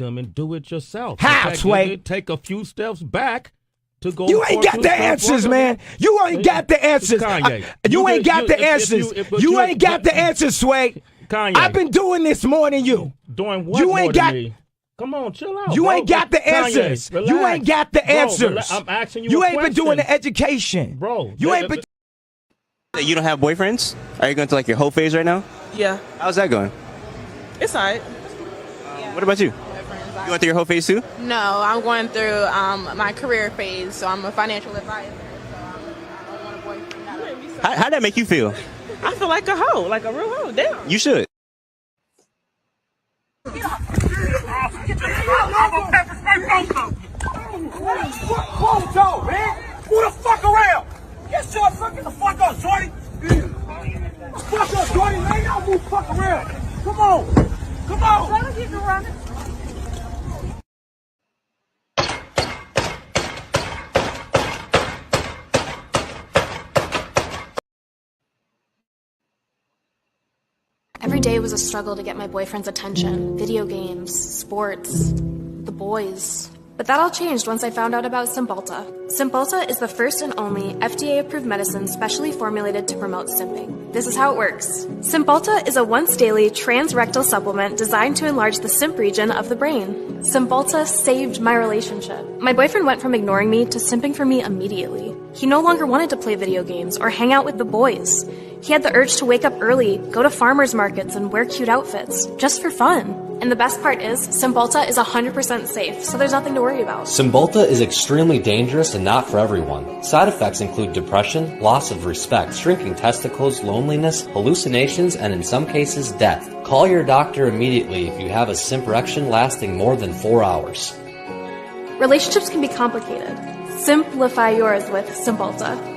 them and do it yourself. How, Sway? Take a few steps back to go. You ain't got the answers, man. You ain't got the answers. You ain't got the answers. You ain't got the answers, Sway. Kanye, I've been doing this more than you. Doing what? You ain't got. Come on, chill out. You ain't got the answers. Kanye, you ain't got the answers. I'm asking you. You ain't been doing the education, bro. You ain't been. You don't have boyfriends? Are you going to like your whole phase right now? Yeah. How's that going? It's alright. What about you? You went through your whole phase too? No, I'm going through my career phase, so I'm a financial advisor. So I don't want a boyfriend. How'd that make you feel? I feel like a hoe, like a real hoe. Damn. You should. Who the fuck around? Get your fucking the fuck up, shorty. Fuck up, shorty. Man, y'all move fuck around. Come on. Come on. Let me keep you running. Every day was a struggle to get my boyfriend's attention. Video games, sports, the boys. But that all changed once I found out about Cymbalta. Cymbalta is the first and only FDA-approved medicine specially formulated to promote simping. This is how it works. Cymbalta is a once-daily transrectal supplement designed to enlarge the simp region of the brain. Cymbalta saved my relationship. My boyfriend went from ignoring me to simping for me immediately. He no longer wanted to play video games or hang out with the boys. He had the urge to wake up early, go to farmers markets, and wear cute outfits, just for fun. And the best part is, Cymbalta is 100% safe, so there's nothing to worry about. Cymbalta is extremely dangerous and not for everyone. Side effects include depression, loss of respect, shrinking testicles, loneliness, hallucinations, and in some cases, death. Call your doctor immediately if you have a simp erection lasting more than 4 hours. Relationships can be complicated. Simplify yours with Cymbalta.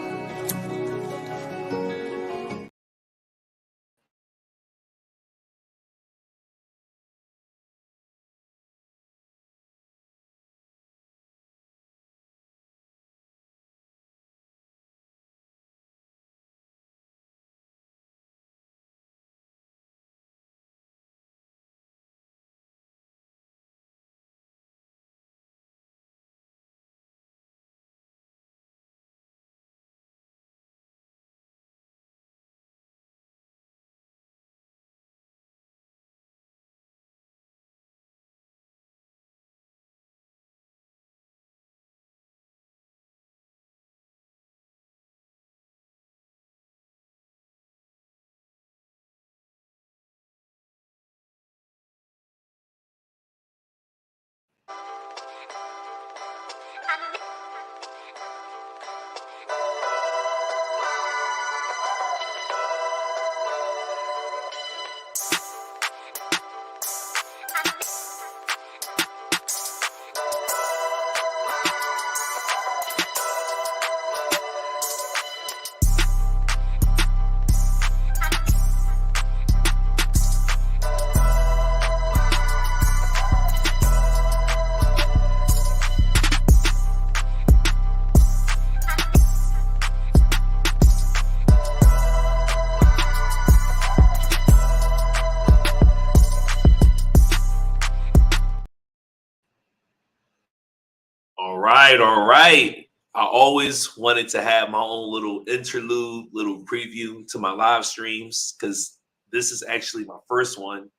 All right. I always wanted to have my own little interlude, little preview to my live streams because this is actually my first one.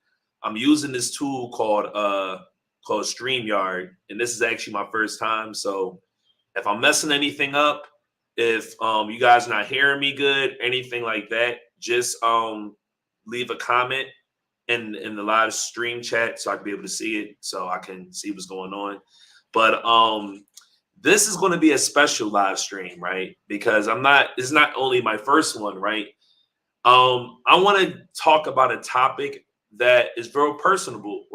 I'm using this tool called StreamYard, and this is actually my first time. So if I'm messing anything up, if you guys not hearing me good, anything like that, just leave a comment in the live stream chat so I can be able to see it, so I can see what's going on. But this is going to be a special live stream, right? Because it's not only my first one, right? I want to talk about a topic that is real personal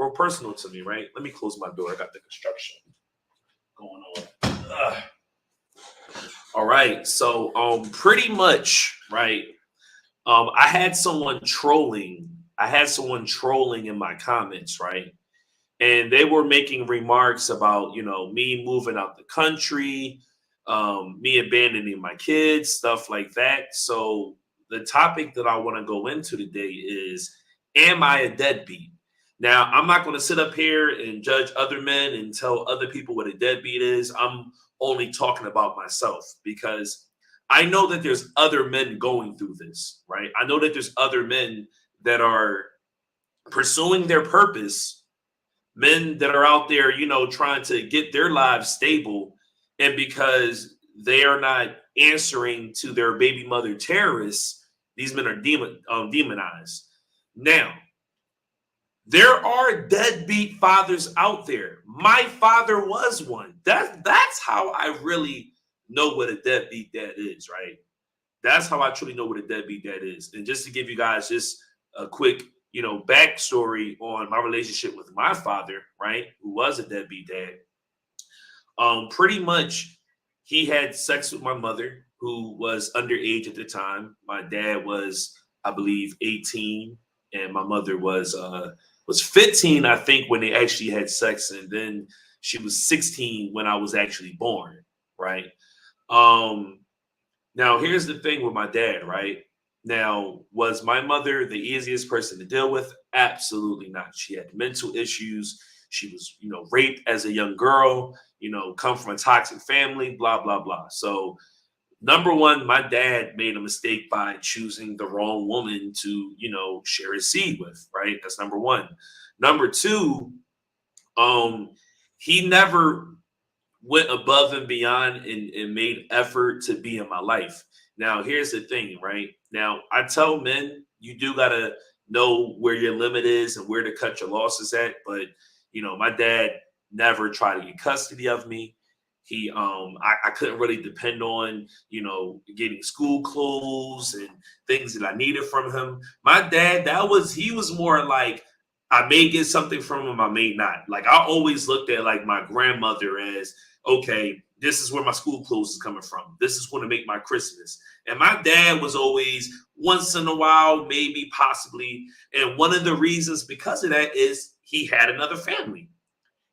to me, right? Let me close my door. I got the construction going on. Ugh. All right. So pretty much, right? I had someone trolling in my comments, right? And they were making remarks about, me moving out the country, me abandoning my kids, stuff like that. So the topic that I want to go into today is, am I a deadbeat? Now, I'm not going to sit up here and judge other men and tell other people what a deadbeat is. I'm only talking about myself because I know that there's other men going through this, right? I know that there's other men that are pursuing their purpose, men that are out there, you know, trying to get their lives stable. And because they are not answering to their baby mother terrorists, these men are demonized. Now, there are deadbeat fathers out there. My father was one. That's how I really know what a deadbeat dad is, right? That's how I truly know what a deadbeat dad is. And just to give you guys just a quick, you know, backstory on my relationship with my father, right, who was a deadbeat dad. Pretty much, he had sex with my mother, who was underage at the time. My dad was, I believe, 18, and my mother was 15, I think, when they actually had sex, and then she was 16 when I was actually born, right? Now, here's the thing with my dad, right? Now, was my mother the easiest person to deal with? Absolutely not. She had mental issues. She was, you know, raped as a young girl, you know, come from a toxic family, blah, blah, blah. So, number one, my dad made a mistake by choosing the wrong woman to, you know, share his seed with, right? That's number one. Number two, he never went above and beyond and made effort to be in my life. Now, here's the thing, right? Now, I tell men, you do got to know where your limit is and where to cut your losses at. But, you know, my dad never tried to get custody of me. I couldn't really depend on, you know, getting school clothes and things that I needed from him. My dad, he was more like, I may get something from him, I may not. Like, I always looked at like my grandmother as, okay, this is where my school clothes is coming from. This is going to make my Christmas. And my dad was always once in a while, maybe, possibly. And one of the reasons because of that is he had another family.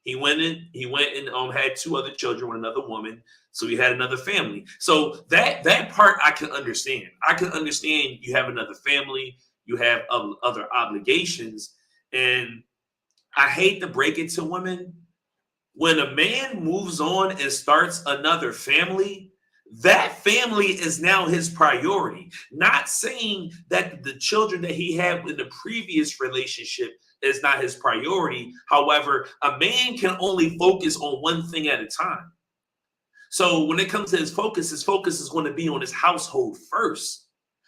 He went and had two other children with another woman. So he had another family. So that part I can understand. I can understand you have another family, you have other obligations. And I hate to break it to women. When a man moves on and starts another family, that family is now his priority. Not saying that the children that he had in the previous relationship is not his priority. However, a man can only focus on one thing at a time. So when it comes to his focus is going to be on his household first,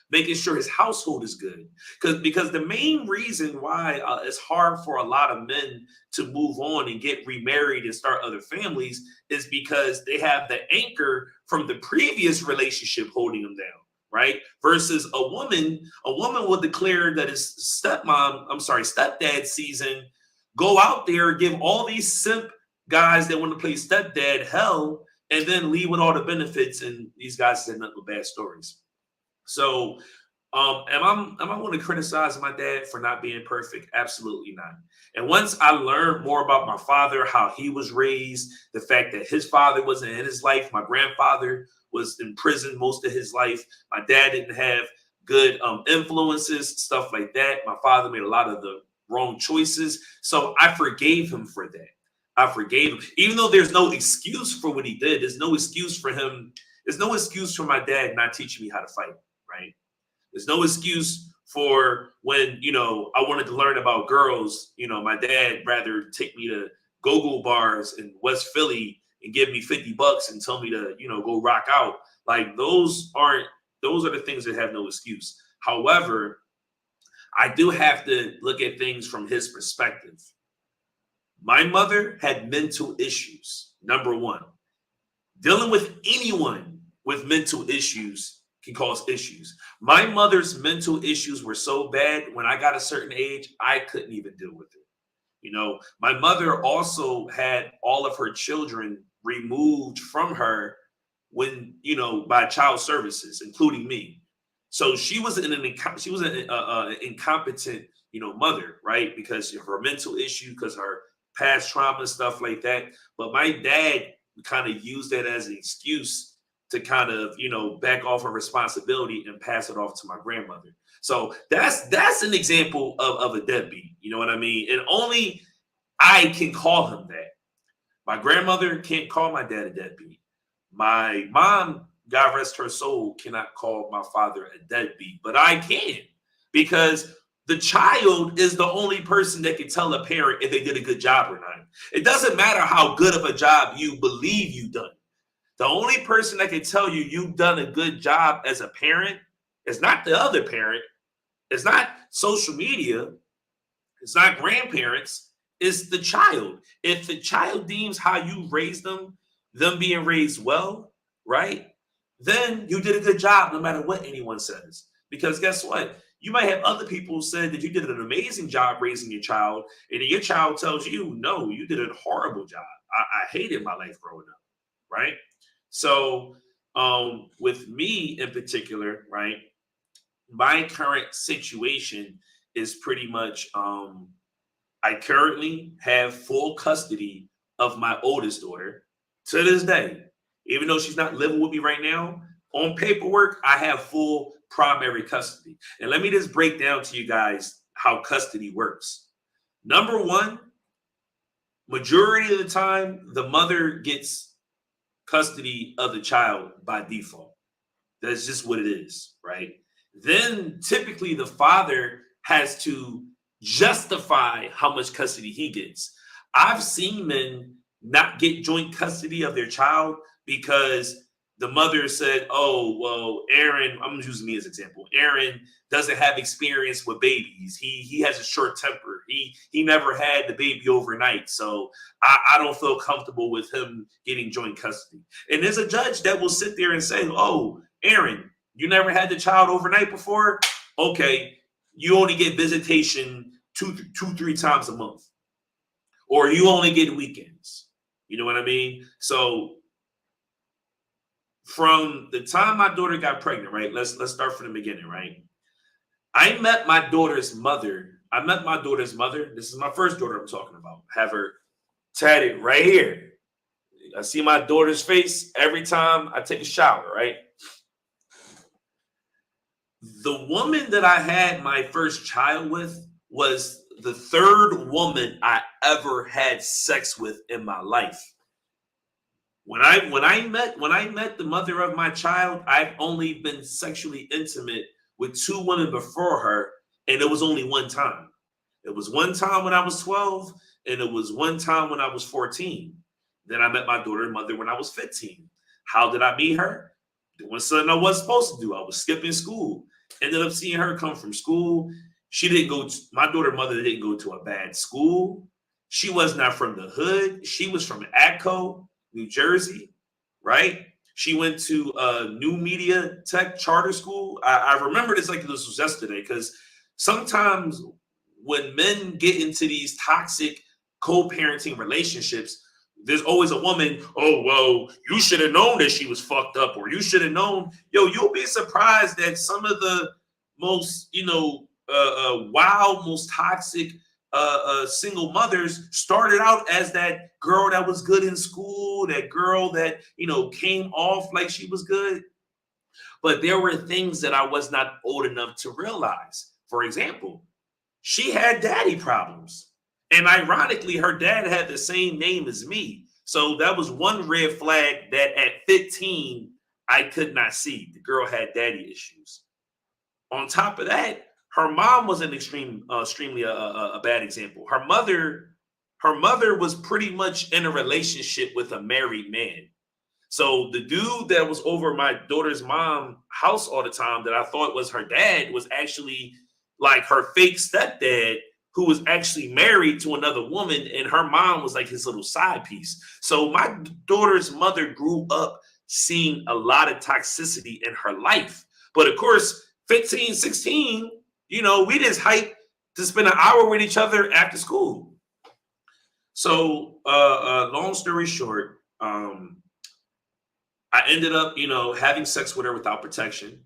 making sure his household is good. Because the main reason why it's hard for a lot of men to move on and get remarried and start other families is because they have the anchor from the previous relationship holding them down, right? Versus a woman will declare that his stepdad season, go out there, give all these simp guys that want to play stepdad hell, and then leave with all the benefits, and these guys said nothing but bad stories. So, am I going to criticize my dad for not being perfect? Absolutely not. And once I learned more about my father, how he was raised, the fact that his father wasn't in his life, my grandfather was in prison most of his life, my dad didn't have good influences, stuff like that. My father made a lot of the wrong choices. So I forgave him for that. I forgave him. Even though there's no excuse for what he did, there's no excuse for him. There's no excuse for my dad not teaching me how to fight, right? There's no excuse for when, you know, I wanted to learn about girls, you know, my dad rather take me to go-go bars in West Philly and give me $50 and tell me to, you know, go rock out. Like those are the things that have no excuse. However, I do have to look at things from his perspective. My mother had mental issues. Number one, dealing with anyone with mental issues can cause issues. My mother's mental issues were so bad when I got a certain age, I couldn't even deal with it. You know, my mother also had all of her children removed from her when, you know, by child services, including me. So she was an incompetent, you know, mother, right? Because of her mental issue, because of her past trauma, stuff like that. But my dad kind of used that as an excuse to kind of, you know, back off of responsibility and pass it off to my grandmother. So that's an example of a deadbeat. You know what I mean? And only I can call him that. My grandmother can't call my dad a deadbeat. My mom, God rest her soul, cannot call my father a deadbeat, but I can, because the child is the only person that can tell a parent if they did a good job or not. It doesn't matter how good of a job you believe you've done. The only person that can tell you you've done a good job as a parent is not the other parent. It's not social media. It's not grandparents. It's the child. If the child deems how you raised them being raised well, right, then you did a good job no matter what anyone says. Because guess what? You might have other people who said that you did an amazing job raising your child, and your child tells you, no, you did a horrible job. I hated my life growing up, right? So with me in particular, right, my current situation is pretty much I currently have full custody of my oldest daughter to this day. Even though she's not living with me right now, on paperwork, I have full primary custody. And let me just break down to you guys how custody works. Number one, majority of the time, the mother gets custody of the child by default. That's just what it is, right? Then typically the father has to justify how much custody he gets. I've seen men not get joint custody of their child because the mother said, oh, well, Aaron, I'm using me as an example. Aaron doesn't have experience with babies. He has a short temper. He never had the baby overnight. So I don't feel comfortable with him getting joint custody. And there's a judge that will sit there and say, oh, Aaron, you never had the child overnight before? Okay, you only get visitation two, 3 times a month. Or you only get weekends. You know what I mean? So from the time my daughter got pregnant, right? Let's start from the beginning, right? I met my daughter's mother. This is my first daughter I'm talking about. Have her tatted right here. I see my daughter's face every time I take a shower, right? The woman that I had my first child with was the third woman I ever had sex with in my life. When I met the mother of my child, I've only been sexually intimate with 2 women before her, and it was only one time. It was one time when I was 12, and it was one time when I was 14. Then I met my daughter's mother when I was 15. How did I meet her? Doing something I wasn't supposed to do. I was skipping school. Ended up seeing her come from school. My daughter's mother didn't go to a bad school. She was not from the hood. She was from Atco, New Jersey, right? She went to New Media Tech Charter School. I remember this like this was yesterday, because sometimes when men get into these toxic co-parenting relationships, there's always a woman, oh, well, you should have known that she was fucked up, or you should have known. Yo, you'll be surprised that some of the most, wild, most toxic single mothers started out as that girl that was good in school, that girl that, came off like she was good. But there were things that I was not old enough to realize. For example, she had daddy problems. And ironically, her dad had the same name as me. So that was one red flag that at 15, I could not see. The girl had daddy issues. On top of that, her mom was an extremely a bad example. Her mother was pretty much in a relationship with a married man. So the dude that was over my daughter's mom's house all the time that I thought was her dad was actually like her fake stepdad, who was actually married to another woman, and her mom was like his little side piece. So my daughter's mother grew up seeing a lot of toxicity in her life. But of course, 15, 16, we just hyped to spend an hour with each other after school. So long story short, I ended up, having sex with her without protection.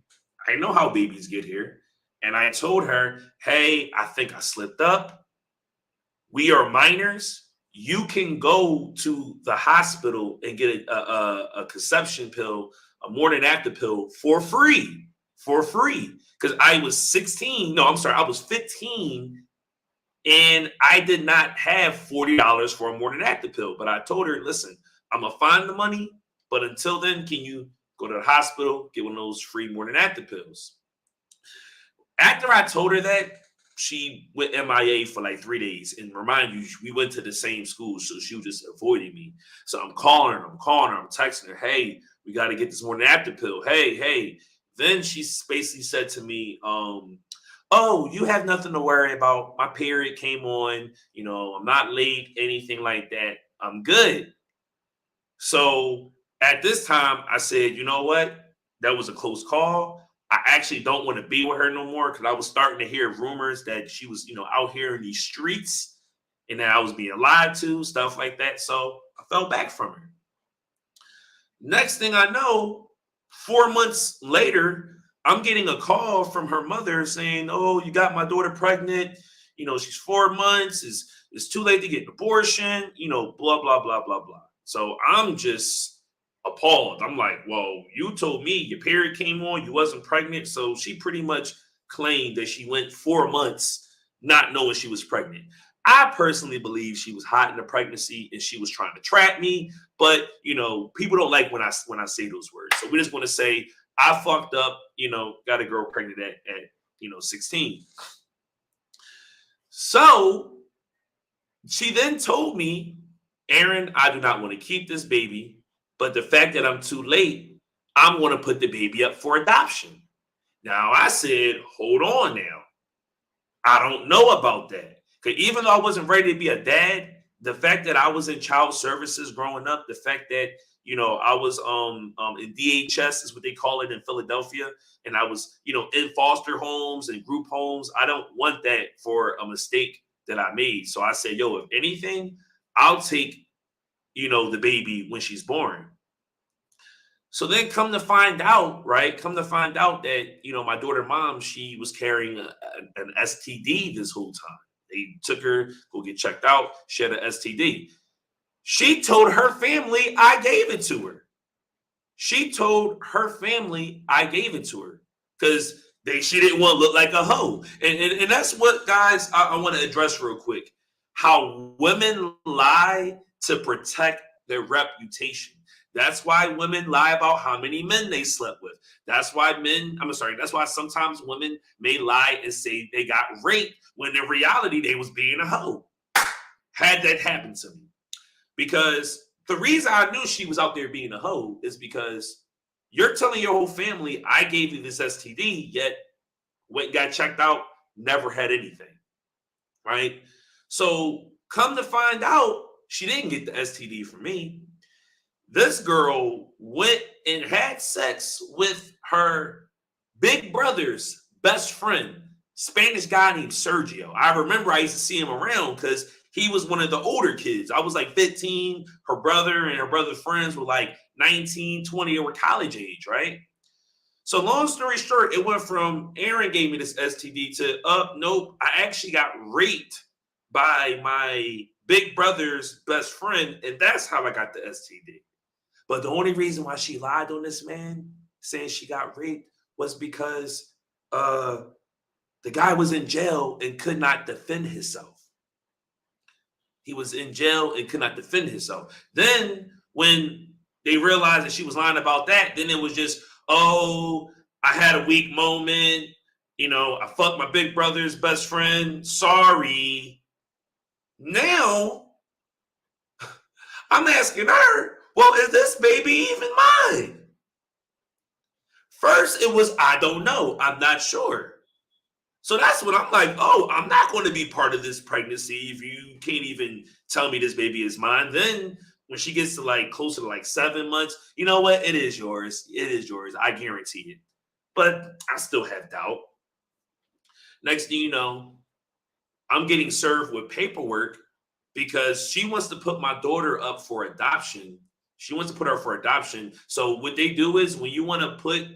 I know how babies get here. And I told her, hey, I think I slipped up. We are minors. You can go to the hospital and get a conception pill, a morning after pill for free. for free because I was 16. No, I'm sorry. I was 15 and I did not have $40 for a morning active pill. But I told her, listen, I'm going to find the money. But until then, can you go to the hospital, get one of those free morning active pills? After I told her that, she went MIA for like 3 days. And remind you, we went to the same school, so she was just avoiding me. So I'm calling her, I'm texting her, hey, we got to get this morning active pill. Hey. Then she basically said to me, oh, you have nothing to worry about. My period came on. I'm not late, anything like that. I'm good. So at this time, I said, you know what? That was a close call. I actually don't want to be with her no more because I was starting to hear rumors that she was, out here in these streets and that I was being lied to, stuff like that. So I fell back from her. Next thing I know, 4 months later, I'm getting a call from her mother saying, oh, you got my daughter pregnant. She's 4 months. It's too late to get an abortion, blah, blah, blah, blah, blah. So I'm just appalled. I'm like, well, you told me your period came on, you wasn't pregnant. So she pretty much claimed that she went 4 months not knowing she was pregnant. I personally believe she was hiding the pregnancy and she was trying to trap me. But, people don't like when I say those words. So we just want to say I fucked up, got a girl pregnant at 16. So she then told me, Aaron, I do not want to keep this baby. But the fact that I'm too late, I'm going to put the baby up for adoption. Now, I said, hold on now. I don't know about that. Because even though I wasn't ready to be a dad, the fact that I was in child services growing up, the fact that, I was in DHS is what they call it in Philadelphia. And I was, in foster homes and group homes. I don't want that for a mistake that I made. So I said, yo, if anything, I'll take the baby when she's born. So then come to find out that, my daughter mom, she was carrying an STD this whole time. They took her, go get checked out. She had an STD. She told her family I gave it to her. Because she didn't want to look like a hoe. And that's what, guys, I want to address real quick. How women lie to protect their reputation. That's why women lie about how many men they slept with. That's why sometimes women may lie and say they got raped when in reality they was being a hoe. Had that happen to me. Because the reason I knew she was out there being a hoe is because you're telling your whole family, I gave you this STD, yet went got checked out, never had anything. Right? So come to find out, she didn't get the STD from me. This girl went and had sex with her big brother's best friend, Spanish guy named Sergio. I remember I used to see him around because he was one of the older kids. I was like 15. Her brother and her brother's friends were like 19, 20. They were college age, right? So long story short, it went from Aaron gave me this STD to, nope, I actually got raped by my big brother's best friend, and that's how I got the STD. But the only reason why she lied on this man, saying she got raped, was because the guy was in jail and could not defend himself. He was in jail and could not defend himself. Then when they realized that she was lying about that, then it was just, oh, I had a weak moment. I fucked my big brother's best friend. Sorry. Now, I'm asking her, well, is this baby even mine? First, it was, I don't know. I'm not sure. So that's when I'm like, oh, I'm not going to be part of this pregnancy if you can't even tell me this baby is mine. Then when she gets to closer to 7 months, you know what? It is yours. It is yours. I guarantee it. But I still have doubt. Next thing you know, I'm getting served with paperwork because she wants to put my daughter up for adoption. She wants to put her for adoption. So what they do is when you want to put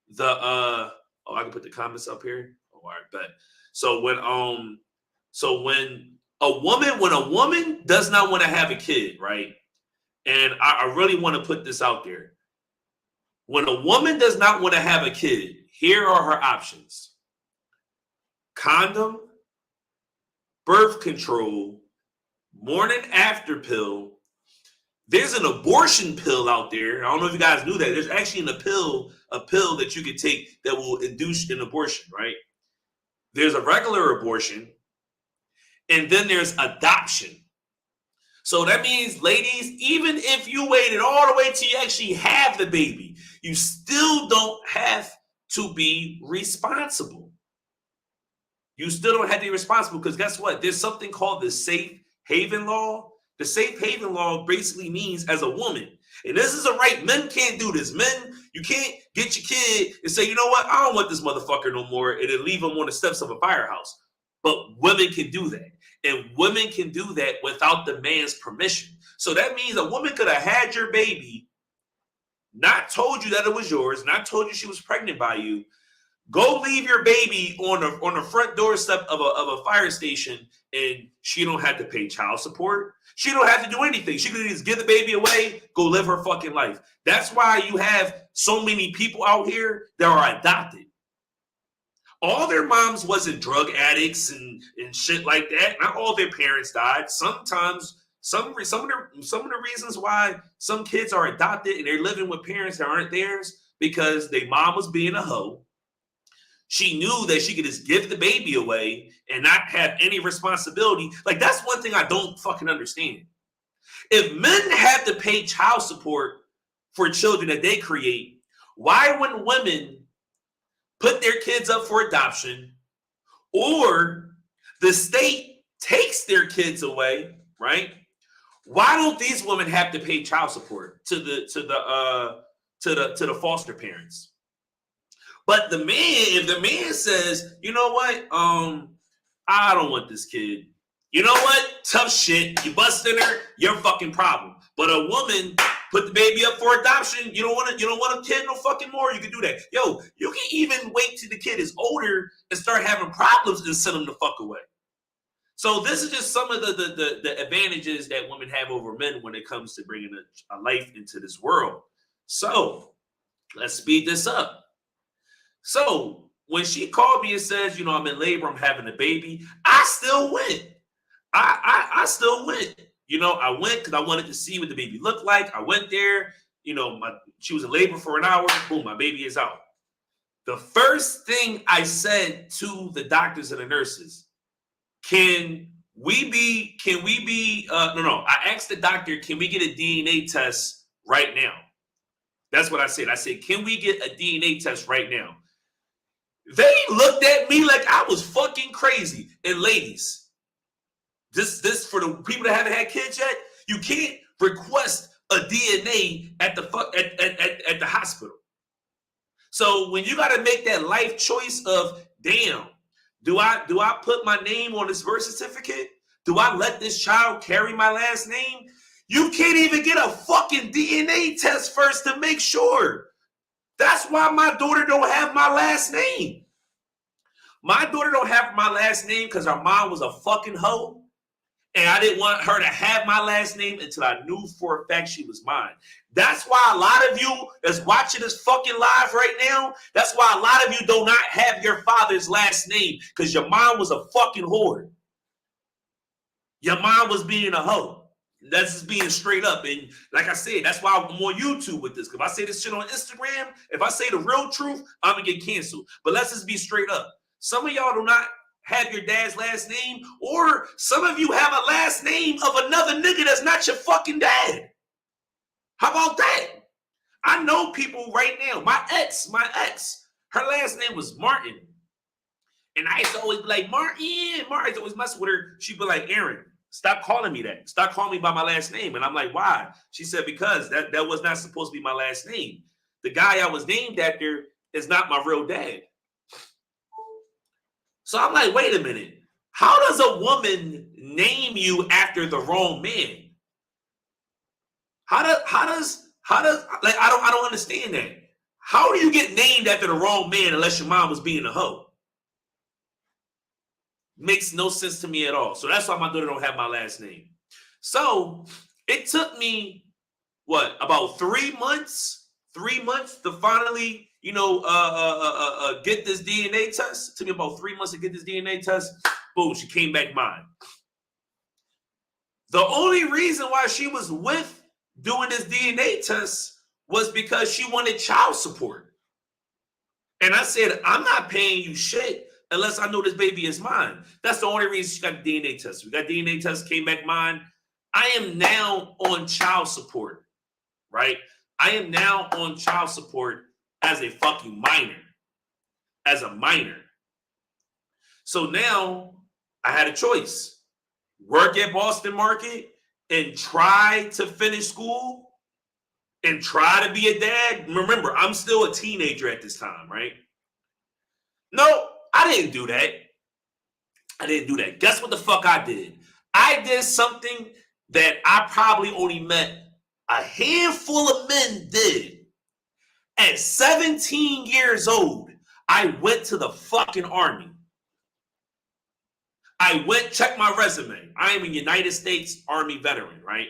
the I can put the comments up here. Oh, all right, bet. So when a woman does not want to have a kid, right? And I really want to put this out there. When a woman does not want to have a kid, Here are her options: condom, birth control, morning after pill. There's an abortion pill out there. I don't know if you guys knew that. There's actually a pill that you can take that will induce an abortion, right? There's a regular abortion, and then there's adoption. So that means, ladies, even if you waited all the way till you actually have the baby, you still don't have to be responsible. You still don't have to be responsible, because guess what? There's something called the safe haven law. The safe haven law basically means, as a woman, and this is a right, men can't do this. Men, you can't get your kid and say, you know what, I don't want this motherfucker no more, and then leave him on the steps of a firehouse. But women can do that. And women can do that without the man's permission. So that means a woman could have had your baby, not told you that it was yours, not told you she was pregnant by you, go leave your baby on the front doorstep of a fire station, and she don't have to pay child support. She don't have to do anything. She could just give the baby away, go live her fucking life. That's why you have so many people out here that are adopted. All their moms wasn't drug addicts and shit like that. Not all their parents died. Sometimes some of the reasons why some kids are adopted and they're living with parents that aren't theirs, because their mom was being a hoe. She knew that she could just give the baby away and not have any responsibility. Like, that's one thing I don't fucking understand. If men have to pay child support for children that they create, why wouldn't women put their kids up for adoption, or the state takes their kids away, right? Why don't these women have to pay child support to the foster parents? But the man, if the man says, you know what, I don't want this kid. You know what? Tough shit. You busted her, your fucking problem. But a woman put the baby up for adoption. You don't want a kid no fucking more. You can do that. Yo, you can even wait till the kid is older and start having problems and send them the fuck away. So this is just some of the advantages that women have over men when it comes to bringing a life into this world. So let's speed this up. So when she called me and says, you know, I'm in labor, I'm having a baby, I still went. I still went. You know, I went because I wanted to see what the baby looked like. I went there. You know, she was in labor for an hour. Boom, my baby is out. The first thing I said to the doctors and the nurses, I asked the doctor, can we get a DNA test right now? That's what I said. I said, can we get a DNA test right now? They looked at me like I was fucking crazy. And ladies, this for the people that haven't had kids yet, you can't request a DNA at the hospital. So when you got to make that life choice of, damn, do I put my name on this birth certificate? Do I let this child carry my last name? You can't even get a fucking DNA test first to make sure. That's why my daughter don't have my last name. My daughter don't have my last name because her mom was a fucking hoe. And I didn't want her to have my last name until I knew for a fact she was mine. That's why a lot of you that's watching this fucking live right now, that's why a lot of you do not have your father's last name, because your mom was a fucking whore. Your mom was being a hoe. That's just being straight up. And like I said, that's why I'm on YouTube with this. Because if I say this shit on Instagram, if I say the real truth, I'm going to get canceled. But let's just be straight up. Some of y'all do not have your dad's last name, or some of you have a last name of another nigga that's not your fucking dad. How about that? I know people right now. My ex, her last name was Martin. And I used to always be like, Martin. I used to always mess with her. She'd be like, Aaron, stop calling me that. Stop calling me by my last name. And I'm like, why? She said, because that was not supposed to be my last name. The guy I was named after is not my real dad. So I'm like, wait a minute. How does a woman name you after the wrong man? How does like I don't understand that. How do you get named after the wrong man unless your mom was being a hoe? Makes no sense to me at all. So that's why my daughter don't have my last name. So it took me about 3 months to finally get this DNA test. It took me about 3 months to get this DNA test. Boom, she came back mine. The only reason why she was with doing this DNA test was because she wanted child support. And I said, I'm not paying you shit unless I know this baby is mine. That's the only reason she got the DNA test. We got DNA test, came back mine. I am now on child support, right? I am now on child support as a fucking minor, as a minor. So now I had a choice. Work at Boston Market and try to finish school and try to be a dad. Remember, I'm still a teenager at this time, right? No, I didn't do that. I didn't do that. Guess what the fuck I did? I did something that I probably only met a handful of men did. At 17 years old, I went to the fucking army. I went, check my resume. I am a United States Army veteran, right?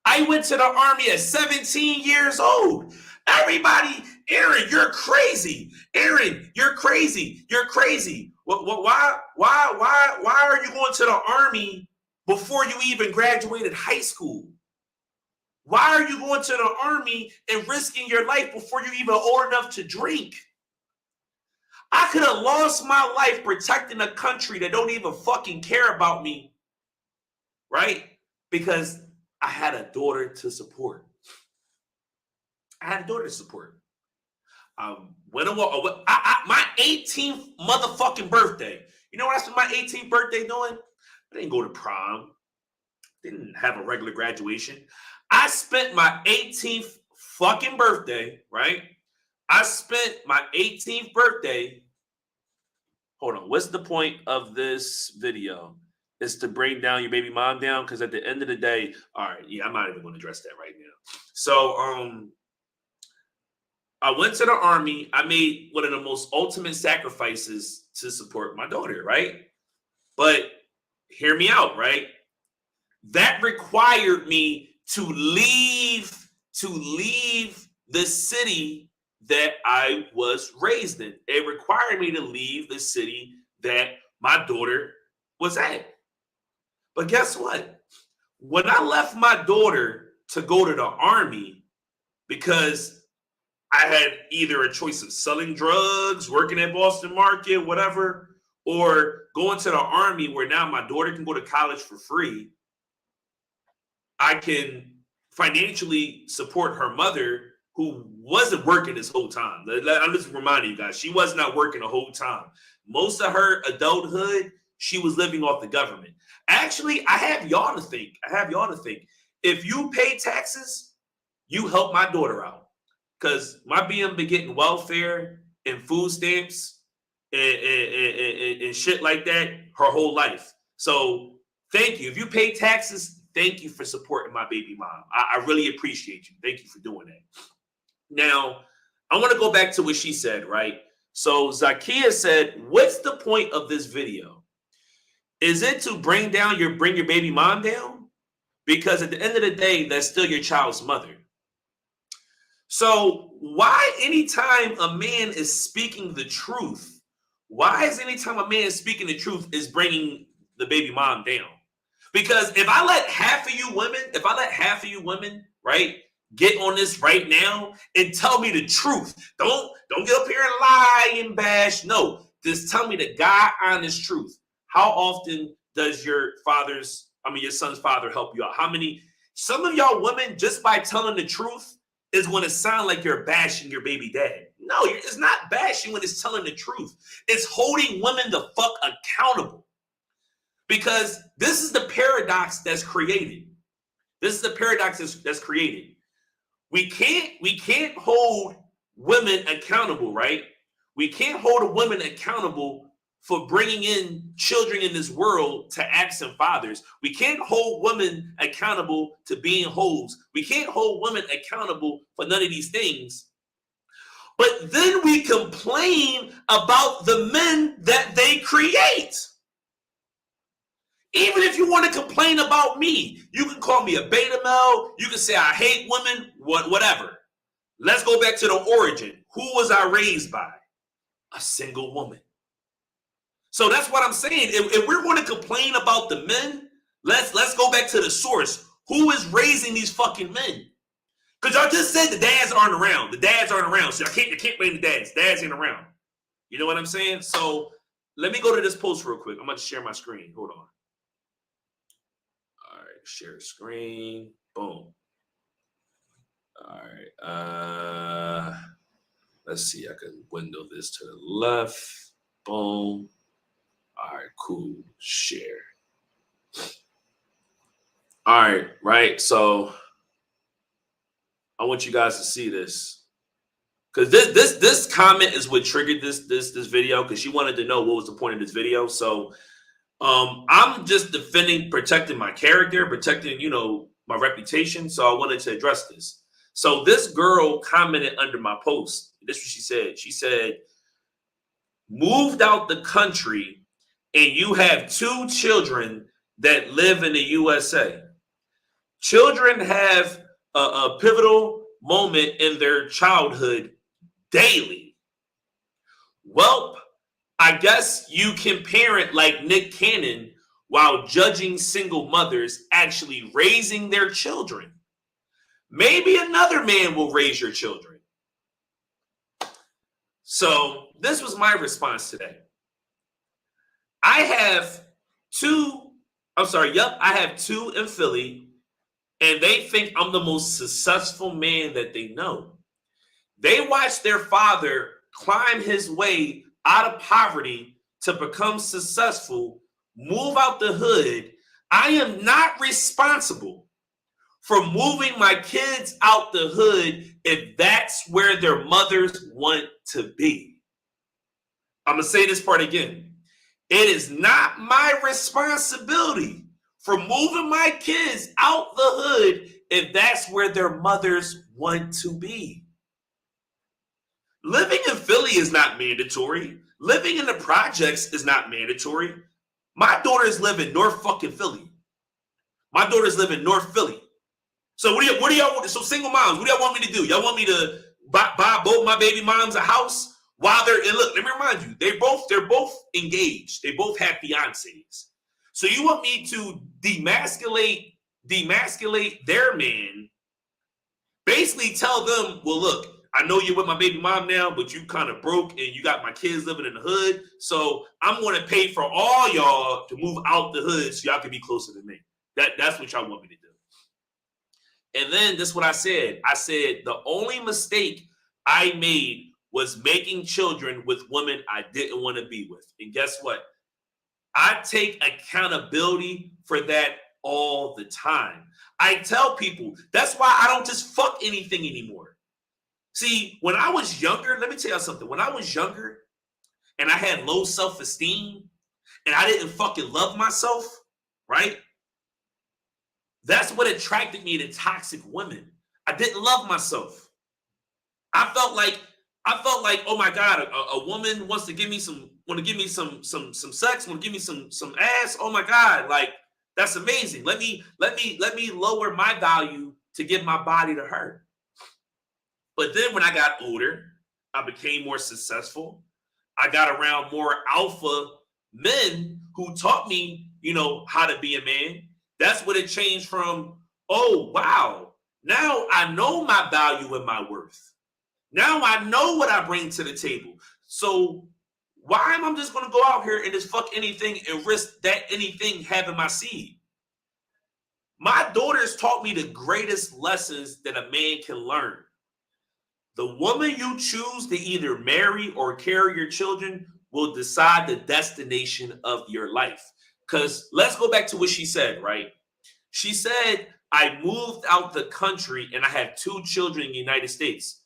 I went to the Army at 17 years old. Everybody, Aaron, you're crazy. Aaron, you're crazy. You're crazy. Why are you going to the Army before you even graduated high school? Why are you going to the Army and risking your life before you're even old enough to drink? I could have lost my life protecting a country that don't even fucking care about me, right? Because I had a daughter to support. My 18th motherfucking birthday. You know what I spent my 18th birthday doing? I didn't go to prom. Didn't have a regular graduation. I spent my 18th fucking birthday, right? I spent my 18th birthday. Hold on. What's the point of this video? Is to bring your baby mom down? Because at the end of the day, all right, yeah, I'm not even going to address that right now. So, I went to the Army. I made one of the most ultimate sacrifices to support my daughter, right? But hear me out, right? That required me to leave the city that I was raised in. It required me to leave the city that my daughter was at. But guess what? When I left my daughter to go to the Army, because I had either a choice of selling drugs, working at Boston Market, whatever, or going to the Army where now my daughter can go to college for free. I can financially support her mother, who wasn't working this whole time. I'm just reminding you guys, she was not working the whole time. Most of her adulthood, she was living off the government. Actually, I have y'all to think. If you pay taxes, you help my daughter out. Because my BM been getting welfare and food stamps and shit like that her whole life. So thank you. If you pay taxes, thank you for supporting my baby mom. I really appreciate you. Thank you for doing that. Now, I want to go back to what she said, right? So Zakia said, what's the point of this video? Is it to bring your baby mom down? Because at the end of the day, that's still your child's mother. So why anytime a man is speaking the truth, is bringing the baby mom down? Because if I let half of you women, right, get on this right now and tell me the truth, don't get up here and lie and bash. No, just tell me the God honest truth. How often does your son's father help you out? Some of y'all women, just by telling the truth, is going to sound like you're bashing your baby dad. No, it's not bashing when it's telling the truth. It's holding women the fuck accountable. Because this is the paradox that's created. We can't hold women accountable, right? We can't hold a woman accountable for bringing in children in this world to absent fathers. We can't hold women accountable to being hoes. We can't hold women accountable for none of these things. But then we complain about the men that they create. Even if you want to complain about me, you can call me a beta male. You can say I hate women, whatever. Let's go back to the origin. Who was I raised by? A single woman. So that's what I'm saying. If we're going to complain about the men, let's go back to the source. Who is raising these fucking men? Because y'all just said the dads aren't around. The dads aren't around. So I can't blame the dads. Dads ain't around. You know what I'm saying? So let me go to this post real quick. I'm going to share my screen. Hold on. All right. Share screen. Boom. All right. Let's see. I can window this to the left. Boom. All right. Cool. Share. All right. Right. So I want you guys to see this. Because this comment is what triggered this video, because she wanted to know what was the point of this video. So I'm just defending, protecting my character, protecting, you know, my reputation. So I wanted to address this. So this girl commented under my post. This is what she said. She said, moved out the country and you have 2 children that live in the USA. Children have a pivotal moment in their childhood daily. Well, I guess you can parent like Nick Cannon while judging single mothers actually raising their children. Maybe another man will raise your children. So this was my response today. I have 2 in Philly, and they think I'm the most successful man that they know. They watched their father climb his way out of poverty to become successful, move out the hood. I am not responsible for moving my kids out the hood if that's where their mothers want to be. I'm going to say this part again. It is not my responsibility for moving my kids out the hood if that's where their mothers want to be. Living in Philly is not mandatory. Living in the projects is not mandatory. My daughters live in North fucking Philly. My daughters live in North Philly. So what do y'all want? So single moms, what do y'all want me to do? Y'all want me to buy both my baby moms a house while they're, and look, let me remind you, they're both engaged. They both have fiancés. So you want me to demasculate their man, basically tell them, well, look, I know you're with my baby mom now, but you kind of broke and you got my kids living in the hood. So I'm going to pay for all y'all to move out the hood so y'all can be closer to me. That's what y'all want me to do. And then this is what I said. I said the only mistake I made was making children with women I didn't want to be with. And guess what? I take accountability for that all the time. I tell people, that's why I don't just fuck anything anymore. See, when I was younger, let me tell you something. When I was younger and I had low self-esteem and I didn't fucking love myself, right? That's what attracted me to toxic women. I didn't love myself. I felt like, oh my God, a woman wants to give me some sex, want to give me some ass. Oh my God, like that's amazing. Let me lower my value to give my body to her. But then when I got older, I became more successful. I got around more alpha men who taught me, you know, how to be a man. That's what it changed from, oh, wow, now I know my value and my worth. Now I know what I bring to the table. So why am I just going to go out here and just fuck anything and risk that anything having my seed? My daughters taught me the greatest lessons that a man can learn. The woman you choose to either marry or carry your children will decide the destination of your life. Because let's go back to what she said, right? She said, I moved out the country and I have 2 children in the United States.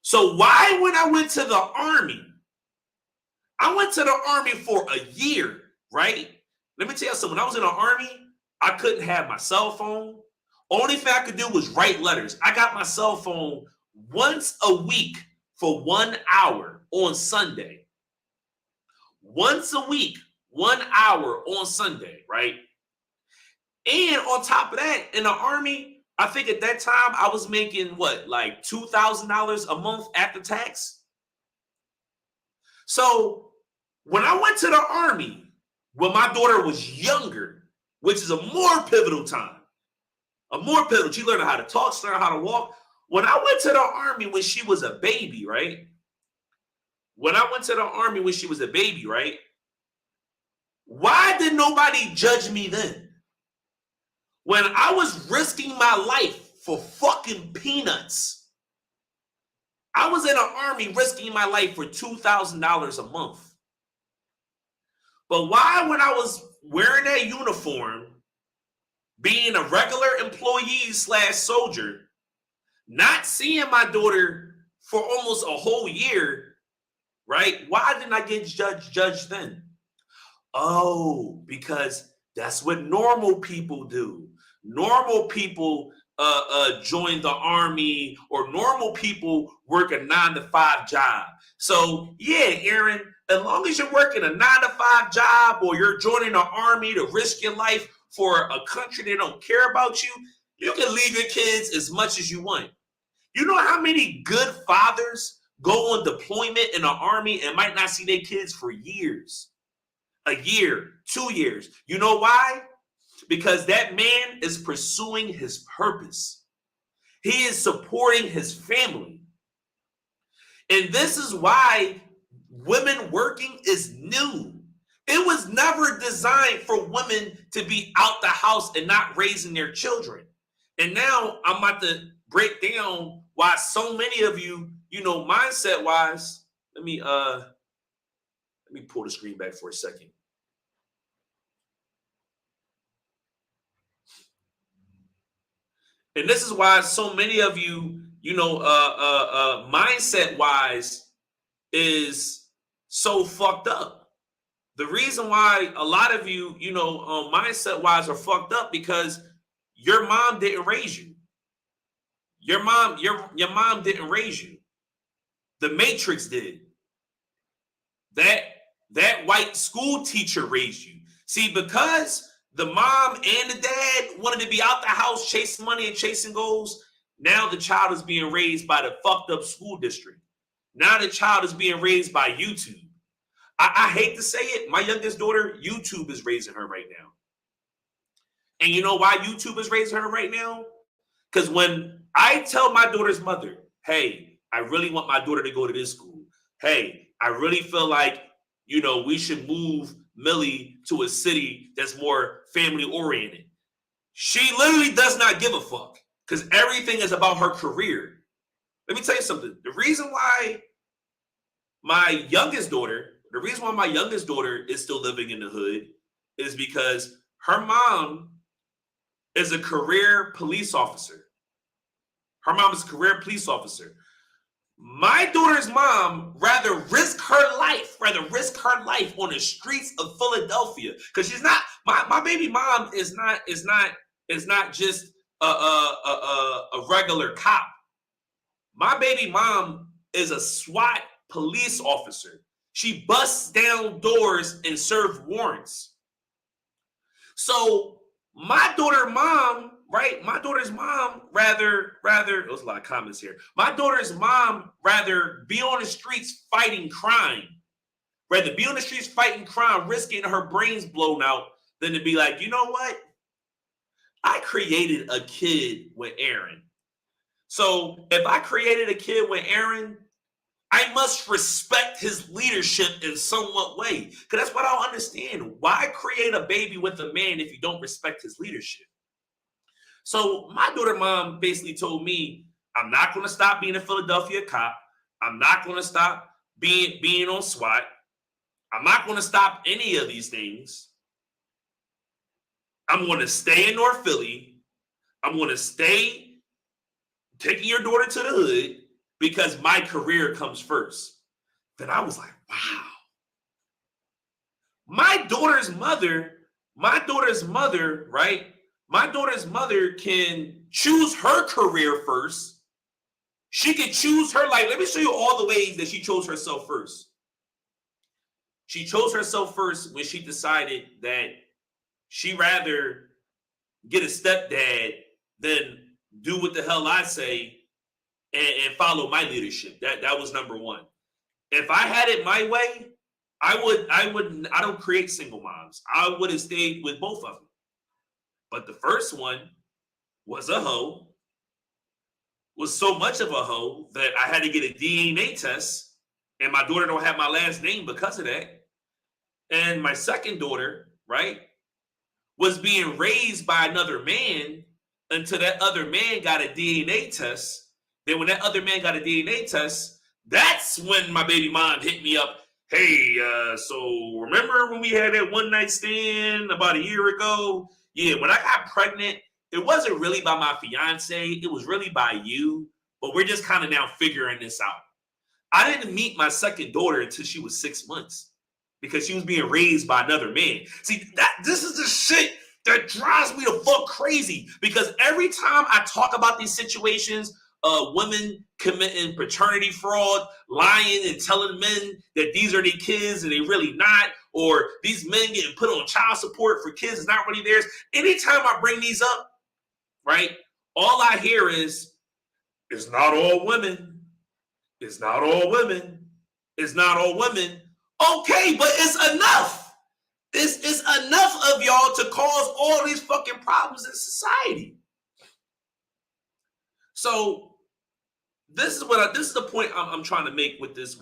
So why, when I went to the army, I went to the army for a year, right? Let me tell you something. When I was in the army, I couldn't have my cell phone. Only thing I could do was write letters. I got my cell phone once a week for 1 hour on Sunday. Once a week, 1 hour on Sunday, right? And on top of that, in the army, I think at that time I was making what, like $2,000 a month after tax. So when I went to the Army, when my daughter was younger, which is a more pivotal time, she learned how to talk, she learned how to walk. When I went to the Army when she was a baby, right? Why did nobody judge me then? When I was risking my life for fucking peanuts. I was in the Army risking my life for $2,000 a month. But why, when I was wearing that uniform, being a regular employee / soldier, not seeing my daughter for almost a whole year, right? Why didn't I get judged then? Oh, because that's what normal people do. Normal people join the Army, or normal people work a 9-to-5 job. So yeah, Aaron, as long as you're working a 9-to-5 job, or you're joining the Army to risk your life for a country that don't care about you, you can leave your kids as much as you want. You know how many good fathers go on deployment in the Army and might not see their kids for years? A year, 2 years. You know why? Because that man is pursuing his purpose. He is supporting his family. And this is why women working is new. It was never designed for women to be out the house and not raising their children. And now I'm about to break down why so many of you, mindset wise, let me pull the screen back for a second. And this is why so many of you, mindset wise is so fucked up. The reason why a lot of you, mindset wise are fucked up because your mom didn't raise you. Your mom didn't raise you. The Matrix did. That white school teacher raised you. See, because the mom and the dad wanted to be out the house chasing money and chasing goals, now the child is being raised by the fucked up school district. Now the child is being raised by YouTube. I hate to say it, my youngest daughter, YouTube is raising her right now. And you know why YouTube is raising her right now? Because when I tell my daughter's mother, hey, I really want my daughter to go to this school. Hey, I really feel like, we should move Millie to a city that's more family oriented. She literally does not give a fuck because everything is about her career. Let me tell you something. The reason why my youngest daughter is still living in the hood is because her mom is a career police officer. My daughter's mom rather risk her life on the streets of Philadelphia, because she's not, my baby mom is not just a regular cop. My baby mom is a SWAT police officer. She busts down doors and serves warrants. So my daughter's mom rather, there's a lot of comments here. My daughter's mom rather be on the streets fighting crime, risking her brains blown out, than to be like, you know what? I created a kid with Aaron. So if I created a kid with Aaron, I must respect his leadership in somewhat way. Because that's what I don't understand. Why create a baby with a man if you don't respect his leadership? So my daughter mom basically told me, I'm not going to stop being a Philadelphia cop. I'm not going to stop being on SWAT. I'm not going to stop any of these things. I'm going to stay in North Philly. I'm going to stay taking your daughter to the hood because my career comes first. Then I was like, wow. My daughter's mother, right? My daughter's mother can choose her career first. She can choose her life. Let me show you all the ways that she chose herself first. She chose herself first when she decided that she'd rather get a stepdad than do what the hell I say, and follow my leadership. That was number one. If I had it my way, I don't create single moms. I would have stayed with both of them. But the first one was a hoe, was so much of a hoe that I had to get a DNA test, and my daughter don't have my last name because of that. And my second daughter, right, was being raised by another man until that other man got a DNA test. Then when that other man got a DNA test, that's when my baby mom hit me up. Hey, so remember when we had that one night stand about a year ago? Yeah, when I got pregnant, it wasn't really by my fiance. It was really by you. But we're just kind of now figuring this out. I didn't meet my second daughter until she was 6 months because she was being raised by another man. See, this is the shit that drives me the fuck crazy, because every time I talk about these situations, women committing paternity fraud, lying and telling men that these are their kids and they really not, or these men getting put on child support for kids that's not really theirs. Anytime I bring these up, right, all I hear is, it's not all women. It's not all women. It's not all women. Okay, but it's enough. It's enough of y'all to cause all these fucking problems in society. So this is the point I'm trying to make with this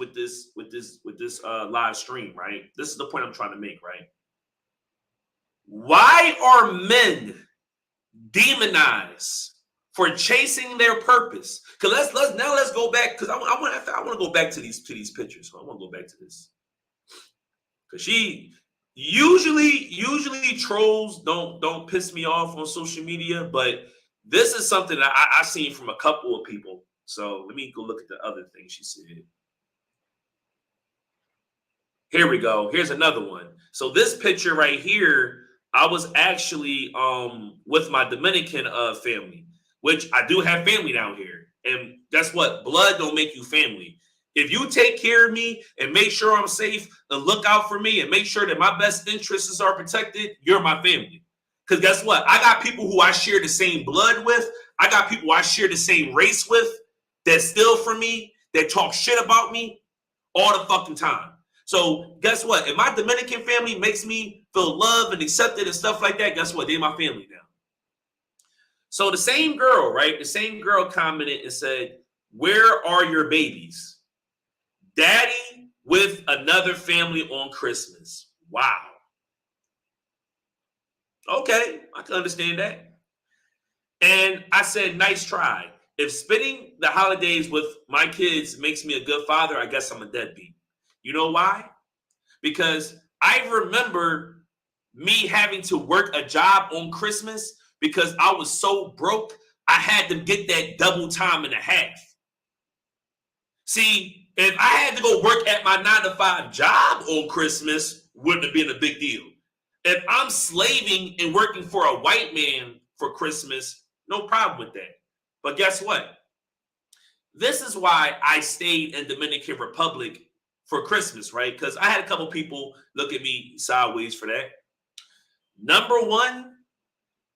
live stream, right? This is the point I'm trying to make, right? Why are men demonized for chasing their purpose? Because let's go back, because I want to go back to these pictures. So I want to go back to this, because she usually trolls don't piss me off on social media, but this is something that I've seen from a couple of people. So let me go look at the other thing she said. Here we go. Here's another one. So this picture right here, I was actually with my Dominican family, which I do have family down here. And guess what? Blood don't make you family. If you take care of me and make sure I'm safe and look out for me and make sure that my best interests are protected, you're my family. Because guess what? I got people who I share the same blood with. I got people I share the same race with that steal from me, that talk shit about me all the fucking time. So guess what? If my Dominican family makes me feel loved and accepted and stuff like that, guess what? They're my family now. So the same girl, right? The same girl commented and said, "Where are your babies? Daddy with another family on Christmas." Wow. Okay, I can understand that. And I said, nice try. If spending the holidays with my kids makes me a good father, I guess I'm a deadbeat. You know why? Because I remember me having to work a job on Christmas because I was so broke, I had to get that double time and a half. See, if I had to go work at my 9-to-5 job on Christmas, wouldn't have been a big deal. If I'm slaving and working for a white man for Christmas, no problem with that. But guess what? This is why I stayed in Dominican Republic for Christmas, right? Because I had a couple people look at me sideways for that. Number one,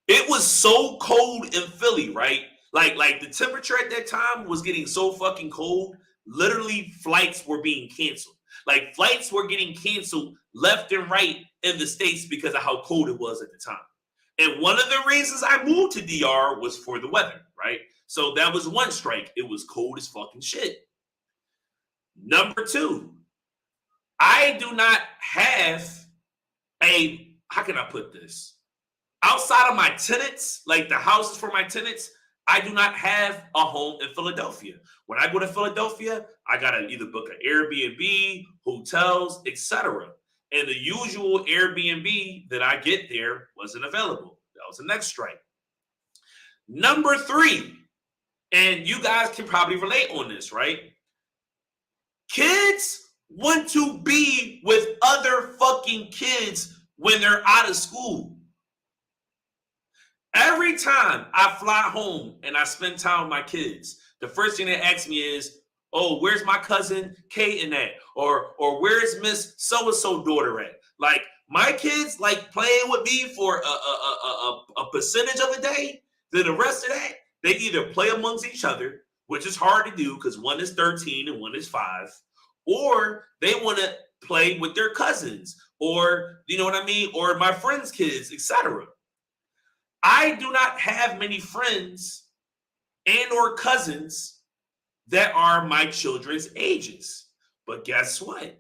it was so cold in Philly, right? Like the temperature at that time was getting so fucking cold. Literally, flights were being canceled. Like, flights were getting canceled left and right in the States because of how cold it was at the time. And one of the reasons I moved to DR was for the weather, right? So that was one strike. It was cold as fucking shit. Number two, I do not have how can I put this? Outside of my tenants, like the houses for my tenants, I do not have a home in Philadelphia. When I go to Philadelphia, I gotta either book an Airbnb, hotels, etc. And the usual Airbnb that I get there wasn't available. That was the next strike. Number three, and you guys can probably relate on this, right? Kids want to be with other fucking kids when they're out of school. Every time I fly home and I spend time with my kids, the first thing they ask me is, "Oh, where's my cousin Kaden at?" Or "Where's Miss So-and-so daughter at?" Like, my kids like playing with me for a percentage of the day. Then the rest of that, they either play amongst each other, which is hard to do because one is 13 and one is 5, or they want to play with their cousins, or you know what I mean, or my friends' kids, etc. I do not have many friends and or cousins that are my children's ages. But guess what?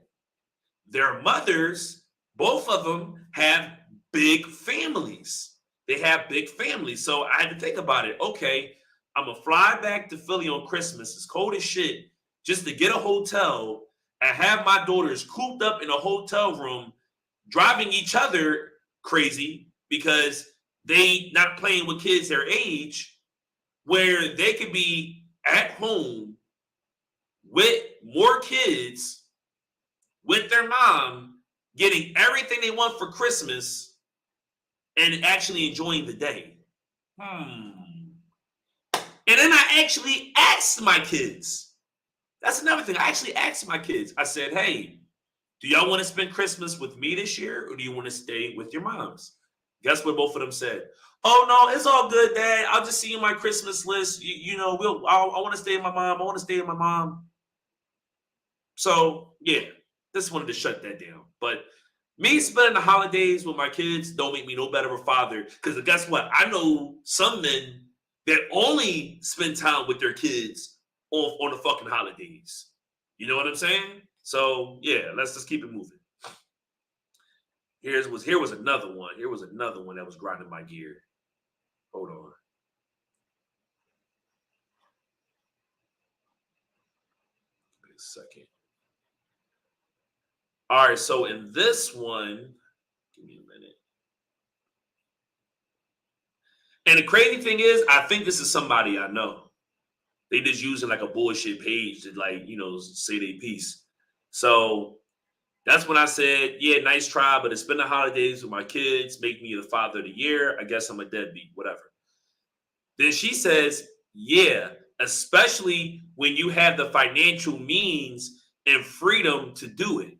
Their mothers, both of them, have big families. They have big families. So I had to think about it. Okay, I'm going to fly back to Philly on Christmas. It's cold as shit. Just to get a hotel and have my daughters cooped up in a hotel room, driving each other crazy because they not playing with kids their age, where they could be at home with more kids, with their mom, getting everything they want for Christmas, and actually enjoying the day. And then I actually asked my kids. That's another thing. I actually asked my kids. I said, hey, do y'all want to spend Christmas with me this year, or do you want to stay with your moms? Guess what both of them said? Oh, no, it's all good, Dad. I'll just see you my Christmas list. I want to stay with my mom. I want to stay with my mom. So, yeah, just wanted to shut that down. But me spending the holidays with my kids don't make me no better of a father. Because guess what? I know some men that only spend time with their kids on the fucking holidays. You know what I'm saying? So, yeah, let's just keep it moving. Here was another one. Here was another one that was grinding my gear. Hold on. Give me a second. All right, so in this one, give me a minute. And the crazy thing is, I think this is somebody I know. They just using like a bullshit page to say their piece. So that's when I said, yeah, nice try, but it's been the holidays with my kids, make me the father of the year. I guess I'm a deadbeat, whatever. Then she says, yeah, especially when you have the financial means and freedom to do it.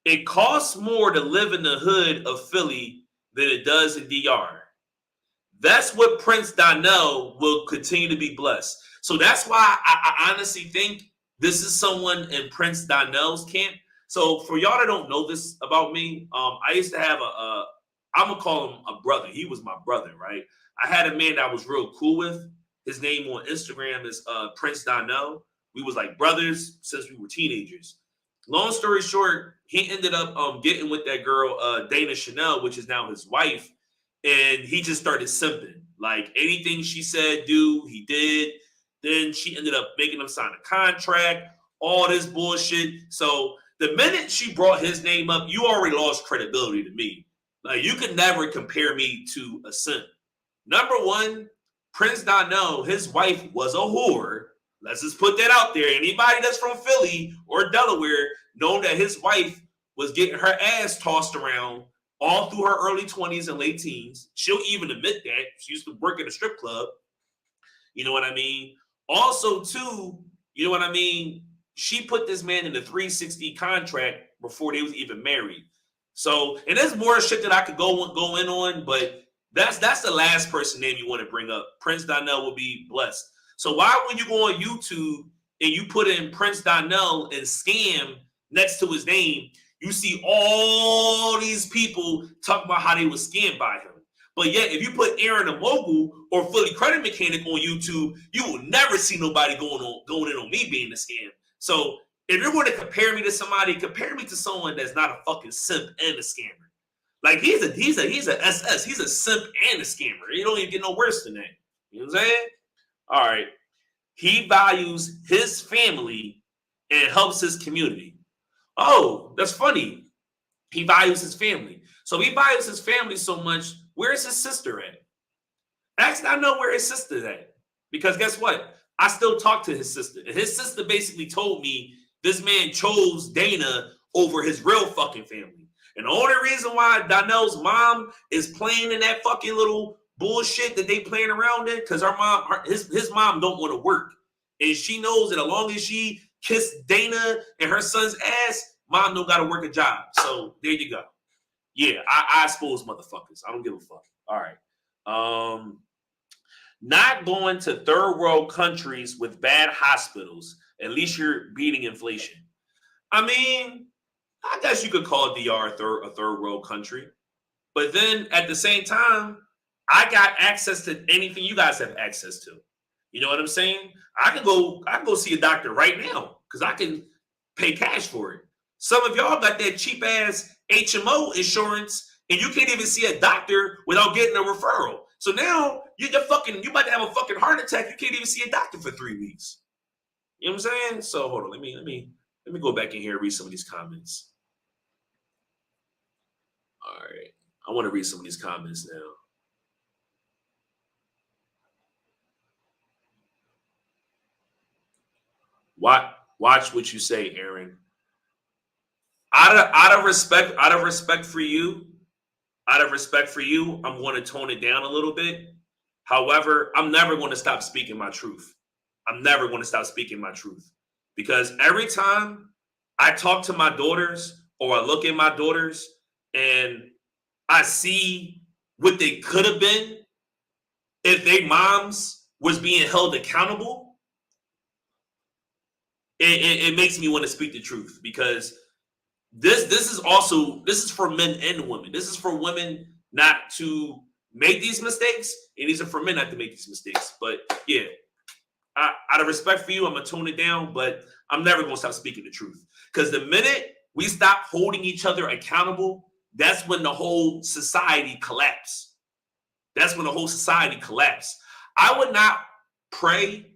It costs more to live in the hood of Philly than it does in DR. That's what Prince Donnell will continue to be blessed. So that's why I honestly think this is someone in Prince Donnell's camp. So for y'all that don't know this about me, I used to have I'm going to call him a brother. He was my brother, right? I had a man that I was real cool with. His name on Instagram is Prince Donnell. We was like brothers since we were teenagers. Long story short, he ended up getting with that girl, Dana Chanel, which is now his wife. And he just started simping. Like anything she said, he did. Then she ended up making him sign a contract, all this bullshit. So the minute she brought his name up, you already lost credibility to me. Like you could never compare me to a simp. Number one, Prince Donnell, his wife was a whore. Let's just put that out there. Anybody that's from Philly or Delaware know that his wife was getting her ass tossed around all through her early 20s and late teens. She'll even admit that. She used to work at a strip club. You know what I mean? Also, too, you know what I mean? She put this man in a 360 contract before they was even married. So, and there's more shit that I could go in on, but that's the last person name you want to bring up. Prince Donnell will be blessed. So why when you go on YouTube and you put in Prince Donnell and scam next to his name, you see all these people talking about how they were scammed by him. But yet, if you put Aaron the Mogul or Philly Credit Mechanic on YouTube, you will never see nobody going in on me being a scam. So if you're going to compare me to somebody, compare me to someone that's not a fucking simp and a scammer. Like he's a SS. He's a simp and a scammer. You don't even get no worse than that. You know what I'm saying? All right. He values his family and helps his community. Oh, that's funny. He values his family. So he values his family so much. Where's his sister at? Actually, I know where his sister's at. Because guess what? I still talk to his sister. And his sister basically told me this man chose Dana over his real fucking family. And the only reason why Donnell's mom is playing in that fucking little bullshit that they playing around in, because his mom don't want to work. And she knows that as long as she kissed Dana and her son's ass, mom don't got to work a job. So there you go. Yeah, I expose motherfuckers. I don't give a fuck. All right. Not going to third world countries with bad hospitals. At least you're beating inflation. I mean, I guess you could call DR a third world country. But then at the same time, I got access to anything you guys have access to. You know what I'm saying? I can go see a doctor right now because I can pay cash for it. Some of y'all got that cheap ass HMO insurance and you can't even see a doctor without getting a referral. So now you about to have a fucking heart attack. You can't even see a doctor for 3 weeks. You know what I'm saying? So hold on, let me go back in here and read some of these comments. All right. I want to read some of these comments now. Watch what you say, Aaron. Out of respect for you, I'm going to tone it down a little bit. However, I'm never going to stop speaking my truth. Because every time I talk to my daughters or I look at my daughters and I see what they could have been if their moms was being held accountable, it makes me want to speak the truth, because this is for men and women. This is for women not to make these mistakes, and these are for men not to make these mistakes. But yeah, out of respect for you, I'm gonna tone it down, but I'm never gonna stop speaking the truth. Because the minute we stop holding each other accountable, that's when the whole society collapses. I would not pray.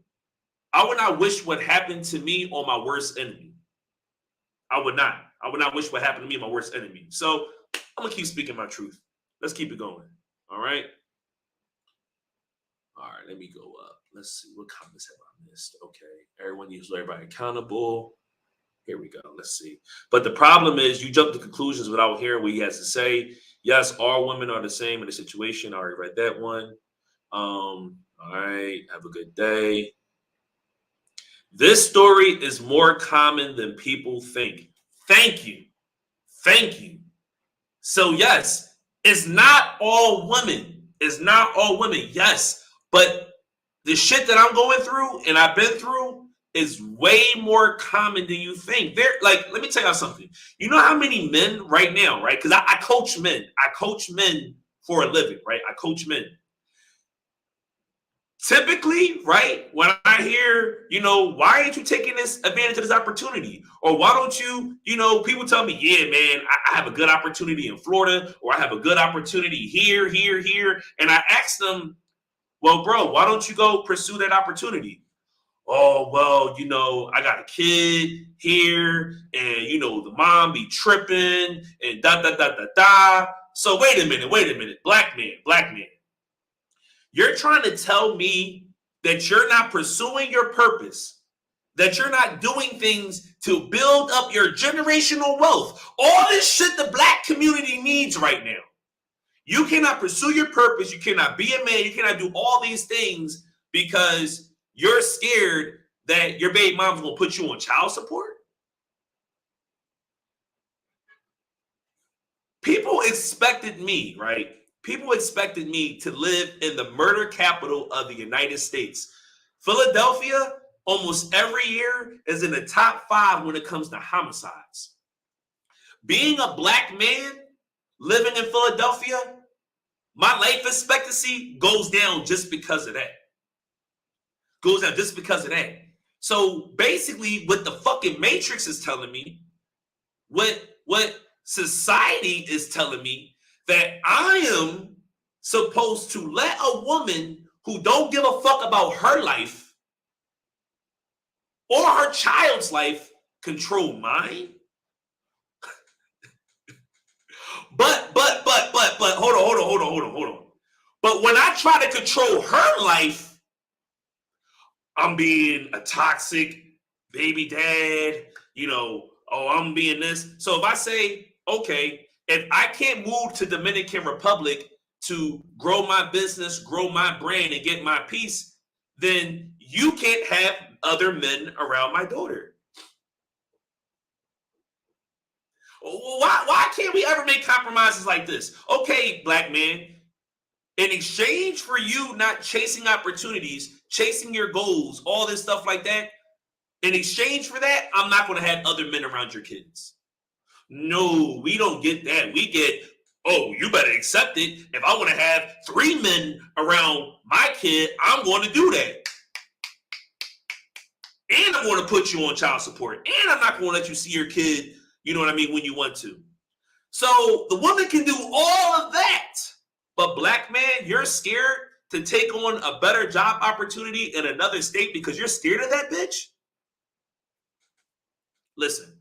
I would not wish what happened to me on my worst enemy. I would not wish what happened to me on my worst enemy. So I'm going to keep speaking my truth. Let's keep it going. All right. Let me go up. Let's see. What comments have I missed? Okay. Everyone needs to hold everybody accountable. Here we go. Let's see. But the problem is you jump to conclusions without hearing what he has to say. Yes, all women are the same in the situation. I already read that one. All right. Have a good day. This story is more common than people think. Thank you. So yes, it's not all women. Yes. But the shit that I'm going through and I've been through is way more common than you think. Let me tell y'all something. You know how many men right now, right? Because I coach men. I coach men for a living, right? I coach men. Typically, right, when I hear, why aren't you taking advantage of this opportunity? Or why don't you, people tell me, yeah, man, I have a good opportunity in Florida, or I have a good opportunity here. And I ask them, well, bro, why don't you go pursue that opportunity? Oh, well, I got a kid here and, the mom be tripping and da. So wait a minute, black man. You're trying to tell me that you're not pursuing your purpose, that you're not doing things to build up your generational wealth. All this shit the black community needs right now. You cannot pursue your purpose. You cannot be a man. You cannot do all these things because you're scared that your baby mom's going to put you on child support. People expected me, right? People expected me to live in the murder capital of the United States. Philadelphia, almost every year, is in the top 5 when it comes to homicides. Being a black man living in Philadelphia, my life expectancy goes down just because of that. So basically, what the fucking Matrix is telling me, what society is telling me, that I am supposed to let a woman who don't give a fuck about her life or her child's life control mine. But hold on. But when I try to control her life, I'm being a toxic baby dad, I'm being this. So if I say, okay, if I can't move to Dominican Republic to grow my business, grow my brand, and get my peace, then you can't have other men around my daughter. Why can't we ever make compromises like this? Okay, black man, In exchange for you not chasing opportunities, chasing your goals, all this stuff like that, in exchange for that, I'm not going to have other men around your kids. No, we don't get that. We get, oh, you better accept it. If I want to have 3 men around my kid, I'm going to do that. And I'm going to put you on child support. And I'm not going to let you see your kid, you know what I mean, when you want to. So the woman can do all of that. But black man, you're scared to take on a better job opportunity in another state because you're scared of that bitch? Listen,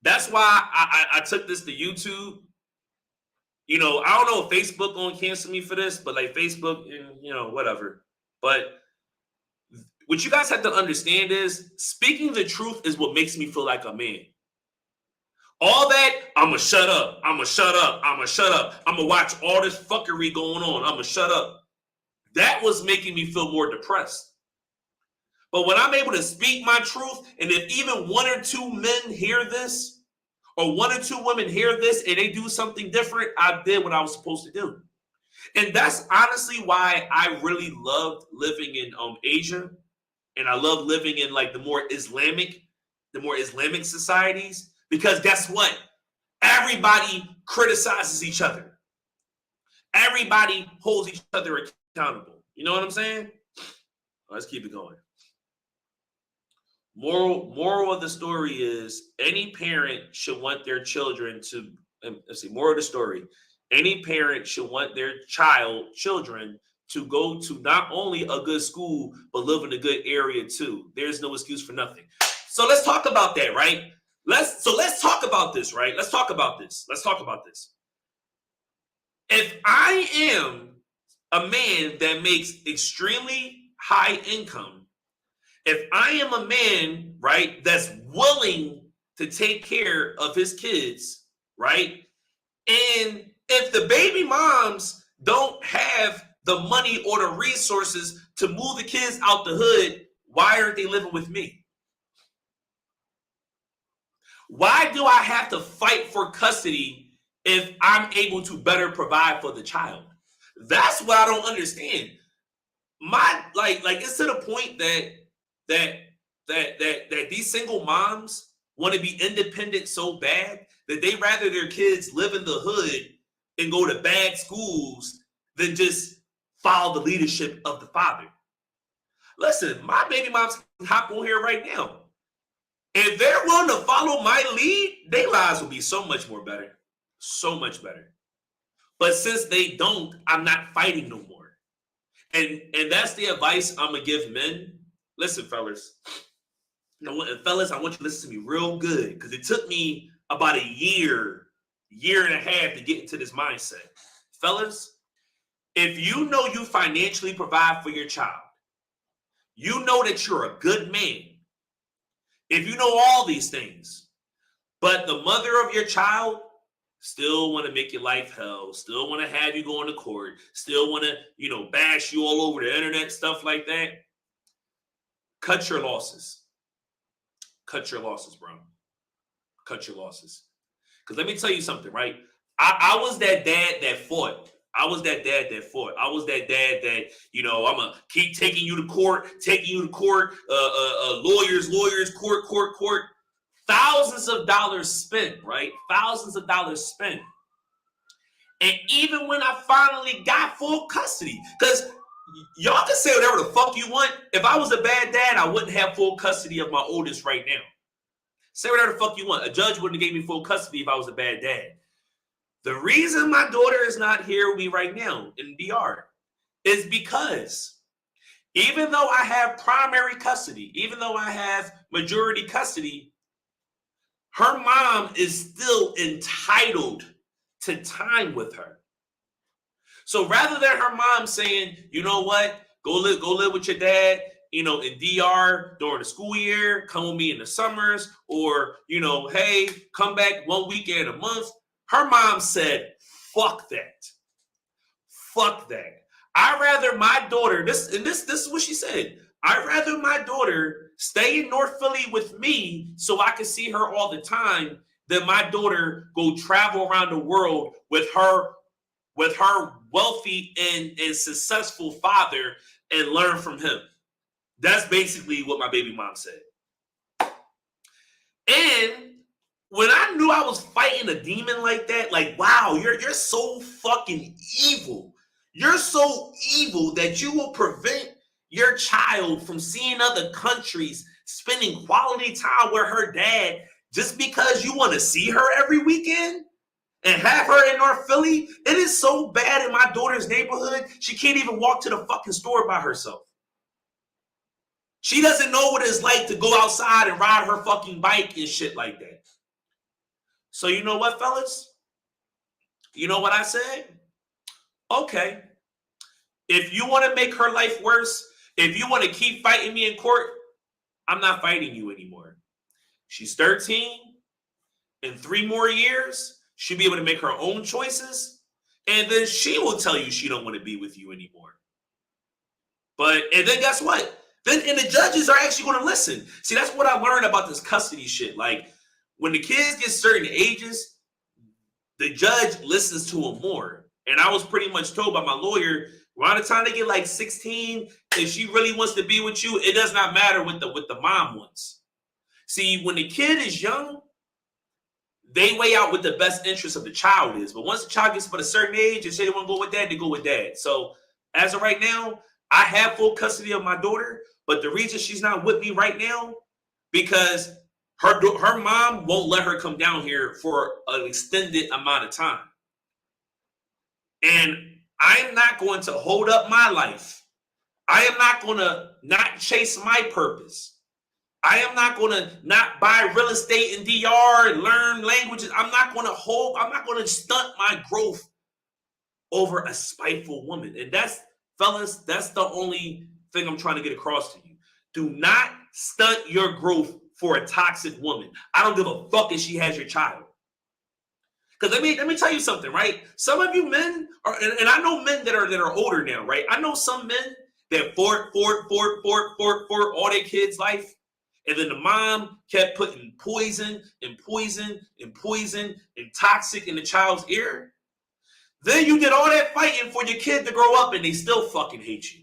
that's why I took this to YouTube. You know, I don't know if Facebook gonna cancel me for this, but like Facebook, you know, whatever. But what you guys have to understand is speaking the truth is what makes me feel like a man. All that, I'ma shut up, I'ma shut up, I'ma shut up. I'ma watch all this fuckery going on, I'ma shut up. That was making me feel more depressed. But when I'm able to speak my truth, and if even 1 or 2 men hear this, or 1 or 2 women hear this, and they do something different, I did what I was supposed to do. And that's honestly why I really loved living in Asia. And I love living in like the more Islamic societies, because guess what? Everybody criticizes each other. Everybody holds each other accountable. You know what I'm saying? Let's keep it going. Moral of the story is any parent should want their children to, let's see, moral of the story. Any parent should want their children to go to not only a good school, but live in a good area too. There's no excuse for nothing. So let's talk about that, right? Let's talk about this, right? Let's talk about this. If I am a man that makes extremely high income, if I am a man, right, that's willing to take care of his kids, right? And if the baby moms don't have the money or the resources to move the kids out the hood, why aren't they living with me? Why do I have to fight for custody if I'm able to better provide for the child? That's what I don't understand. Like it's to the point that these single moms want to be independent so bad that they rather their kids live in the hood and go to bad schools than just follow the leadership of the father. Listen, my baby moms can hop on here right now. If they're willing to follow my lead, their lives will be so much more better. So much better. But since they don't, I'm not fighting no more. And that's the advice I'm going to give men. Listen, fellas. Fellas, I want you to listen to me real good, because it took me about a year and a half to get into this mindset. Fellas, if you know you financially provide for your child, you know that you're a good man. If you know all these things, but the mother of your child still want to make your life hell, still want to have you going to court, still want to, bash you all over the internet, stuff like that, cut your losses. Cut your losses, bro. Cut your losses. Because let me tell you something, right? I was that dad that fought. I was that dad that, I'm going to keep taking you to court, lawyers, court. Thousands of dollars spent, right? Thousands of dollars spent. And even when I finally got full custody, because y'all can say whatever the fuck you want. If I was a bad dad, I wouldn't have full custody of my oldest right now. Say whatever the fuck you want. A judge wouldn't have gave me full custody if I was a bad dad. The reason my daughter is not here with me right now in DR is because even though I have primary custody, even though I have majority custody, her mom is still entitled to time with her. So rather than her mom saying, you know what, go live with your dad, in DR during the school year, come with me in the summers, or, hey, come back 1 weekend a month. Her mom said, fuck that. Fuck that. I'd rather my daughter, this is what she said. I'd rather my daughter stay in North Philly with me so I can see her all the time than my daughter go travel around the world with her wealthy and successful father and learn from him. That's basically what my baby mom said. And when I knew I was fighting a demon like that, like, wow, you're so fucking evil. You're so evil that you will prevent your child from seeing other countries, spending quality time with her dad just because you want to see her every weekend and have her in North Philly. It is so bad in my daughter's neighborhood, she can't even walk to the fucking store by herself. She doesn't know what it's like to go outside and ride her fucking bike and shit like that. So you know what, fellas? You know what I said? Okay. If you want to make her life worse, if you want to keep fighting me in court, I'm not fighting you anymore. She's 13. In 3 more years, she'll be able to make her own choices. And then she will tell you she don't want to be with you anymore. And then guess what? And the judges are actually going to listen. See, that's what I learned about this custody shit. Like, when the kids get certain ages, the judge listens to them more. And I was pretty much told by my lawyer, around the time they get like 16, if she really wants to be with you, it does not matter what the mom wants. See, when the kid is young, they weigh out what the best interest of the child is. But once the child gets to a certain age and say they want to go with dad, they go with dad. So as of right now, I have full custody of my daughter. But the reason she's not with me right now, because her mom won't let her come down here for an extended amount of time. And I'm not going to hold up my life. I am not going to not chase my purpose. I am not going to not buy real estate in DR and learn languages. I'm not going to stunt my growth over a spiteful woman. And fellas, that's the only thing I'm trying to get across to you. Do not stunt your growth for a toxic woman. I don't give a fuck if she has your child. Because let me tell you something, right? Some of you men are, and I know men that are older now, right? I know some men that fought all their kids' life. And then the mom kept putting poison and toxic in the child's ear. Then you did all that fighting for your kid to grow up and they still fucking hate you.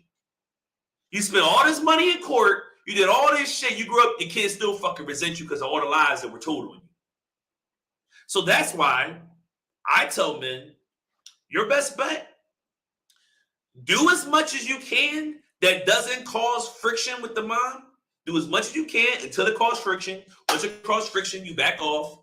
You spent all this money in court. You did all this shit. You grew up, your kids still fucking resent you because of all the lies that were told on you. So that's why I tell men, your best bet, do as much as you can that doesn't cause friction with the mom. Do as much as you can until it causes friction. Once it causes friction, you back off.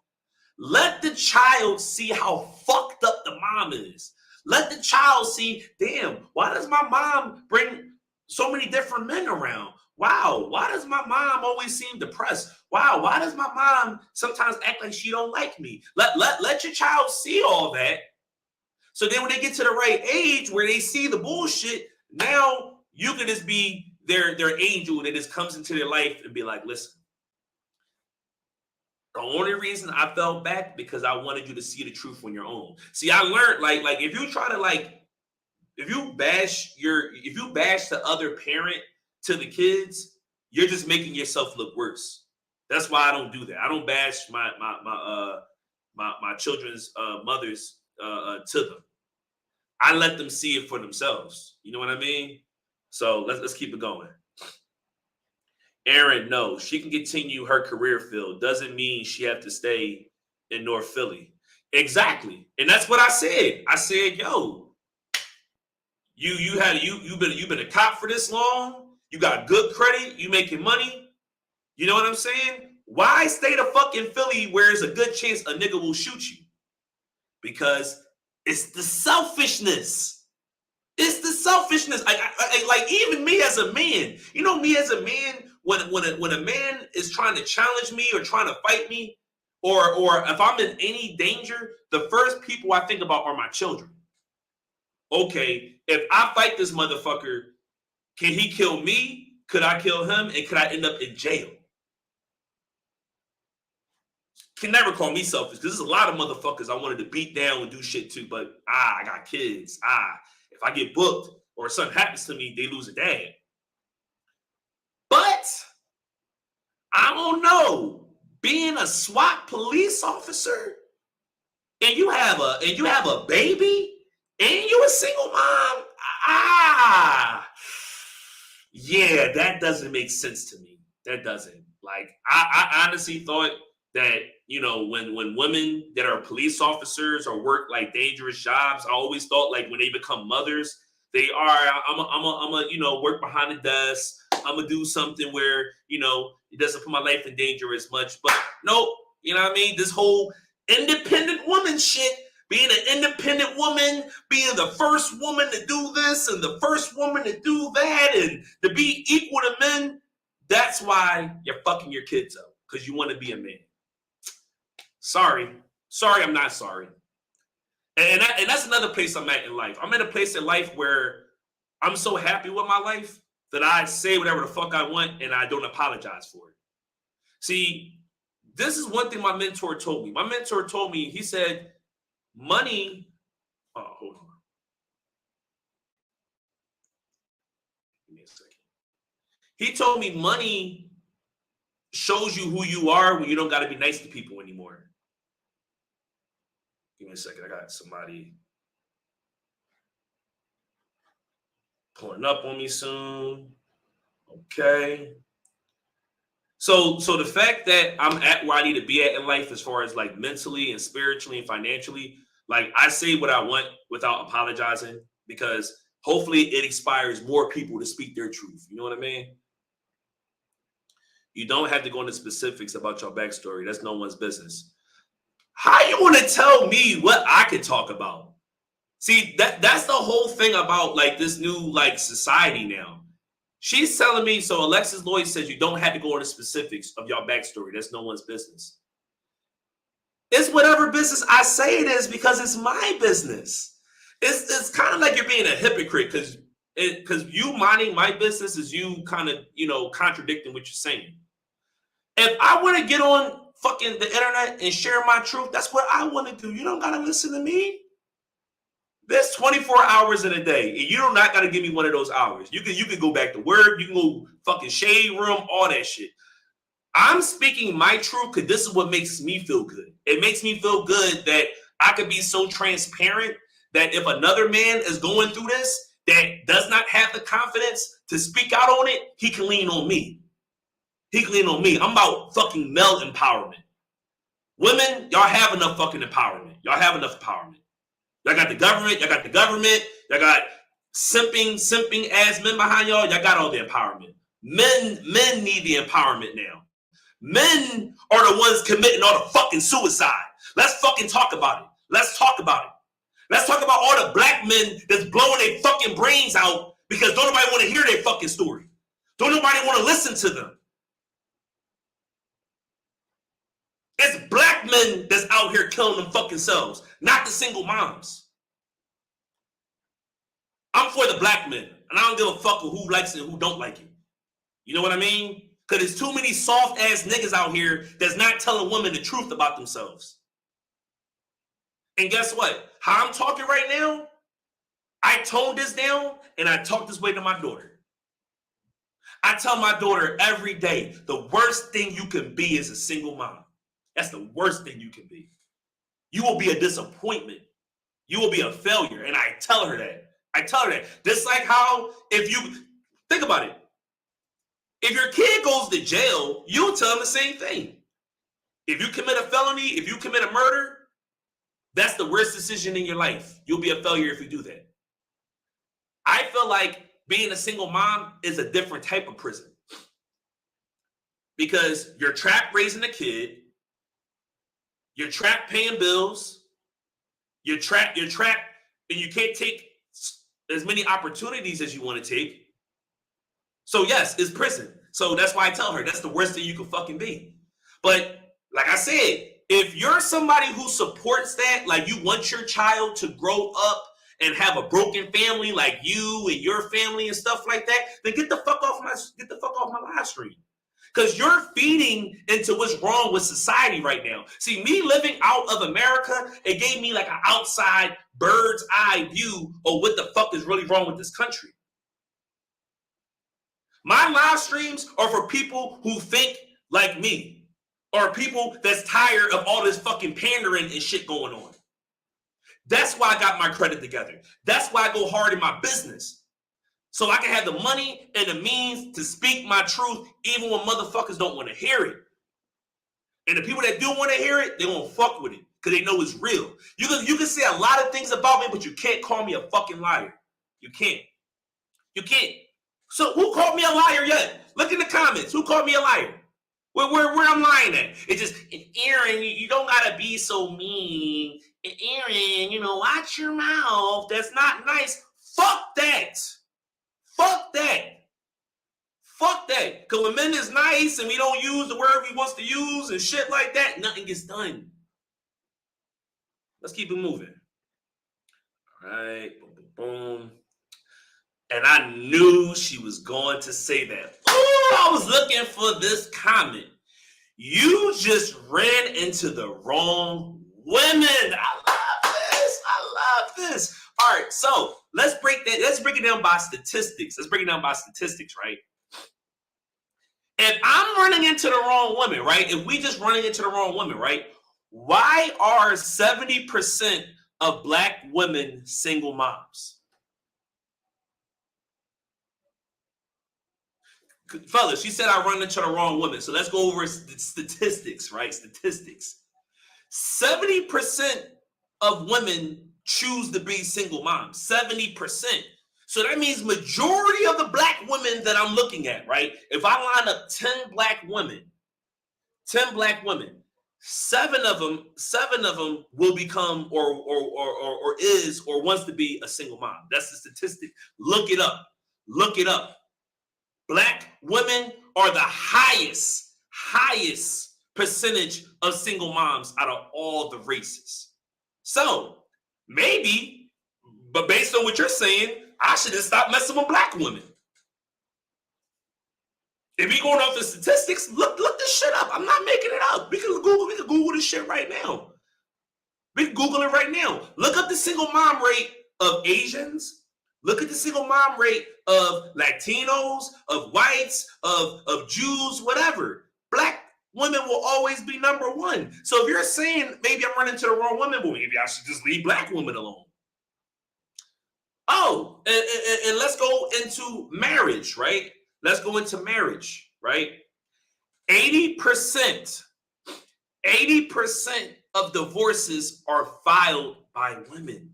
Let the child see how fucked up the mom is. Let the child see, damn, why does my mom bring so many different men around? Wow, why does my mom always seem depressed? Wow, why does my mom sometimes act like she don't like me? Let your child see all that. So then when they get to the right age where they see the bullshit, now you can just be their angel that just comes into their life and be like, listen, the only reason I fell back because I wanted you to see the truth on your own. See, I learned like if you try to if you bash the other parent to the kids, you're just making yourself look worse. That's why I don't do that. I don't bash my children's mothers to them. I let them see it for themselves. You know what I mean? So let's keep it going. Aaron, no, she can continue her career field. Doesn't mean she have to stay in North Philly. Exactly. And that's what I said. I said, yo, you've been a cop for this long. You got good credit. You making money. You know what I'm saying? Why stay to fucking Philly where there's a good chance a nigga will shoot you? Because it's the selfishness. It's the selfishness. Like even me as a man, you know, me as a man, when a man is trying to challenge me or trying to fight me, or if I'm in any danger, the first people I think about are my children. Okay, if I fight this motherfucker, can he kill me? Could I kill him? And could I end up in jail? Can never call me selfish because there's a lot of motherfuckers I wanted to beat down and do shit to, but I got kids. If I get booked or something happens to me, they lose a dad. But I don't know, being a SWAT police officer and you have a baby and you a single mom, yeah, that doesn't make sense to me. That doesn't. Like, I honestly thought that, you know, when women that are police officers or work like dangerous jobs, I always thought like when they become mothers, they are, I'm a, you know, work behind the desk. I'm gonna do something where, you know, it doesn't put my life in danger as much. But nope, you know what I mean? This whole independent woman shit, being an independent woman, being the first woman to do this and the first woman to do that and to be equal to men, that's why you're fucking your kids up, because you want to be a man. Sorry, I'm not sorry. And that's another place I'm at in life. I'm at a place in life where I'm so happy with my life that I say whatever the fuck I want and I don't apologize for it. See, this is one thing my mentor told me. My mentor told me, he said, money, hold on. Give me a second. He told me money shows you who you are when you don't got to be nice to people anymore. Give me a second. I got somebody pulling up on me soon. Okay. So the fact that I'm at where I need to be at in life as far as like mentally and spiritually and financially, like I say what I want without apologizing, because hopefully it inspires more people to speak their truth. You know what I mean? You don't have to go into specifics about your backstory. That's no one's business. How you want to tell me what I could talk about? See, that's the whole thing about like this new like society now. She's telling me, so Alexis Lloyd says you don't have to go into specifics of your backstory. That's no one's business. It's whatever business I say it is, because it's my business. It's kind of like you're being a hypocrite, because you minding my business is you kind of, you know, contradicting what you're saying. If I want to get on fucking the internet and share my truth, that's what I want to do. You don't got to listen to me. There's 24 hours in a day, and you do not got to give me one of those hours. You can go back to work. You can go fucking shade room, all that shit. I'm speaking my truth because this is what makes me feel good. It makes me feel good that I could be so transparent that if another man is going through this that does not have the confidence to speak out on it, he can lean on me. He can lean on me. I'm about fucking male empowerment. Women, y'all have enough fucking empowerment. Y'all have enough empowerment. Y'all got the government. Y'all got the government. Y'all got simping ass men behind y'all. Y'all got all the empowerment. Men need the empowerment now. Men are the ones committing all the fucking suicide. Let's fucking talk about it. Let's talk about it. Let's talk about all the black men that's blowing their fucking brains out because don't nobody want to hear their fucking story. Don't nobody want to listen to them. It's black men that's out here killing them fucking selves, not the single moms. I'm for the black men, and I don't give a fuck with who likes it and who don't like it. You know what I mean? Because there's too many soft-ass niggas out here that's not telling women the truth about themselves. And guess what? How I'm talking right now, I toned this down, and I talk this way to my daughter. I tell my daughter every day, the worst thing you can be is a single mom. That's the worst thing you can be. You will be a disappointment. You will be a failure. And I tell her that. Just like how if you, think about it. If your kid goes to jail, you'll tell them the same thing. If you commit a felony, if you commit a murder, that's the worst decision in your life. You'll be a failure if you do that. I feel like being a single mom is a different type of prison. Because you're trapped raising a kid. You're trapped paying bills. You're trapped, and you can't take as many opportunities as you want to take. So yes, it's prison. So that's why I tell her that's the worst thing you can fucking be. But like I said, if you're somebody who supports that, like you want your child to grow up and have a broken family like you and your family and stuff like that, then get the fuck off my live stream. Because you're feeding into what's wrong with society right now. See, me living out of America, it gave me like an outside bird's eye view of what the fuck is really wrong with this country. My live streams are for people who think like me, or people that's tired of all this fucking pandering and shit going on. That's why I got my credit together. That's why I go hard in my business. So I can have the money and the means to speak my truth even when motherfuckers don't want to hear it. And the people that do want to hear it, they won't fuck with it because they know it's real. You can say a lot of things about me, but you can't call me a fucking liar. You can't. You can't. So who called me a liar yet? Look in the comments. Who called me a liar? Where I'm lying at? It's just, Aaron, you don't gotta be so mean. Aaron, watch your mouth. That's not nice. Fuck that. Fuck that. Fuck that. Because when men is nice and we don't use the word we wants to use and shit like that, nothing gets done. Let's keep it moving. All right. Boom, boom, boom. And I knew she was going to say that. Oh, I was looking for this comment. You just ran into the wrong women. I love this. All right, so let's break it down by statistics. Right? If I'm running into the wrong women, right? If we just running into the wrong women, right? Why are 70% of black women single moms? Fellas, she said I run into the wrong woman. So let's go over statistics, right? Statistics. 70% of women choose to be single moms. 70%. So that means majority of the black women that I'm looking at, right? If I line up 10 black women, 7 of them will become or is or wants to be a single mom. That's the statistic. Look it up. Black women are the highest percentage of single moms out of all the races. So maybe, but based on what you're saying, I should have stopped messing with black women. If we going off the statistics, look this shit up. I'm not making it up. We can Google this shit right now. We can Google it right now. Look up the single mom rate of Asians. Look at the single mom rate of Latinos, of whites, of Jews, whatever. Black women will always be number one. So if you're saying maybe I'm running into the wrong woman, well, maybe I should just leave black women alone. Oh, and let's go into marriage, right? Let's go into marriage, right? 80% of divorces are filed by women.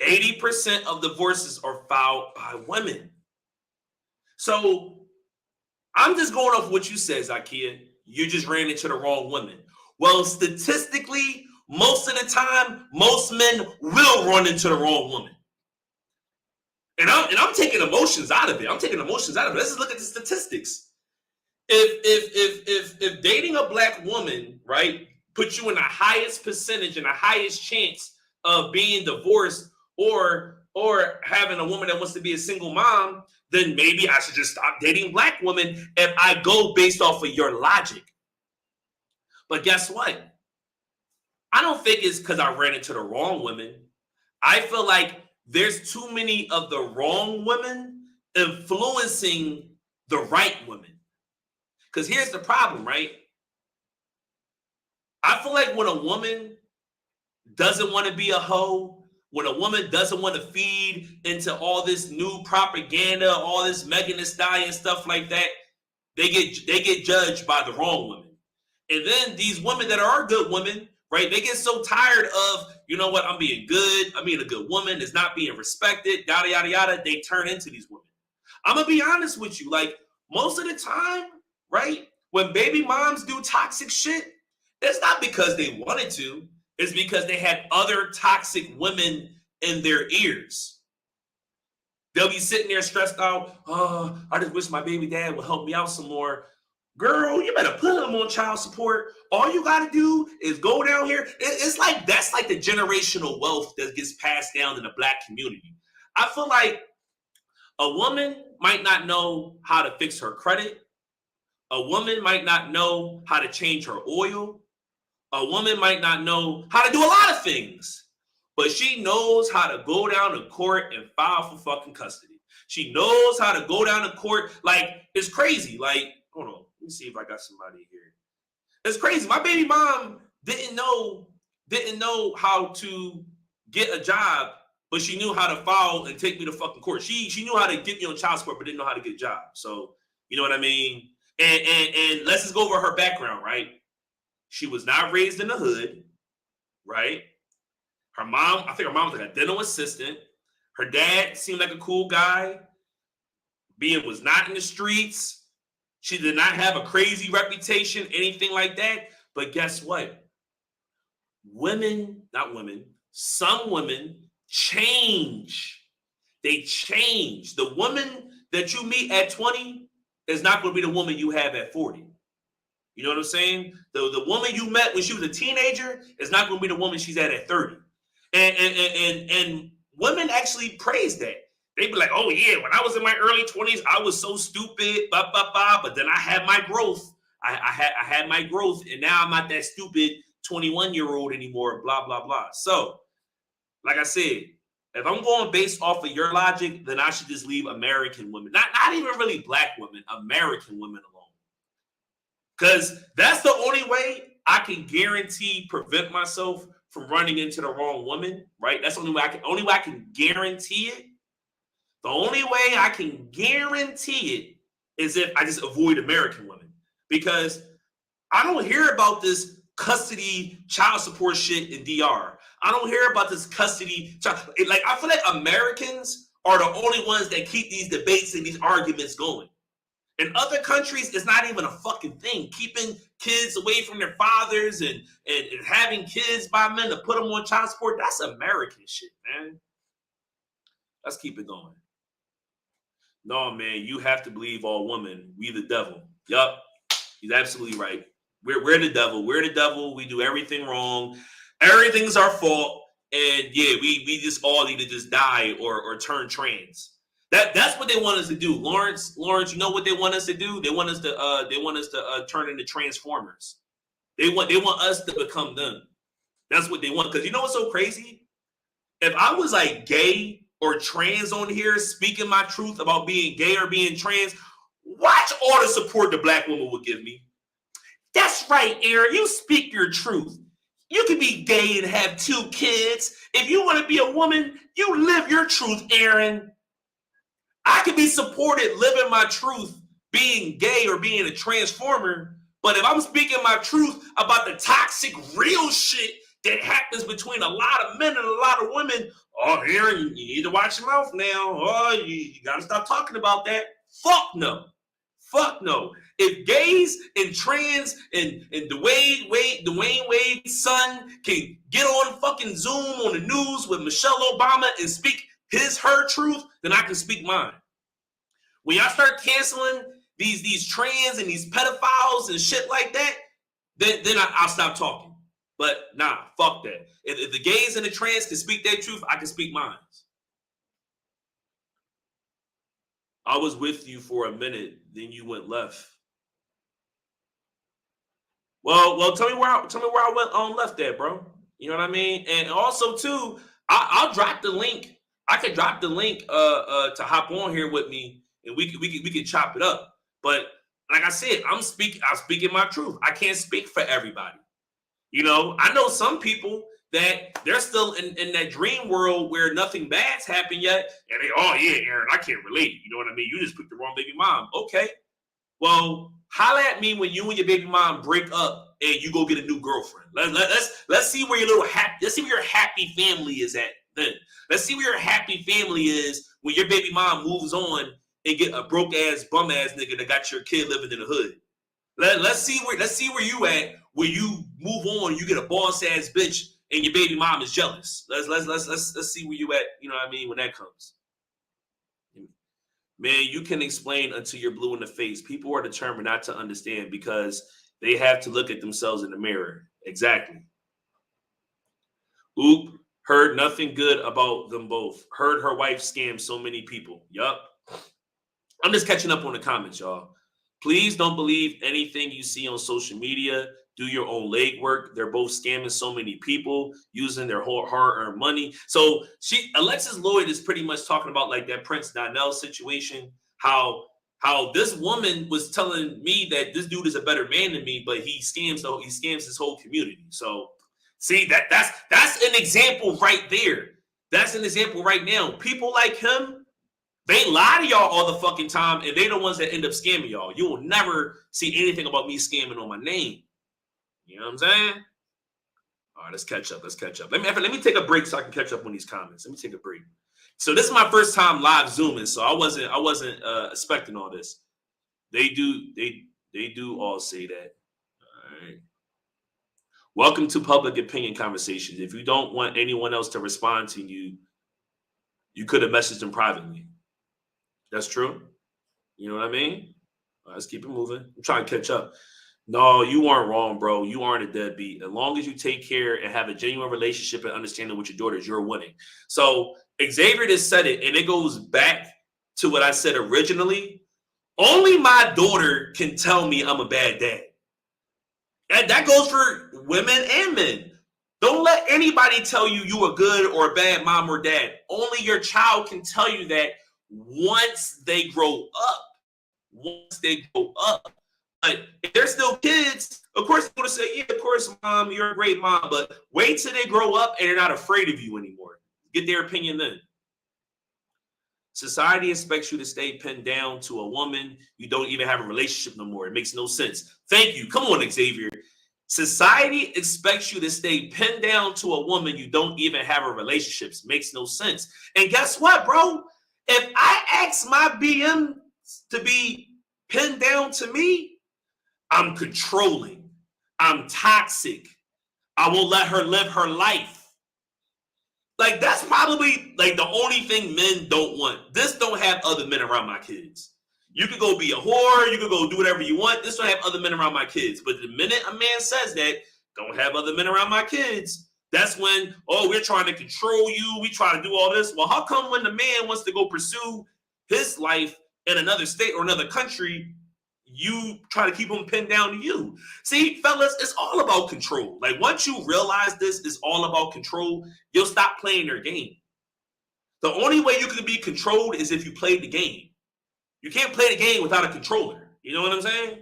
80% of divorces are filed by women. So I'm just going off what you said, Zakia. You just ran into the wrong woman. Well, statistically, most of the time, most men will run into the wrong woman. And I'm taking emotions out of it. Let's just look at the statistics. If dating a black woman, right, puts you in the highest percentage and the highest chance of being divorced or having a woman that wants to be a single mom, then maybe I should just stop dating black women if I go based off of your logic. But guess what? I don't think it's because I ran into the wrong women. I feel like there's too many of the wrong women influencing the right women. Because here's the problem, right? I feel like when a woman doesn't want to be a hoe, when a woman doesn't want to feed into all this new propaganda, all this Megan Thee Stallion stuff like that, they get judged by the wrong women. And then these women that are good women, right, they get so tired of, you know what, I'm being a good woman, is not being respected, yada, yada, yada, they turn into these women. I'm going to be honest with you, like, most of the time, right, when baby moms do toxic shit, it's not because they wanted to, it's because they had other toxic women in their ears. They'll be sitting there stressed out, oh, I just wish my baby dad would help me out some more. Girl, you better put him on child support. All you got to do is go down here. It's like, that's like the generational wealth that gets passed down in the black community. I feel like a woman might not know how to fix her credit. A woman might not know how to change her oil. A woman might not know how to do a lot of things, but she knows how to go down to court and file for fucking custody. She knows how to go down to court. Like, it's crazy. Like, hold on. Let me see if I got somebody here. It's crazy. My baby mom didn't know didn't know how to get a job, but she knew how to file and take me to fucking court. She knew how to get me on child support, but didn't know how to get a job. So you know what I mean? And let's just go over her background, right? She was not raised in the hood, right? Her mom, I think her mom was like a dental assistant. Her dad seemed like a cool guy. Being was not in the streets. She did not have a crazy reputation, anything like that. But guess what? Some women change. They change. The woman that you meet at 20 is not going to be the woman you have at 40. You know what I'm saying? The woman you met when she was a teenager is not going to be the woman she's at 30. And women actually praise that. They be like, oh yeah, when I was in my early 20s, I was so stupid, but then I had my growth. I had my growth, and now I'm not that stupid 21-year-old anymore, blah, blah, blah. So, like I said, if I'm going based off of your logic, then I should just leave American women, not even really black women, American women alone. Because that's the only way I can guarantee prevent myself from running into the wrong woman, right? That's the only way I can guarantee it. The only way I can guarantee it is if I just avoid American women. Because I don't hear about this custody child support shit in DR. I don't hear about this custody child. Like, I feel like Americans are the only ones that keep these debates and these arguments going. In other countries, it's not even a fucking thing. Keeping kids away from their fathers and having kids by men to put them on child support, that's American shit, man. Let's keep it going. No, man, you have to believe all women. We the devil. Yup, he's absolutely right. We're the devil. We're the devil. We do everything wrong. Everything's our fault. And yeah, we just all need to just die or turn trans. That's what they want us to do. Lawrence, you know what they want us to do? They want us to turn into transformers. They want us to become them. That's what they want. Because you know what's so crazy? If I was like gay or trans on here speaking my truth about being gay or being trans, watch all the support the black woman would give me. That's right, Aaron. You speak your truth. You can be gay and have 2 kids. If you want to be a woman, you live your truth, Aaron. I can be supported living my truth, being gay or being a transformer. But if I'm speaking my truth about the toxic, real shit that happens between a lot of men and a lot of women, oh, Aaron, you need to watch your mouth now. Oh, you got to stop talking about that. Fuck no. Fuck no. If gays and trans and Dwayne Wade's son can get on fucking Zoom on the news with Michelle Obama and speak her truth, then I can speak mine. When y'all start canceling these trans and these pedophiles and shit like that, then I'll stop talking. But nah, fuck that. If the gays and the trans can speak their truth, I can speak mine. I was with you for a minute, then you went left. Well, tell me where I went on left at, bro. You know what I mean? And also too, I'll drop the link. I could drop the link to hop on here with me, and we could chop it up. But like I said, I'm speaking my truth. I can't speak for everybody. You know, I know some people that they're still in that dream world where nothing bad's happened yet, and they, oh yeah, Aaron, I can't relate. You know what I mean? You just picked the wrong baby mom. Okay, well, holla at me when you and your baby mom break up and you go get a new girlfriend. Let's see where let's see where your happy family is at then. Let's see where your happy family is when your baby mom moves on and get a broke ass bum ass nigga that got your kid living in the hood. Let's see where you at when you move on. You get a boss ass bitch and your baby mom is jealous. Let's see where you at. You know what I mean? When that comes, man, you can explain until you're blue in the face. People are determined not to understand because they have to look at themselves in the mirror. Exactly. Oop. Heard nothing good about them both. Heard her wife scammed so many people. Yup. I'm just catching up on the comments, y'all. Please don't believe anything you see on social media. Do your own legwork. They're both scamming so many people, using their whole hard-earned money. So Alexis Lloyd is pretty much talking about like that Prince Donnell situation, how this woman was telling me that this dude is a better man than me, but he scams his whole community. So See, that's an example right there. That's an example right now. People like him, they lie to y'all all the fucking time, and they the ones that end up scamming y'all. You will never see anything about me scamming on my name. You know what I'm saying? All right, let's catch up. Let me take a break so I can catch up on these comments. Let me take a break. So this is my first time live Zooming, so I wasn't expecting all this. They do all say that. All right. Welcome to Public Opinion Conversations. If you don't want anyone else to respond to you, you could have messaged them privately. That's true. You know what I mean? All right, let's keep it moving. I'm trying to catch up. No, you weren't wrong, bro. You aren't a deadbeat. As long as you take care and have a genuine relationship and understanding with your daughters, you're winning. So Xavier just said it, and it goes back to what I said originally. Only my daughter can tell me I'm a bad dad. And that goes for women and men. Don't let anybody tell you you a good or a bad mom or dad. Only your child can tell you that once they grow up. But if they're still kids, of course they're going to say, yeah, of course, mom, you're a great mom. But wait till they grow up and they're not afraid of you anymore. Get their opinion then. Society expects you to stay pinned down to a woman. You don't even have a relationship no more. It makes no sense. Thank you. Come on, Xavier. Society expects you to stay pinned down to a woman you don't even have a relationship. Makes no sense. And guess what, bro? If I ask my BM to be pinned down to me, I'm controlling. I'm toxic. I won't let her live her life. Like, that's probably like the only thing men don't want. This don't have other men around my kids. You could go be a whore. You could go do whatever you want. This don't have other men around my kids. But the minute a man says that, don't have other men around my kids, that's when, oh, we're trying to control you. We try to do all this. Well, how come when the man wants to go pursue his life in another state or another country, you try to keep him pinned down to you? See, fellas, it's all about control. Like, once you realize this is all about control, you'll stop playing their game. The only way you can be controlled is if you play the game. You can't play the game without a controller. You know what I'm saying?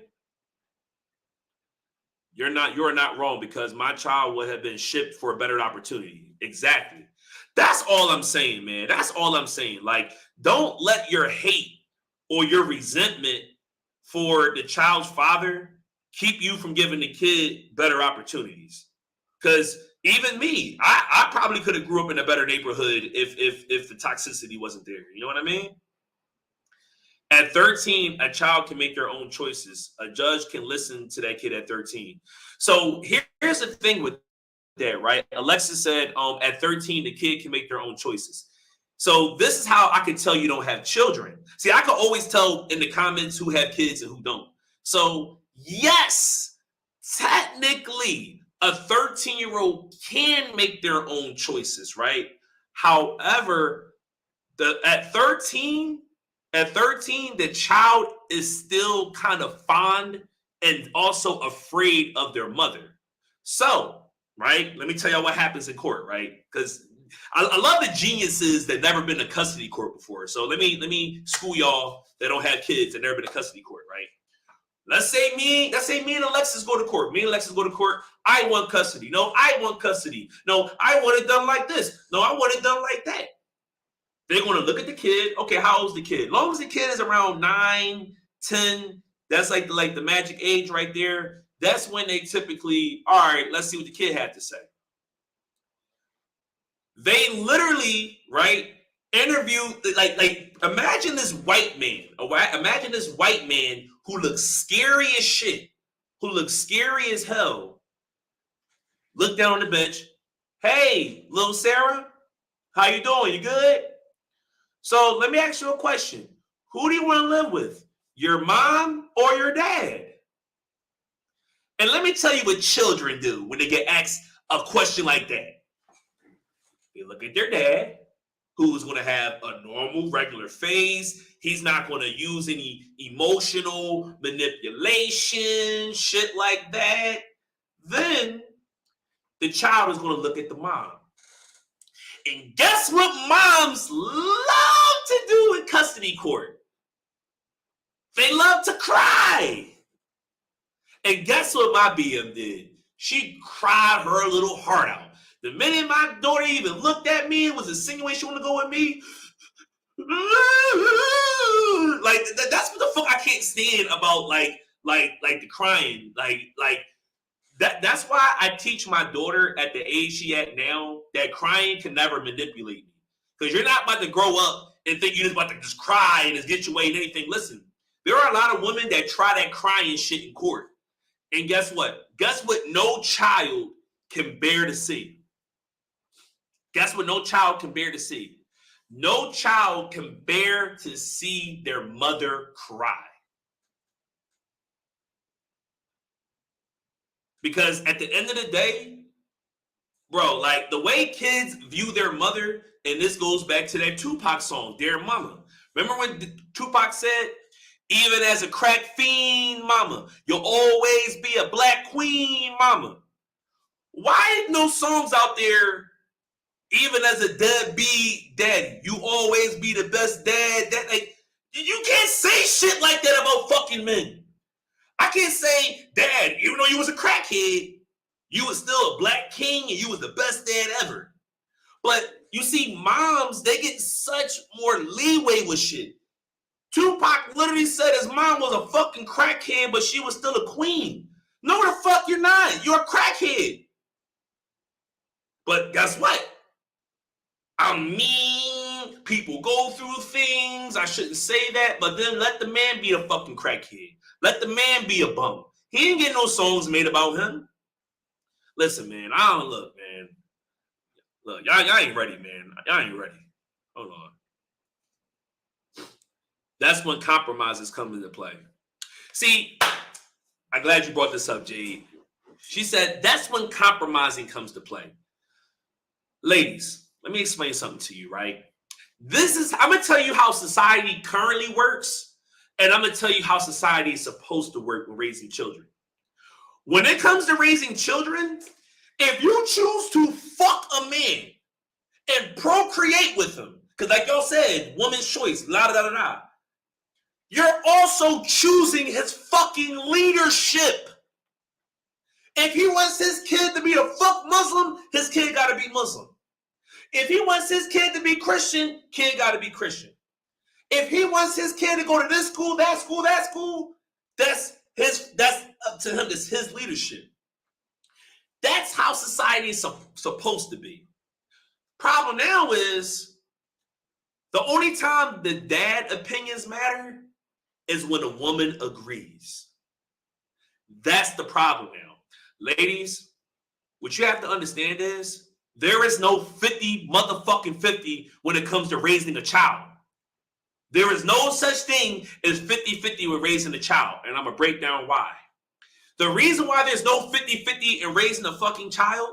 You're not wrong, because my child would have been shipped for a better opportunity. Exactly. That's all I'm saying, man. That's all I'm saying. Like, don't let your hate or your resentment for the child's father keep you from giving the kid better opportunities. Because even me, I probably could have grew up in a better neighborhood if the toxicity wasn't there. You know what I mean? At 13, a child can make their own choices. A judge can listen to that kid at 13. So here's the thing with that, right? Alexis said, at 13, the kid can make their own choices. So this is how I can tell you don't have children. See, I can always tell in the comments who have kids and who don't. So yes, technically, a 13-year-old can make their own choices, right? However, at 13, the child is still kind of fond and also afraid of their mother. So, right, let me tell y'all what happens in court, right? Because I love the geniuses that never been to custody court before. So let me school y'all that don't have kids and never been to custody court, right? Let's say me and Alexis go to court. Me and Alexis go to court. I want custody. No, I want custody. No, I want it done like this. No, I want it done like that. They're going to look at the kid. Okay, how old's the kid? As long as the kid is around 9, 10, that's like the magic age right there. That's when they typically, all right, let's see what the kid had to say. They literally, right, interview, like imagine this white man. Imagine this white man who looks scary as shit, who looks scary as hell. Look down on the bench. Hey, little Sarah, how you doing? You good? So let me ask you a question. Who do you want to live with? Your mom or your dad? And let me tell you what children do when they get asked a question like that. They look at their dad, who's going to have a normal, regular face. He's not going to use any emotional manipulation, shit like that. Then the child is going to look at the mom. And guess what moms love to do in custody court? They love to cry. And guess what my BM did? She cried her little heart out. The minute my daughter even looked at me and was insinuating she wanted to go with me, like that's what the fuck I can't stand about like the crying. That's why I teach my daughter at the age she at now that crying can never manipulate me. Because you're not about to grow up and think you're just about to just cry and just get your way in anything. Listen, there are a lot of women that try that crying shit in court. And guess what? Guess what no child can bear to see? Guess what no child can bear to see? No child can bear to see their mother cry. Because at the end of the day, bro, like the way kids view their mother, and this goes back to that Tupac song, Dear Mama. Remember when Tupac said, even as a crack fiend, mama, you'll always be a black queen, mama. Why no songs out there, even as a deadbeat daddy, you always be the best dad? That like, you can't say shit like that about fucking men. I can't say, Dad, even though you was a crackhead, you was still a black king and you was the best dad ever. But you see, moms, they get such more leeway with shit. Tupac literally said his mom was a fucking crackhead, but she was still a queen. No, the fuck you're not. You're a crackhead. But guess what? I'm mean. People go through things. I shouldn't say that, but then let the man be a fucking crackhead. Let the man be a bum. He ain't get no songs made about him. Listen, man, I don't look, man. Look, y'all ain't ready, man. Y'all ain't ready. Hold on. That's when compromises come into play. See, I'm glad you brought this up, Jade. She said that's when compromising comes to play. Ladies, let me explain something to you, right? I'm going to tell you how society currently works. And I'm going to tell you how society is supposed to work when raising children. When it comes to raising children, if you choose to fuck a man and procreate with him, because like y'all said, woman's choice, la-da-da-da-da, you're also choosing his fucking leadership. If he wants his kid to be a fuck Muslim, his kid got to be Muslim. If he wants his kid to be Christian, kid got to be Christian. If he wants his kid to go to this school, that school, that school, that's up to him. That's his leadership. That's how society is supposed to be. Problem now is the only time the dad opinions matter is when a woman agrees. That's the problem now. Ladies, what you have to understand is there is no 50 motherfucking 50 when it comes to raising a child. There is no such thing as 50-50 with raising a child. And I'm going to break down why. The reason why there's no 50-50 in raising a fucking child,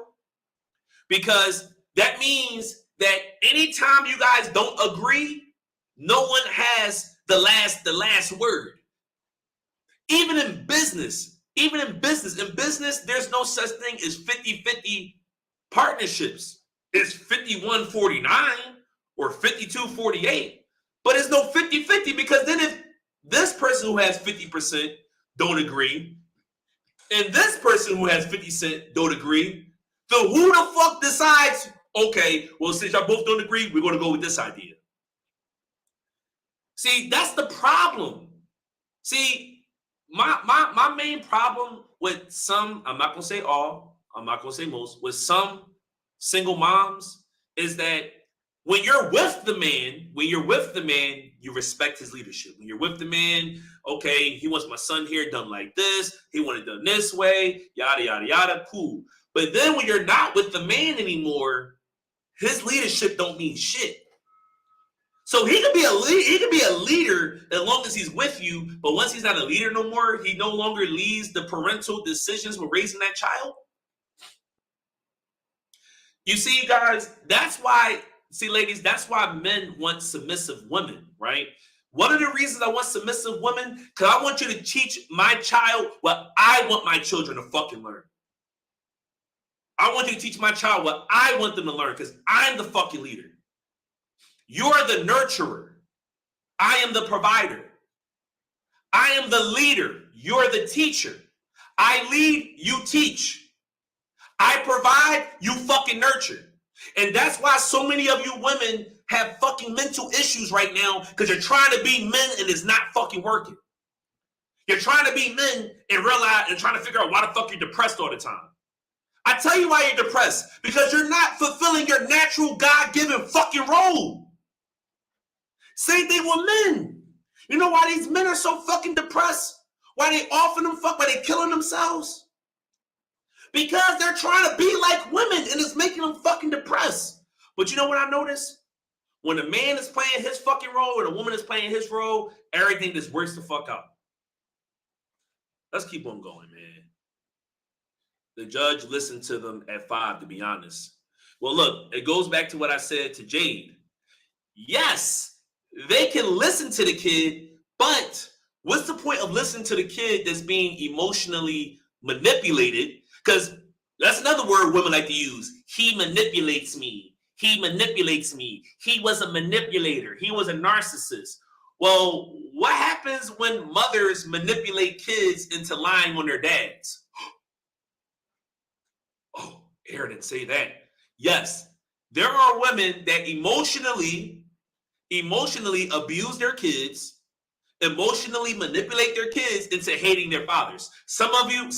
because that means that anytime you guys don't agree, no one has the last word. Even in business, there's no such thing as 50-50 partnerships. It's 51-49 or 52-48. But it's no 50-50 because then if this person who has 50% don't agree and this person who has 50% don't agree, then who the fuck decides, okay, well, since y'all both don't agree, we're going to go with this idea. See, that's the problem. See, my main problem with some, I'm not going to say all, I'm not going to say most, with some single moms is that when you're with the man, you respect his leadership. When you're with the man, okay, he wants my son here done like this. He want it done this way, yada, yada, yada, cool. But then when you're not with the man anymore, his leadership don't mean shit. So he could be a leader as long as he's with you, but once he's not a leader no more, he no longer leads the parental decisions when raising that child. You see, guys, ladies, that's why men want submissive women, right? One of the reasons I want submissive women, because I want you to teach my child what I want my children to fucking learn. I want you to teach my child what I want them to learn, because I'm the fucking leader. You're the nurturer. I am the provider. I am the leader. You're the teacher. I lead, you teach. I provide, you fucking nurture. And that's why so many of you women have fucking mental issues right now, because you're trying to be men and it's not fucking working. You're trying to be men and realize and trying to figure out why the fuck you're depressed all the time. I tell you why you're depressed. Because you're not fulfilling your natural God-given fucking role. Same thing with men. You know why these men are so fucking depressed? Why they offing them fuck? Why they killing themselves? Because they're trying to be like women and it's making them fucking depressed. But you know what I notice? When a man is playing his fucking role and a woman is playing his role, everything just works the fuck out. Let's keep on going, man. The judge listened to them at 5, to be honest. Well, look, it goes back to what I said to Jade. Yes, they can listen to the kid, but what's the point of listening to the kid that's being emotionally manipulated? Because that's another word women like to use. He manipulates me. He manipulates me. He was a manipulator. He was a narcissist. Well, what happens when mothers manipulate kids into lying on their dads? Oh, Aaron didn't say that. Yes, there are women that emotionally abuse their kids, emotionally manipulate their kids into hating their fathers. Some of them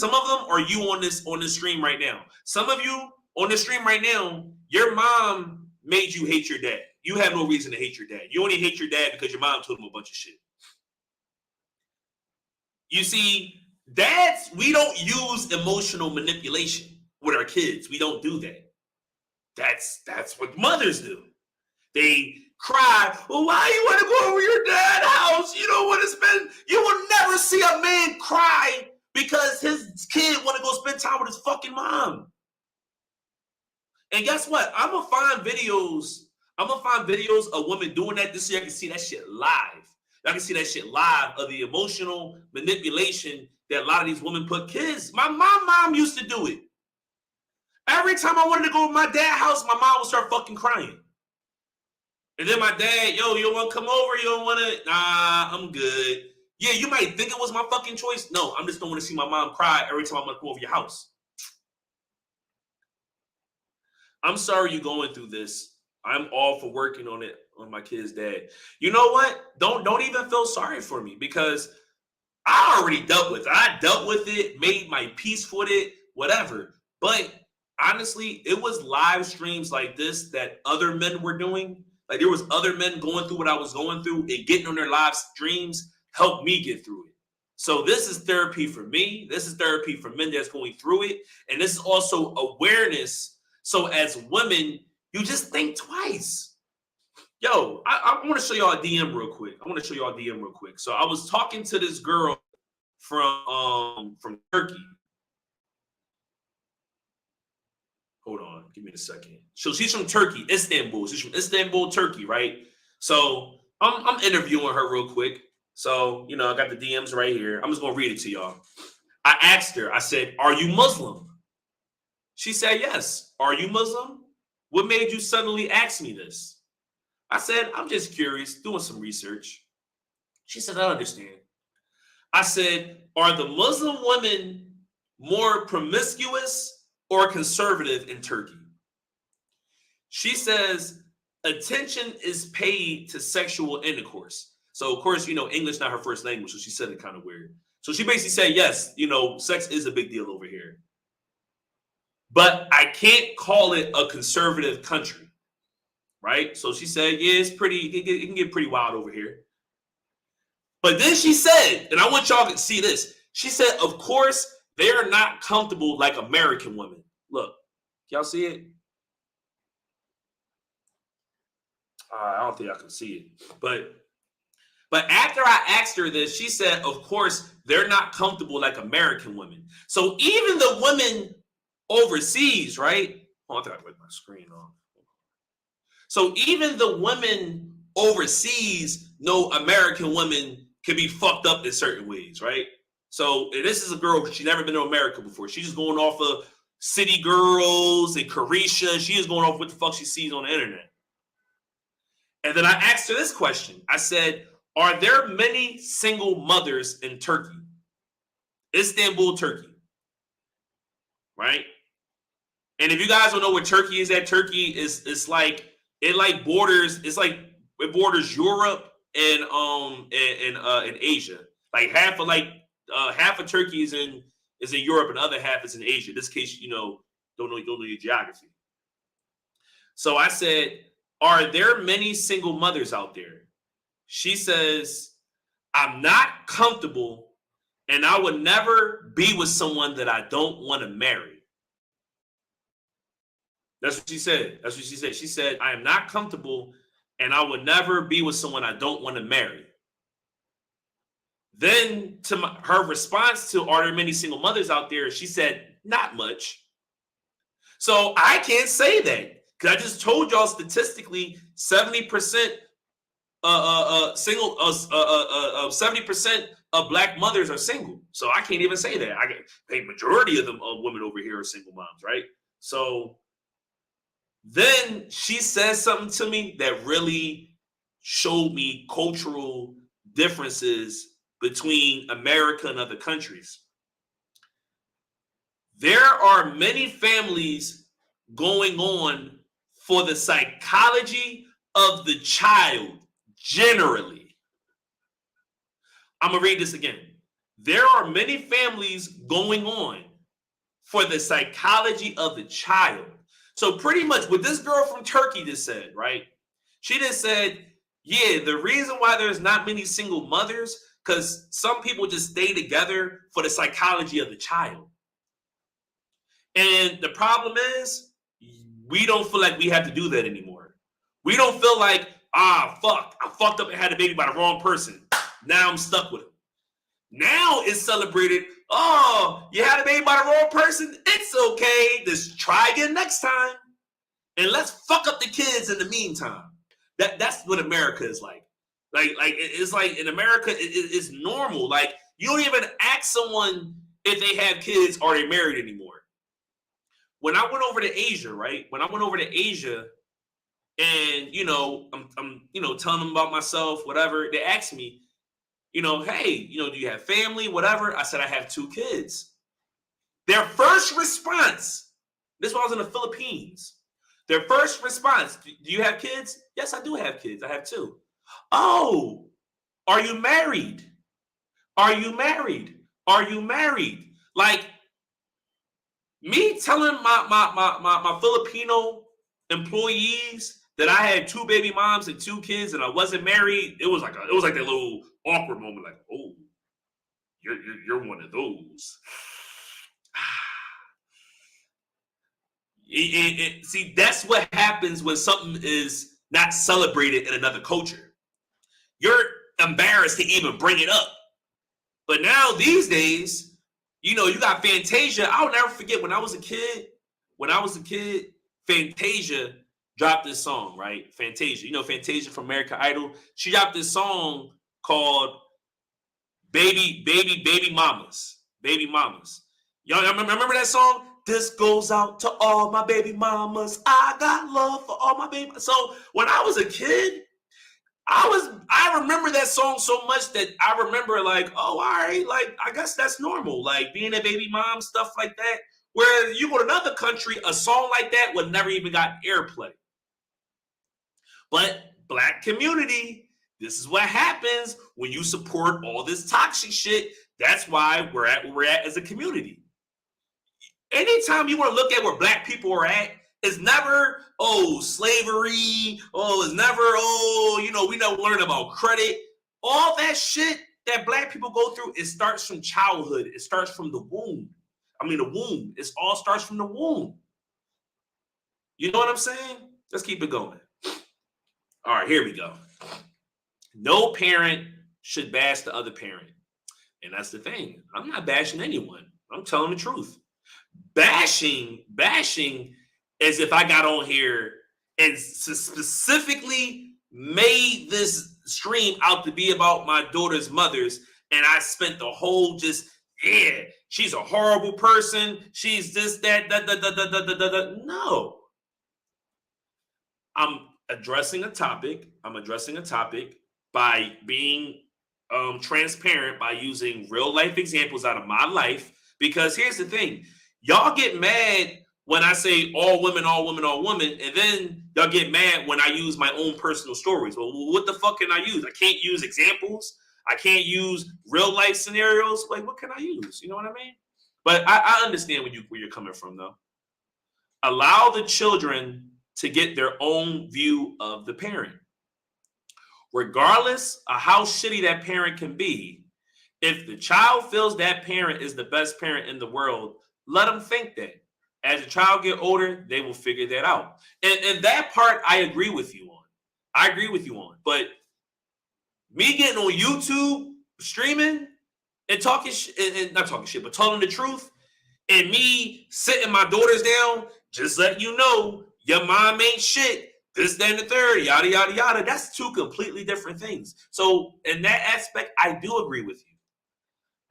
are you on this stream right now. Some of you on the stream right now, your mom made you hate your dad. You have no reason to hate your dad. You only hate your dad because your mom told him a bunch of shit. You see, dads, we don't use emotional manipulation with our kids. We don't do that. That's what mothers do. They cry, well, why you want to go over your dad's house? You don't want to spend, you will never see a man cry because his kid want to go spend time with his fucking mom. And guess what? I'm gonna find videos of women doing that this year. I can see that shit live. I can see that shit live of the emotional manipulation that a lot of these women put kids. My mom used to do it. Every time I wanted to go to my dad's house, my mom would start fucking crying. And then my dad, yo, you don't want to come over? You don't want to? Nah, I'm good. Yeah, you might think it was my fucking choice. No, I'm just don't want to see my mom cry every time I'm going to come over your house. I'm sorry you're going through this. I'm all for working on it on my kid's dad. You know what? Don't even feel sorry for me because I already dealt with it. I dealt with it, made my peace with it, whatever. But honestly, it was live streams like this that other men were doing. Like there was other men going through what I was going through and getting on their live streams helped me get through it. So this is therapy for me. This is therapy for men that's going through it. And this is also awareness. So as women, you just think twice. Yo, I want to show y'all a DM real quick. So I was talking to this girl from Turkey. Hold on, give me a second. So she's from Turkey, Istanbul. She's from Istanbul, Turkey, right? So I'm interviewing her real quick. So, you know, I got the DMs right here. I'm just going to read it to y'all. I asked her, I said, are you Muslim? She said, yes. Are you Muslim? What made you suddenly ask me this? I said, I'm just curious, doing some research. She said, I understand. I said, are the Muslim women more promiscuous or conservative in Turkey? She says, attention is paid to sexual intercourse. So, of course, you know, English not her first language, so she said it kind of weird. So she basically said, yes, you know, sex is a big deal over here. But I can't call it a conservative country, right? So she said, yeah, it's pretty, it can get pretty wild over here. But then she said, and I want y'all to see this. She said, of course, they are not comfortable like American women. Look, y'all see it? I don't think I can see it. But after I asked her this, she said, of course, they're not comfortable like American women. So even the women overseas, right? Oh, I think I put my screen on. So even the women overseas know American women can be fucked up in certain ways, right? So this is a girl, she's never been to America before. She's just going off of City Girls and Carisha. She is going off what the fuck she sees on the internet. And then I asked her this question. I said, are there many single mothers in Turkey? Istanbul, Turkey. Right? And if you guys don't know where Turkey is at, Turkey is it borders Europe and Asia. Like half of Turkey is in Europe and the other half is in Asia. In this case, don't know your geography. So I said, are there many single mothers out there? She says, I'm not comfortable and I would never be with someone that I don't want to marry. That's what she said. She said, I am not comfortable and I would never be with someone I don't want to marry. Then her response to, are there many single mothers out there? She said, not much. So I can't say that because I just told y'all statistically 70% 70% of black mothers are single. So I can't even say that. The majority of them women over here are single moms, right? So then she says something to me that really showed me cultural differences between America and other countries. There are many families going on for the psychology of the child generally. I'm going to read this again. There are many families going on for the psychology of the child. So pretty much what this girl from Turkey just said, right? She just said, yeah, the reason why there's not many single mothers, because some people just stay together for the psychology of the child. And the problem is, we don't feel like we have to do that anymore. We don't feel like, fuck, I fucked up and had a baby by the wrong person. Now I'm stuck with him. Now it's celebrated. Oh, you had a baby by the wrong person? It's okay. Just try again next time. And let's fuck up the kids in the meantime. That's what America is like. Like it's like in America, it's normal. Like you don't even ask someone if they have kids or they married anymore. When I went over to Asia, right? When I went over to Asia and, I'm telling them about myself, whatever, they asked me, hey, do you have family, whatever? I said, I have 2 kids. Their first response, this was in the Philippines. Their first response, do you have kids? Yes, I do have kids. I have 2. Oh, are you married? Are you married? Are you married? Like me telling my Filipino employees that I had 2 baby moms and 2 kids and I wasn't married, it was like that little awkward moment, like, oh, you're one of those. See, that's what happens when something is not celebrated in another culture. You're embarrassed to even bring it up. But now these days, you got Fantasia. I'll never forget when I was a kid, Fantasia dropped this song, right? Fantasia. Fantasia from American Idol. She dropped this song called Baby Mamas. Baby Mamas. Y'all remember that song? This goes out to all my baby mamas. I got love for all my baby. So when I was a kid, I remember that song so much that I remember like, oh, all right, like I guess that's normal. Like being a baby mom, stuff like that. Where you go to another country, a song like that would never even got airplay. But black community, this is what happens when you support all this toxic shit. That's why we're at where we're at as a community. Anytime you want to look at where black people are at, it's never, slavery. It's never, we don't learn about credit. All that shit that black people go through, it starts from childhood. It starts from the womb. The womb. It all starts from the womb. You know what I'm saying? Let's keep it going. All right, here we go. No parent should bash the other parent. And that's the thing. I'm not bashing anyone. I'm telling the truth. Bashing as if I got on here and specifically made this stream out to be about my daughter's mothers, and I spent the whole she's a horrible person, she's this, that. No. I'm addressing a topic by being transparent, by using real life examples out of my life, because here's the thing. Y'all get mad when I say all women, all women, all women, and then y'all get mad when I use my own personal stories. Well, what the fuck can I use? I can't use examples. I can't use real life scenarios. Like, what can I use? You know what I mean? But I understand where you're coming from, though. Allow the children to get their own view of the parent. Regardless of how shitty that parent can be, if the child feels that parent is the best parent in the world, let them think that. As the child get older, they will figure that out. And that part, I agree with you on. But me getting on YouTube, streaming, and talking and not talking shit, but telling the truth, and me sitting my daughters down, just letting you know, your mom ain't shit, this, that, and the third, yada, yada, yada. That's two completely different things. So in that aspect, I do agree with you.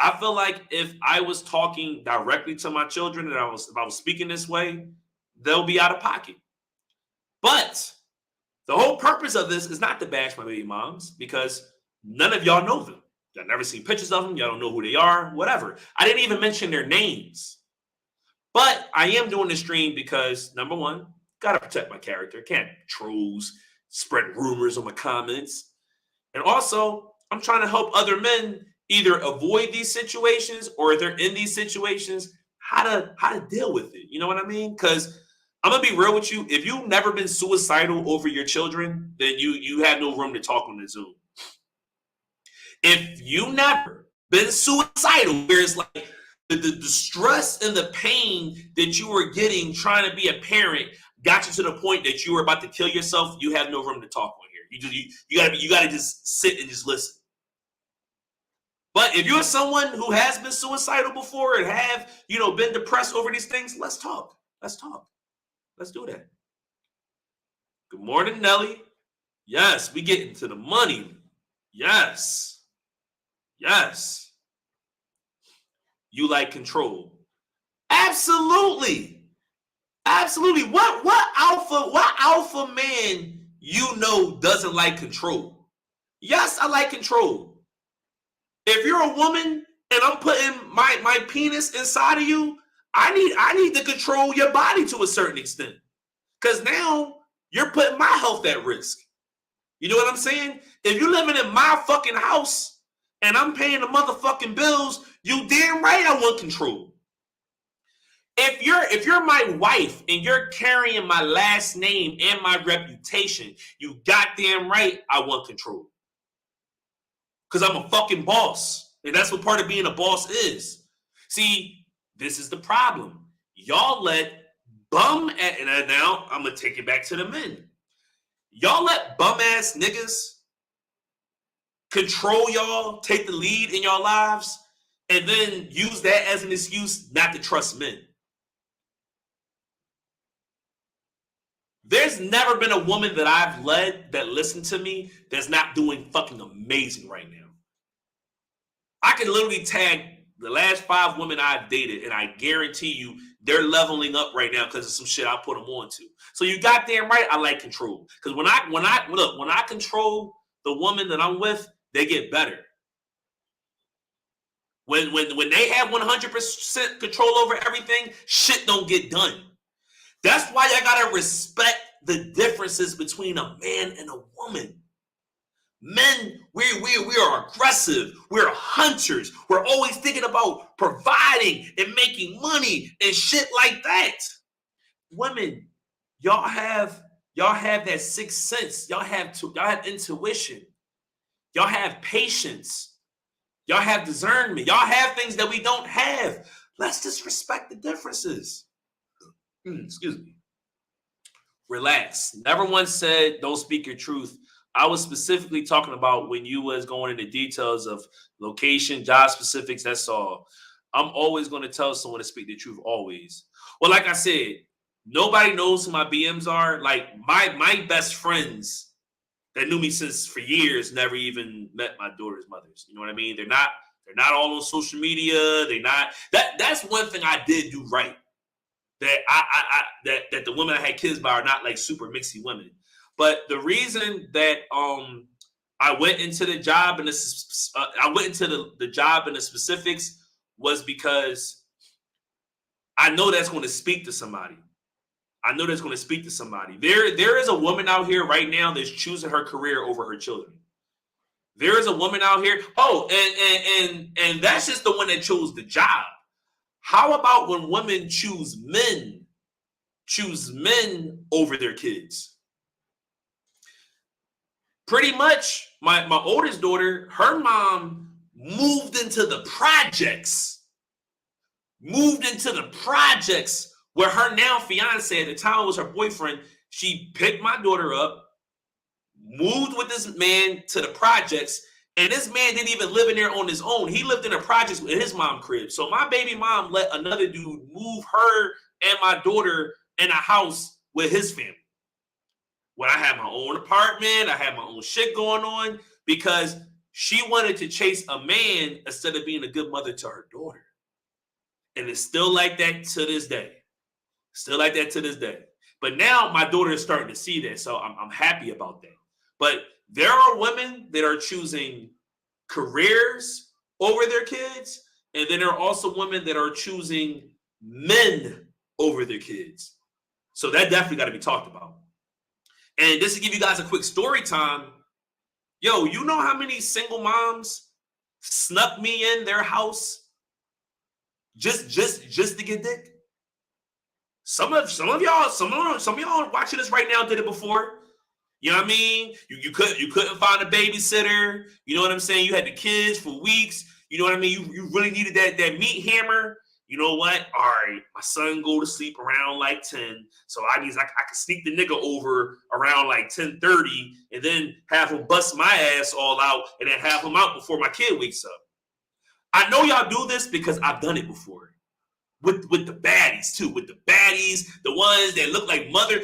I feel like if I was talking directly to my children and if I was speaking this way, they'll be out of pocket. But the whole purpose of this is not to bash my baby moms, because none of y'all know them. Y'all never seen pictures of them. Y'all don't know who they are, whatever. I didn't even mention their names. But I am doing the stream because, number one, gotta protect my character. Can't trolls spread rumors on my comments. And also, I'm trying to help other men either avoid these situations, or if they're in these situations, how to deal with it. You know what I mean? Because I'm gonna be real with you. If you've never been suicidal over your children, then you have no room to talk on the Zoom. If you never been suicidal, where it's like the stress and the pain that you were getting trying to be a parent got you to the point that you were about to kill yourself, you have no room to talk on here. You gotta just sit and just listen. But if you're someone who has been suicidal before and have, been depressed over these things, let's talk. Let's do that. Good morning, Nelly. Yes, we get into the money. Yes. You like control. Absolutely. What alpha man doesn't like control? Yes, I like control. If you're a woman and I'm putting my penis inside of you, I need to control your body to a certain extent. Because now you're putting my health at risk. You know what I'm saying? If you're living in my fucking house and I'm paying the motherfucking bills, you damn right I want control. If you're my wife and you're carrying my last name and my reputation, you goddamn right I want control. Because I'm a fucking boss. And that's what part of being a boss is. See, this is the problem. Y'all let and now I'm going to take it back to the men. Y'all let bum-ass niggas control y'all, take the lead in your lives, and then use that as an excuse not to trust men. There's never been a woman that I've led that listened to me that's not doing fucking amazing right now. I can literally tag the last 5 women I've dated, and I guarantee you they're leveling up right now because of some shit I put them on to. So you goddamn right, I like control. Because when I control the woman that I'm with, they get better. When they have 100% control over everything, shit don't get done. That's why I gotta respect the differences between a man and a woman. Men, we are aggressive. We're hunters. We're always thinking about providing and making money and shit like that. Women, y'all have that sixth sense. Y'all have intuition. Y'all have patience. Y'all have discernment. Y'all have things that we don't have. Let's just respect the differences. Excuse me. Relax. Never once said don't speak your truth. I was specifically talking about when you was going into details of location, job specifics, that's all. I'm always going to tell someone to speak the truth, always. Well, like I said, nobody knows who my BMs are. Like my best friends that knew me for years never even met my daughter's mothers. You know what I mean? They're not all on social media. That's one thing I did do right. That the women I had kids by are not like super mixy women. But the reason that I went into the job and the job and the specifics was because I know that's going to speak to somebody. I know that's going to speak to somebody. There is a woman out here right now that's choosing her career over her children. There is a woman out here. Oh, and that's just the one that chose the job. How about when women choose men over their kids? Pretty much, my oldest daughter, her mom moved into the projects. Where her now fiance, at the time was her boyfriend. She picked my daughter up, moved with this man to the projects, and this man didn't even live in there on his own. He lived in the projects with his mom crib. So my baby mom let another dude move her and my daughter in a house with his family. When I had my own apartment, I had my own shit going on, because she wanted to chase a man instead of being a good mother to her daughter. And it's still like that to this day. But now my daughter is starting to see that, so I'm happy about that. But there are women that are choosing careers over their kids, and then there are also women that are choosing men over their kids. So that definitely got to be talked about. And just to give you guys a quick story time, yo, you know how many single moms snuck me in their house just to get dick? Some of y'all watching this right now did it before. You know what I mean? You couldn't find a babysitter. You know what I'm saying? You had the kids for weeks. You know what I mean? You really needed that meat hammer. You know what? All right, my son go to sleep around like 10. So I can sneak the nigga over around like 10:30 and then have him bust my ass all out and then have him out before my kid wakes up. I know y'all do this because I've done it before. With the baddies too, the ones that look like mother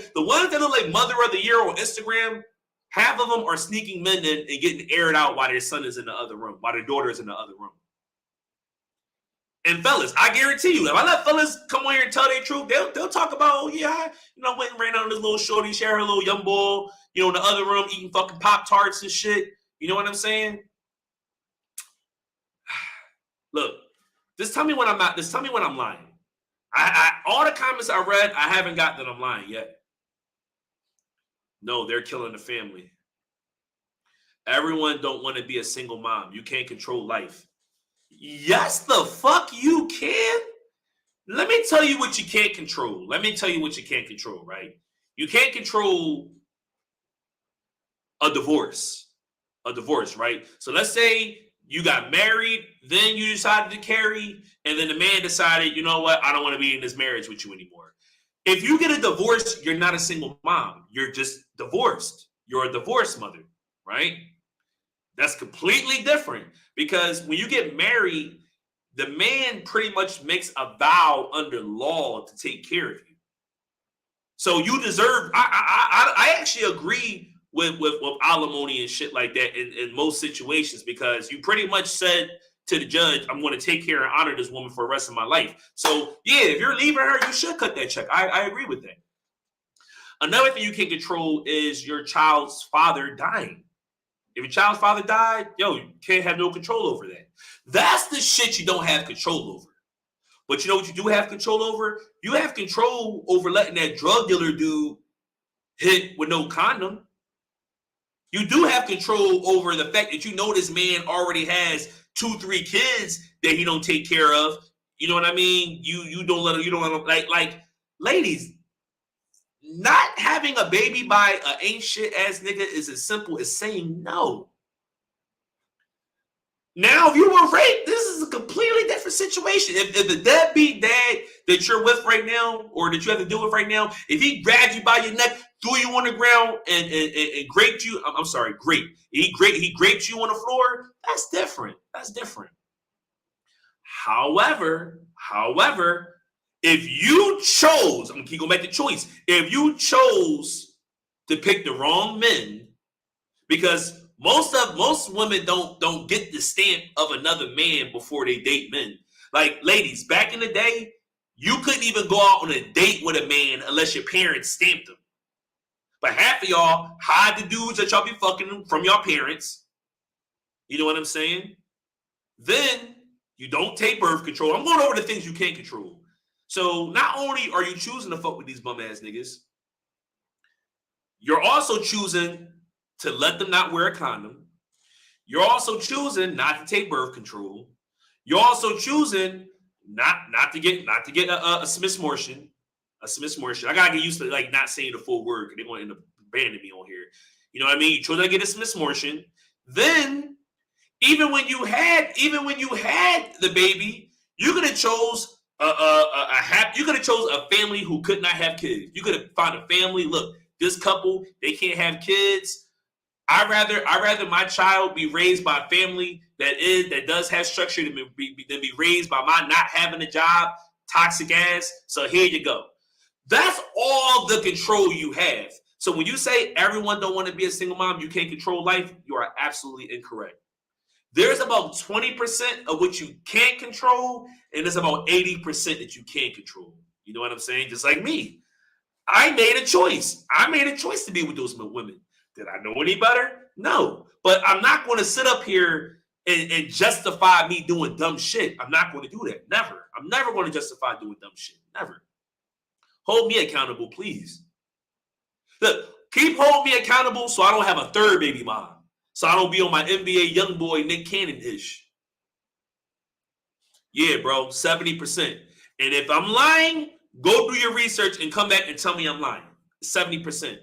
of the year on Instagram. Half of them are sneaking men in and getting aired out while their son is in the other room, while their daughter is in the other room. And fellas, I guarantee you, if I let fellas come on here and tell their truth, they'll talk about, oh yeah, I went and ran on this little shorty, share her little young boy, in the other room eating fucking Pop-Tarts and shit. You know what I'm saying? Look, just tell me when I'm not. Just tell me when I'm lying. All the comments I read, I haven't got that I'm lying yet. No, they're killing the family. Everyone don't want to be a single mom. You can't control life. Yes, the fuck you can. Let me tell you what you can't control. Right? You can't control a divorce. Right? So let's say you got married, then you decided to carry, and then the man decided, you know what, I don't want to be in this marriage with you anymore. If you get a divorce, you're not a single mom. You're just divorced. You're a divorced mother, right? That's completely different, because when you get married, the man pretty much makes a vow under law to take care of you. So you deserve, I actually agree with alimony and shit like that in most situations, because you pretty much said to the judge, I'm going to take care and honor this woman for the rest of my life. So yeah, if you're leaving her, you should cut that check. I agree with that. Another thing you can't control is your child's father dying. If your child's father died, you can't have no control over that. That's the shit you don't have control over. But you know what you do have control over? You have control over letting that drug dealer dude hit with no condom. You do have control over the fact that this man already has 2-3 kids that he don't take care of. You know what I mean? You don't let him like ladies, not having a baby by an ain't shit ass nigga is as simple as saying no. Now, if you were raped, this is a completely different situation. If the deadbeat dad that you're with right now, or that you have to deal with right now, if he grabbed you by your neck, threw you on the ground, and graped you, I'm sorry, grape. He graped you on the floor, that's different. However, if you chose, I'm gonna keep going back to choice. If you chose to pick the wrong men, because most women don't get the stamp of another man before they date men. Like, ladies, back in the day, you couldn't even go out on a date with a man unless your parents stamped them. But half of y'all hide the dudes that y'all be fucking from your parents. You know what I'm saying? Then you don't take birth control. I'm going over the things you can't control. So not only are you choosing to fuck with these bum ass niggas, you're also choosing to let them not wear a condom. You're also choosing not to take birth control. You're also choosing not to get a Smith Morrison. A Smith Morrison. I gotta get used to like not saying the full word because they're gonna end up banning me on here. You know what I mean? You chose to get a Smith Morrison. Then even when you had the baby, you could have chose you could have chose a family who could not have kids. You could have found a family. Look, this couple, they can't have kids. I rather my child be raised by a family that does have structure than be raised by my not having a job, toxic ass. So here you go. That's all the control you have. So when you say everyone don't want to be a single mom, you can't control life, you are absolutely incorrect. There's about 20% of what you can't control, and there's about 80% that you can control. You know what I'm saying? Just like me. I made a choice. I made a choice to be with those women. Did I know any better? No. But I'm not going to sit up here and justify me doing dumb shit. I'm not going to do that. Never. I'm never going to justify doing dumb shit. Never. Hold me accountable, please. Look, keep holding me accountable so I don't have a third baby mom. So I don't be on my NBA young boy Nick Cannon-ish. Yeah, bro, 70%. And if I'm lying, go do your research and come back and tell me I'm lying. 70%.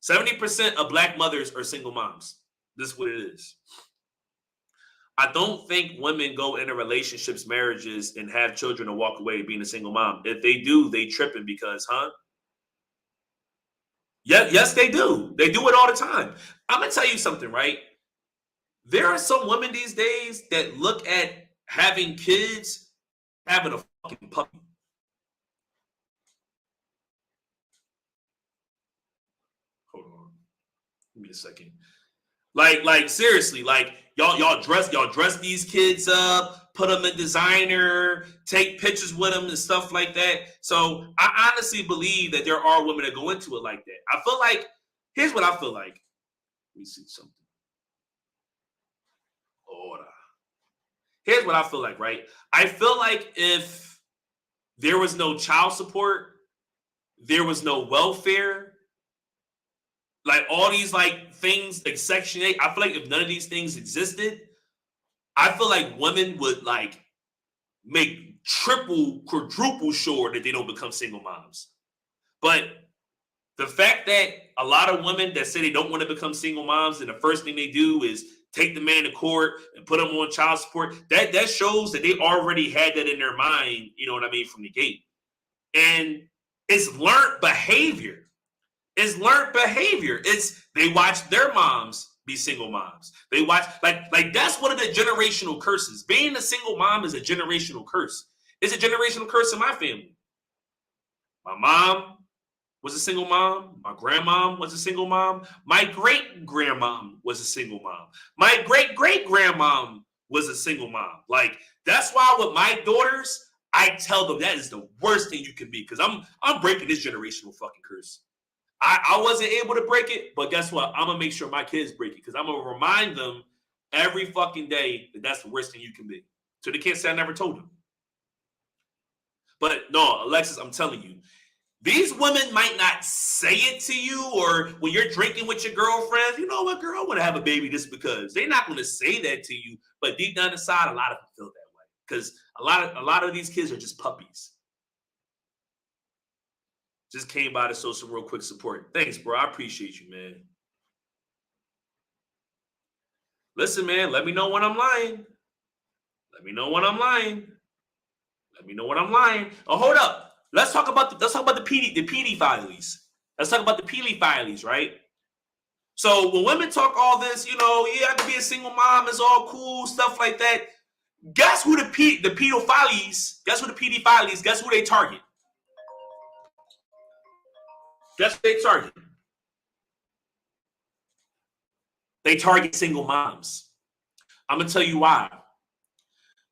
70% of black mothers are single moms. This is what it is. I don't think women go into relationships, marriages, and have children and walk away being a single mom. If they do, they tripping because, Yeah, yes, they do. They do it all the time. I'm going to tell you something, right? There are some women these days that look at having kids, having a fucking puppy. Hold on. Give me a second. Like seriously, like y'all dress these kids up, put them in designer, take pictures with them and stuff like that. So I honestly believe that there are women that go into it like that. I feel like, here's what I feel like. Let me see something. Order. Here's what I feel like, right? I feel like if there was no child support, there was no welfare, like all these like things like Section 8, I feel like if none of these things existed, I feel like women would like make triple, quadruple sure that they don't become single moms. But the fact that a lot of women that say they don't want to become single moms and the first thing they do is take the man to court and put him on child support, that shows that they already had that in their mind, you know what I mean, from the gate. And it's learned behavior. It's learned behavior. It's they watch their moms be single moms. They watch like that's one of the generational curses. Being a single mom is a generational curse. It's a generational curse in my family. My mom was a single mom. My grandmom was a single mom. My great-grandmom was a single mom. My great-great-grandmom was a single mom. Like, that's why with my daughters, I tell them that is the worst thing you can be, because I'm breaking this generational fucking curse. I wasn't able to break it, but guess what? I'm going to make sure my kids break it, because I'm going to remind them every fucking day that that's the worst thing you can be. So they can't say I never told them. But no, Alexis, I'm telling you, these women might not say it to you, or when you're drinking with your girlfriends, you know what, girl, I want to have a baby just because. They're not going to say that to you, but deep down inside, a lot of them feel that way, because a lot of these kids are just puppies. Just came by to show some real quick support. Thanks, bro. I appreciate you, man. Listen, man, let me know when I'm lying. Let me know when I'm lying. Let me know when I'm lying. Oh, hold up. Let's talk about the pedophiles. Let's talk about the pedophiles, right? So when women talk all this, you know, yeah, I can be a single mom, it's all cool, stuff like that. Guess who the pedophiles? Guess who the pedophiles? Guess who they target? Guess who they target? They target single moms. I'm gonna tell you why.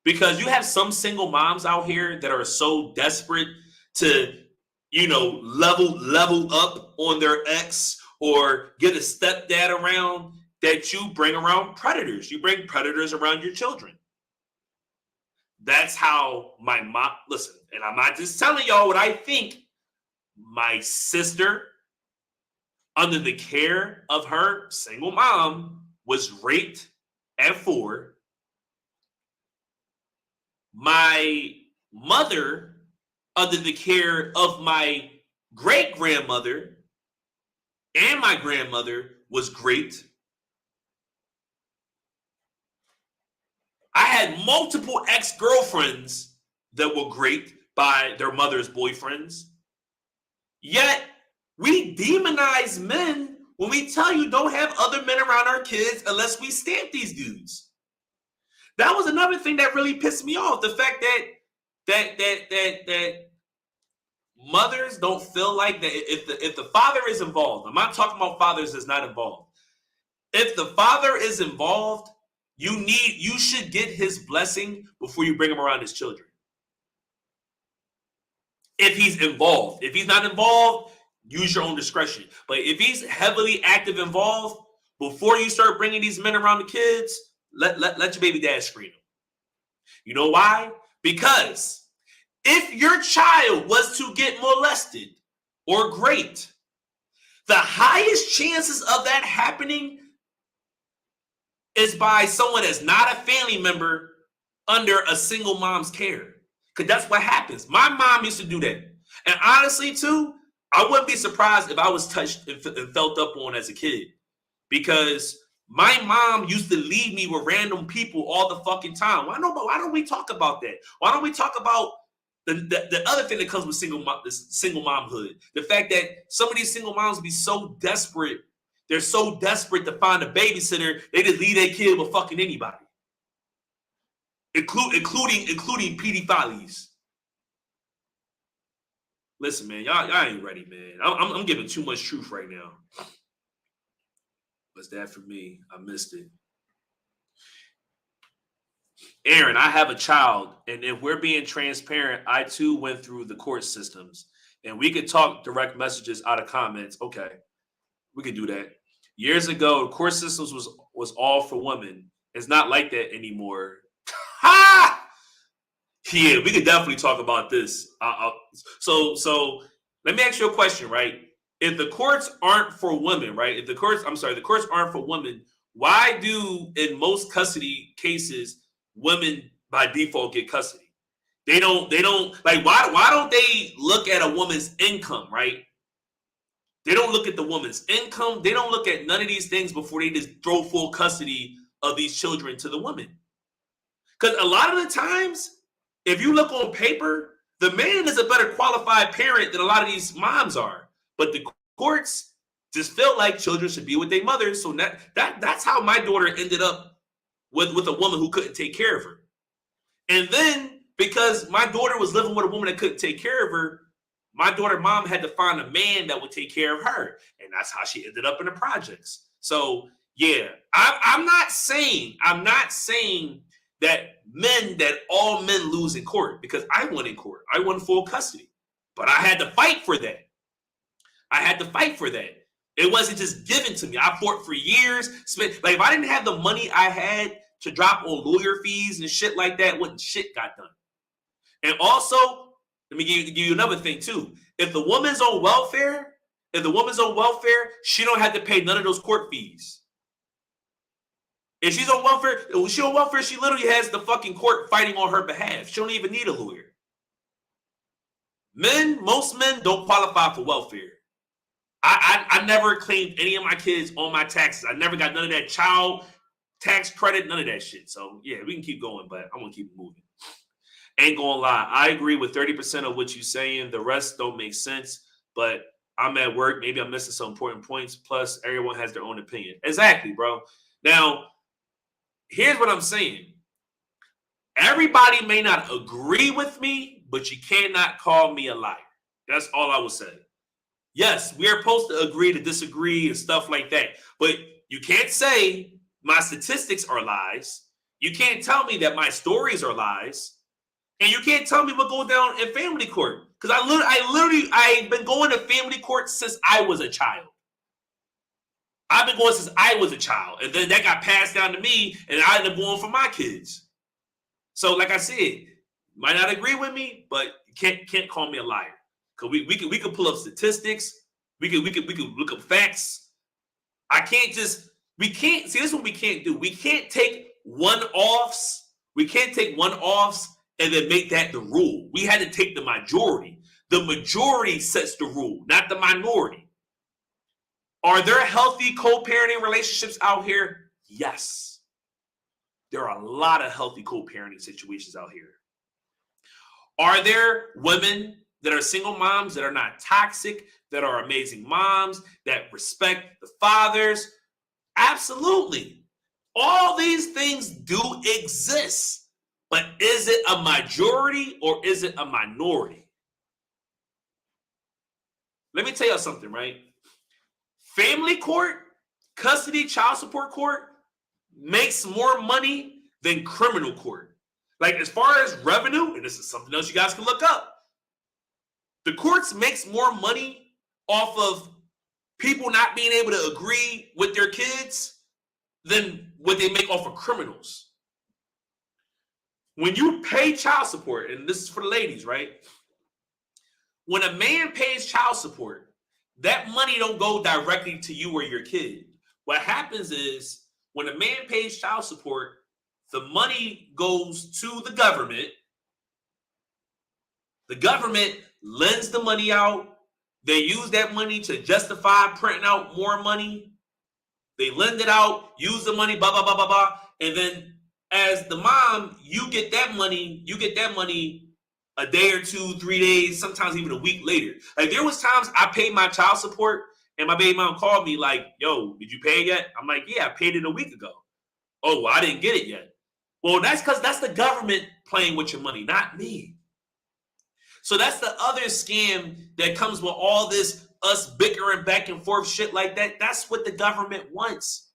Because you have some single moms out here that are so desperate to, you know, level up on their ex or get a stepdad around, that you bring around predators. You bring predators around your children. that's how my mom, listen, and I'm not just telling y'all what I think. My sister, under the care of her single mom, was raped at 4. My mother, under the care of my great-grandmother and my grandmother, was raped. I had multiple ex-girlfriends that were raped by their mother's boyfriends. Yet, we demonize men when we tell you don't have other men around our kids unless we stamp these dudes. That was another thing that really pissed me off. The fact that mothers don't feel like that if the father is involved. I'm not talking about fathers that's not involved. If the father is involved, you should get his blessing before you bring him around his children. If he's involved. If he's not involved, use your own discretion. But if he's heavily active involved, before you start bringing these men around the kids, let your baby dad screen them. You know why? Because if your child was to get molested or raped, the highest chances of that happening is by someone that's not a family member under a single mom's care. Because that's what happens. My mom used to do that. And honestly, too, I wouldn't be surprised if I was touched and felt up on as a kid. Because my mom used to leave me with random people all the fucking time. Why don't we talk about that? Why don't we talk about the other thing that comes with single momhood? The fact that some of these single moms be so desperate. They're so desperate to find a babysitter, they just leave their kid with fucking anybody. Including pedophiles. Listen, man, y'all ain't ready, man. I'm giving too much truth right now. What's that for me? I missed it. Aaron, I have a child, and if we're being transparent, I too went through the court systems, and we could talk direct messages out of comments. Okay, we could do that. Years ago, court systems was all for women. It's not like that anymore. Ha! Yeah, we could definitely talk about this. So let me ask you a question, right? If the courts aren't for women, right? The courts aren't for women. Why do, in most custody cases, women by default get custody? They don't like, why don't they look at a woman's income, right? They don't look at the woman's income. They don't look at none of these things before they just throw full custody of these children to the woman. Because a lot of the times, if you look on paper, the man is a better qualified parent than a lot of these moms are. But the courts just felt like children should be with their mothers. So that's how my daughter ended up with a woman who couldn't take care of her. And then, because my daughter was living with a woman that couldn't take care of her, my daughter's mom had to find a man that would take care of her. And that's how she ended up in the projects. So, yeah, I'm not saying that all men lose in court, because I won in court. I won full custody. But I had to fight for that. It wasn't just given to me. I fought for years. Like, if I didn't have the money I had to drop on lawyer fees and shit like that, what shit got done. And also, let me give you another thing too. If the woman's on welfare, she don't have to pay none of those court fees. If she's on welfare, she literally has the fucking court fighting on her behalf. She don't even need a lawyer. Most men don't qualify for welfare. I never claimed any of my kids on my taxes. I never got none of that child tax credit, none of that shit. So yeah, we can keep going, but I'm gonna keep moving. Ain't gonna lie, I agree with 30% of what you're saying. The rest don't make sense, but I'm at work. Maybe I'm missing some important points. Plus, everyone has their own opinion. Exactly, bro. Now, here's what I'm saying. Everybody may not agree with me, but you cannot call me a liar. That's all I will say. Yes, we are supposed to agree to disagree and stuff like that, but you can't say my statistics are lies. You can't tell me that my stories are lies. And you can't tell me what goes down in family court. Because I've been going to family court since I was a child. I've been going since I was a child. And then that got passed down to me, and I ended up going for my kids. So, like I said, might not agree with me, but you can't call me a liar. Cause we could pull up statistics. We could look up facts. We can't see, this is what we can't do. We can't take one-offs. We can't take one-offs and then make that the rule. We had to take the majority. The majority sets the rule, not the minority. Are there healthy co-parenting relationships out here? Yes. There are a lot of healthy co-parenting situations out here. Are there women that are single moms that are not toxic, that are amazing moms, that respect the fathers? Absolutely. All these things do exist, but is it a majority or is it a minority? Let me tell you something, right? Family court, custody, child support court makes more money than criminal court. Like, as far as revenue, and this is something else you guys can look up, the courts makes more money off of people not being able to agree with their kids than what they make off of criminals. When you pay child support, and this is for the ladies, right? When a man pays child support, that money don't go directly to you or your kid. What happens is, when a man pays child support, the money goes to the government. The government lends the money out. They use that money to justify printing out more money. They lend it out, use the money, blah, blah, blah, blah, blah. And then as the mom, you get that money a day or 2, 3 days, sometimes even a week later. Like, there was times I paid my child support and my baby mom called me like, yo, did you pay it yet? I'm like, yeah, I paid it a week ago. Oh, well, I didn't get it yet. Well, that's because that's the government playing with your money, not me. So that's the other scam that comes with all this, us bickering back and forth shit like that. That's what the government wants.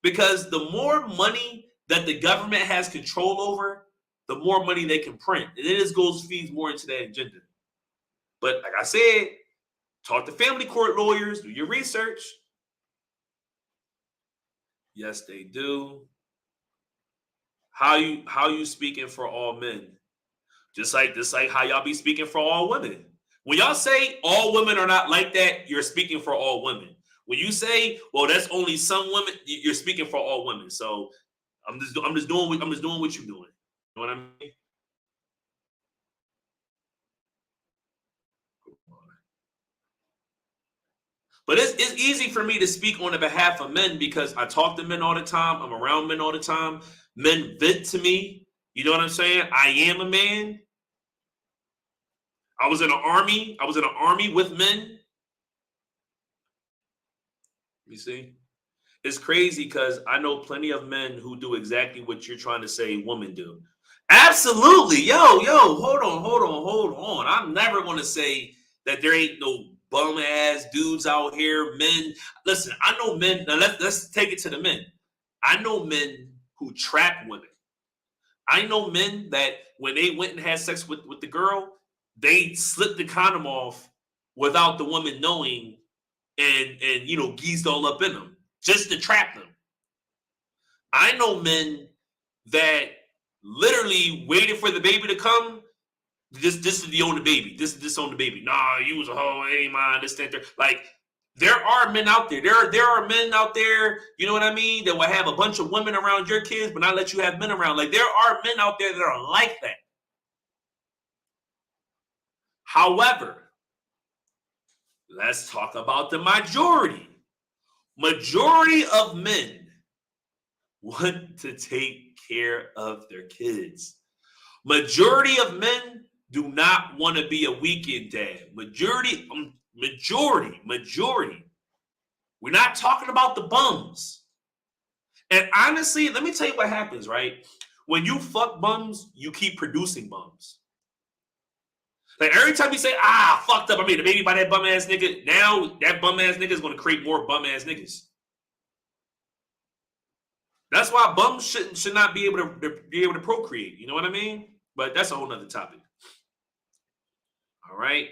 Because the more money that the government has control over, the more money they can print. And it just feeds more into that agenda. But like I said, talk to family court lawyers, do your research. Yes, they do. How you speaking for all men? Just like how y'all be speaking for all women. When y'all say all women are not like that, you're speaking for all women. When you say, well, that's only some women, you're speaking for all women. So I'm just doing what you're doing. You know what I mean? But it's easy for me to speak on the behalf of men because I talk to men all the time. I'm around men all the time. Men vent to me. You know what I'm saying? I am a man. I was in an army. I was in an army with men. You see? It's crazy because I know plenty of men who do exactly what you're trying to say women do. Absolutely. Yo, hold on. I'm never going to say that there ain't no bum ass dudes out here. Men, listen, I know men. Now let's take it to the men. I know men who trap women. I know men that when they went and had sex with the girl, they slipped the condom off without the woman knowing and geezed all up in them just to trap them. I know men that literally waited for the baby to come. This is the own the baby. This on the baby. Nah, you was a hoe. Ain't mine. This, that, there. Like, there are men out there. There are men out there, you know what I mean, that will have a bunch of women around your kids, but not let you have men around. Like, there are men out there that are like that. However, let's talk about the majority. Majority of men want to take care of their kids. Majority of men do not want to be a weekend dad. Majority. We're not talking about the bums. And honestly, let me tell you what happens, right? When you fuck bums, you keep producing bums. Like, every time you say, fucked up, I made a baby by that bum ass nigga, now that bum ass nigga is going to create more bum ass niggas. That's why bums should not be able to procreate. You know what I mean? But that's a whole nother topic. All right.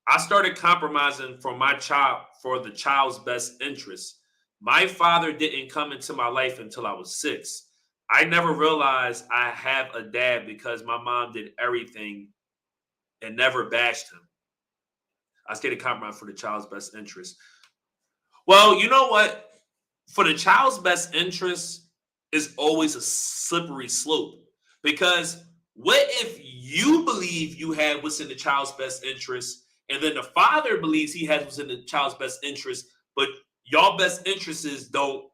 I started compromising for the child's best interest. My father didn't come into my life until I was 6. I never realized I have a dad because my mom did everything and never bashed him. I stated compromise for the child's best interest. Well, you know what? For the child's best interest is always a slippery slope, because what if you believe you have what's in the child's best interest, and then the father believes he has what's in the child's best interest, but y'all best interests don't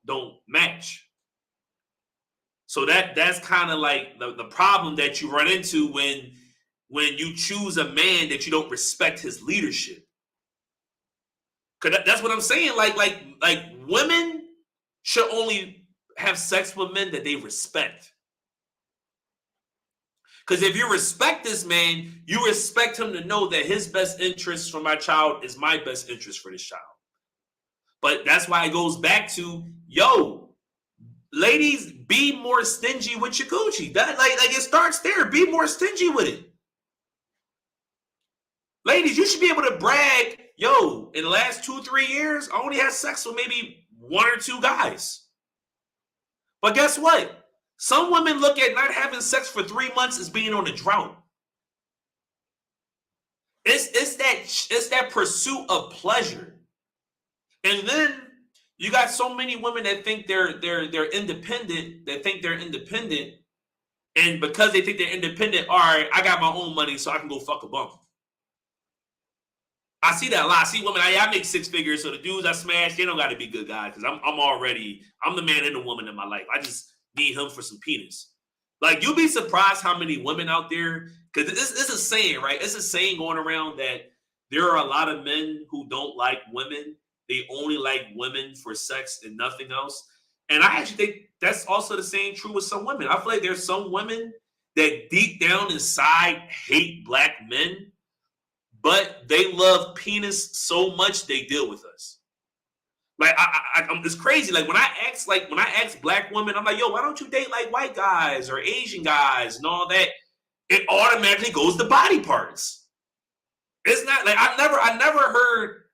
match? So that's kind of like the problem that you run into when you choose a man that you don't respect his leadership. Cause that's what I'm saying. Like women should only have sex with men that they respect. Because if you respect this man, you respect him to know that his best interest for my child is my best interest for this child. But that's why it goes back to, ladies, be more stingy with your Gucci. That like it starts there. Be more stingy with it. Ladies, you should be able to brag, in the last 2-3 years, I only had sex with maybe 1 or 2 guys. But guess what? Some women look at not having sex for 3 months as being on a drought. It's that pursuit of pleasure. And then you got so many women that think they're independent, and because they think they're independent, all right, I got my own money, so I can go fuck a bum. I see that a lot. I see women, I make 6 figures, so the dudes I smash, they don't got to be good guys, because I'm the man and the woman in my life. I just need him for some penis. Like, you'll be surprised how many women out there, because it's a saying, right? It's a saying going around that there are a lot of men who don't like women. They only like women for sex and nothing else. And I actually think that's also the same true with some women. I feel like there's some women that deep down inside hate black men, but they love penis so much they deal with us. Like it's crazy. Like when I ask black women, I'm like, why don't you date like white guys or Asian guys and all that? It automatically goes to body parts. It's not like I never heard,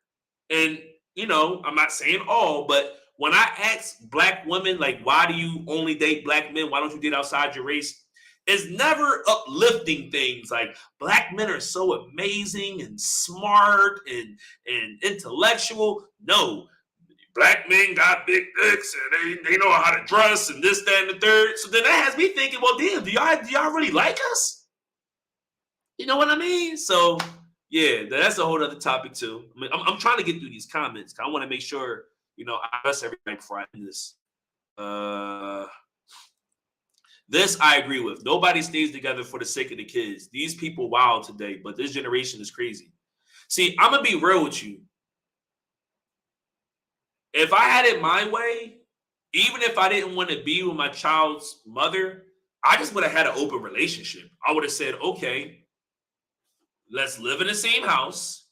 and I'm not saying all, but when I ask black women, like, why do you only date black men? Why don't you date outside your race? It's never uplifting things like black men are so amazing and smart and intellectual. No, black men got big dicks and they know how to dress and this, that, and the third. So then that has me thinking, well, damn, do y'all really like us? You know what I mean? So yeah, that's a whole other topic too. I mean, I'm trying to get through these comments. I want to make sure, I address everything before I end this. This I agree with. Nobody stays together for the sake of the kids. These people wild today, but this generation is crazy. See, I'm going to be real with you. If I had it my way, even if I didn't want to be with my child's mother, I just would have had an open relationship. I would have said, okay, let's live in the same house.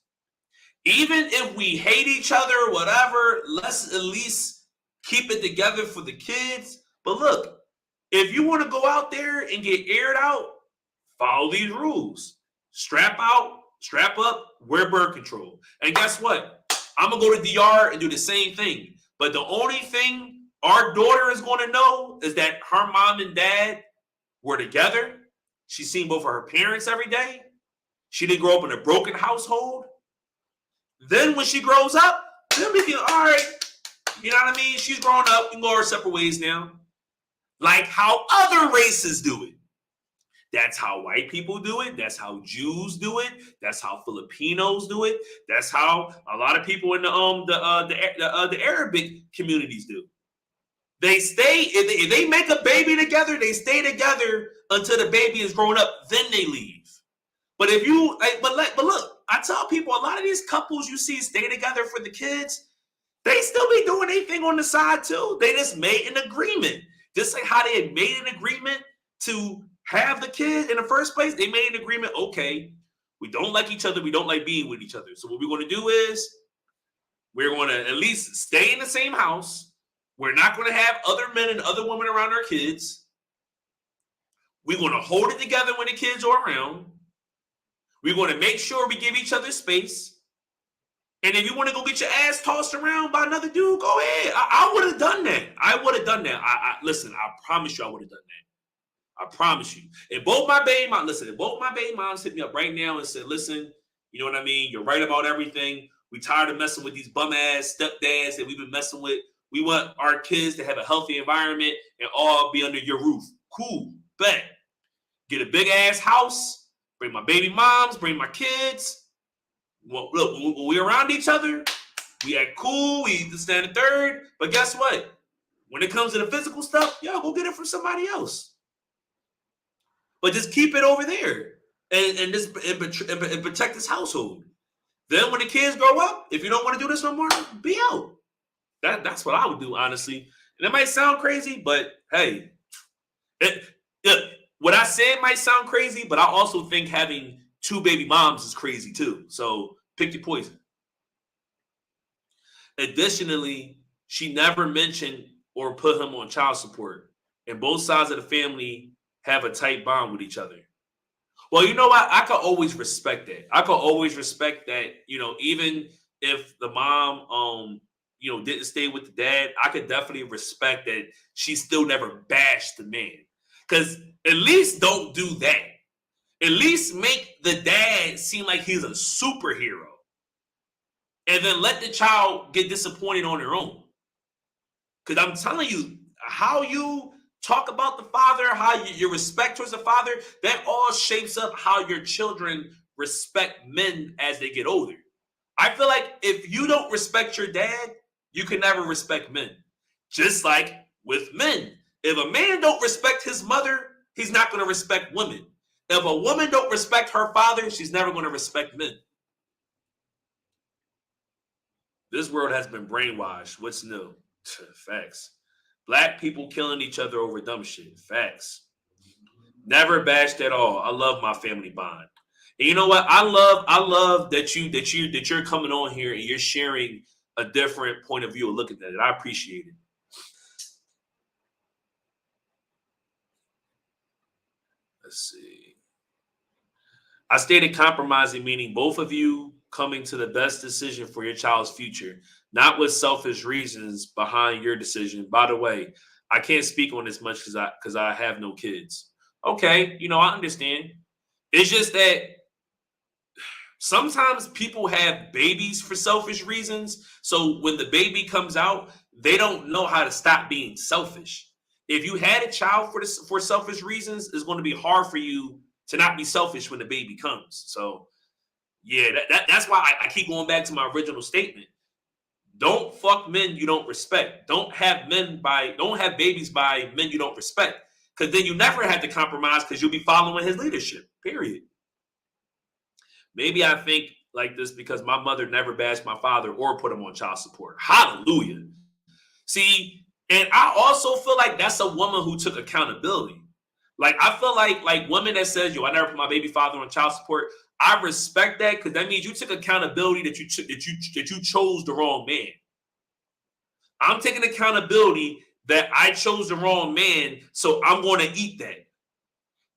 Even if we hate each other or whatever, let's at least keep it together for the kids. But look, if you want to go out there and get aired out, follow these rules. Strap out, strap up, wear birth control. And guess what? I'm going to go to DR and do the same thing. But the only thing our daughter is going to know is that her mom and dad were together. She's seen both of her parents every day. She didn't grow up in a broken household. Then when she grows up, then we can, all right, you know what I mean? She's grown up. We can go our separate ways now. Like how other races do it. That's how white people do it. That's how Jews do it. That's how Filipinos do it. That's how a lot of people in the Arabic communities do. They stay, if they make a baby together, they stay together until the baby is grown up, then they leave. But if you, but look, I tell people, a lot of these couples you see stay together for the kids, they still be doing anything on the side too. They just made an agreement. Just like how they had made an agreement to have the kid in the first place, they made an agreement, okay, we don't like each other, we don't like being with each other. So what we're going to do is we're going to at least stay in the same house. We're not going to have other men and other women around our kids. We're going to hold it together when the kids are around. We're going to make sure we give each other space. And if you want to go get your ass tossed around by another dude, go ahead. I would have done that. I would have done that. Listen, I promise you I would have done that. I promise you. If both my baby moms hit me up right now and said, listen, you know what I mean? You're right about everything. We tired of messing with these bum ass stepdads that we've been messing with. We want our kids to have a healthy environment and all be under your roof. Cool. Bet. Get a big ass house. Bring my baby moms. Bring my kids. Well, look, when we're around each other, we act cool. We stand a third. But guess what? When it comes to the physical stuff, yo, go get it from somebody else. But just keep it over there and protect this household. Then when the kids grow up, if you don't want to do this no more, be out. That's what I would do, honestly. And it might sound crazy, but hey, what I said might sound crazy, but I also think having 2 baby moms is crazy too. So pick your poison. Additionally, she never mentioned or put him on child support. And both sides of the family have a tight bond with each other. Well, you know what? I could always respect that. I could always respect that, even if the mom, didn't stay with the dad, I could definitely respect that she still never bashed the man. Because at least don't do that. At least make the dad seem like he's a superhero. And then let the child get disappointed on their own. Because I'm telling you, how you talk about the father, how your respect towards the father, that all shapes up how your children respect men as they get older. I feel like if you don't respect your dad, you can never respect men. Just like with men. If a man don't respect his mother, he's not going to respect women. If a woman don't respect her father, she's never going to respect men. This world has been brainwashed. What's new? Facts. Black people killing each other over dumb shit. Facts. Never bashed at all. I love my family bond. And you know what? I love that you're coming on here and you're sharing a different point of view of looking at it. I appreciate it. Let's see. I stated compromising, meaning both of you coming to the best decision for your child's future, not with selfish reasons behind your decision. By the way, I can't speak on this much because I have no kids. Okay, I understand. It's just that sometimes people have babies for selfish reasons. So when the baby comes out, they don't know how to stop being selfish. If you had a child for selfish reasons, it's going to be hard for you to not be selfish when the baby comes. So yeah, that's why I keep going back to my original statement. Don't fuck men you don't respect. Don't have babies by men you don't respect. Because then you never have to compromise because you'll be following his leadership. Period. Maybe I think like this because my mother never bashed my father or put him on child support. Hallelujah. See, and I also feel like that's a woman who took accountability. Like I feel like women that says, I never put my baby father on child support. I respect that because that means you took accountability that you chose the wrong man. I'm taking accountability that I chose the wrong man, so I'm going to eat that.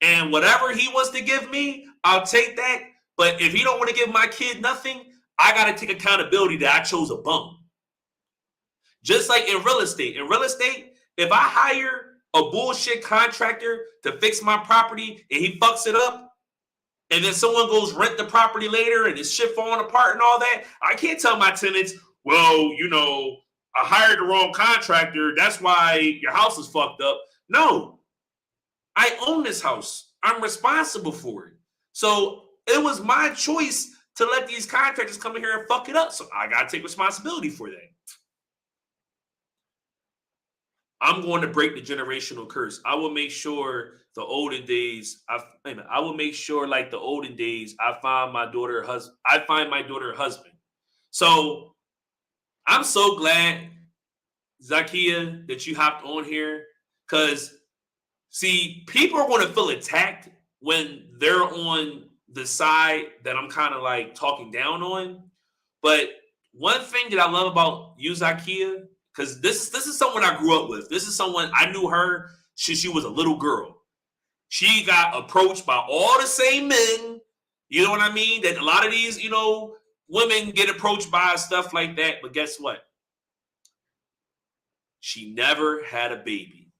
And whatever he wants to give me, I'll take that. But if he don't want to give my kid nothing, I got to take accountability that I chose a bum. Just like in real estate. In real estate, if I hire a bullshit contractor to fix my property and he fucks it up, and then someone goes rent the property later and it's shit falling apart and all that, I can't tell my tenants, well, I hired the wrong contractor. That's why your house is fucked up. No, I own this house. I'm responsible for it. So it was my choice to let these contractors come in here and fuck it up. So I got to take responsibility for that. I'm going to break the generational curse. I will make sure the olden days, I will make sure like the olden days, I find my daughter a husband. So I'm so glad, Zakia, that you hopped on here. Because, see, people are going to feel attacked when they're on the side that I'm kind of like talking down on. But one thing that I love about you, Zakia, because this is someone I grew up with. This is someone I knew her since she was a little girl. She got approached by all the same men, you know what I mean? That a lot of these, women get approached by stuff like that, but guess what? She never had a baby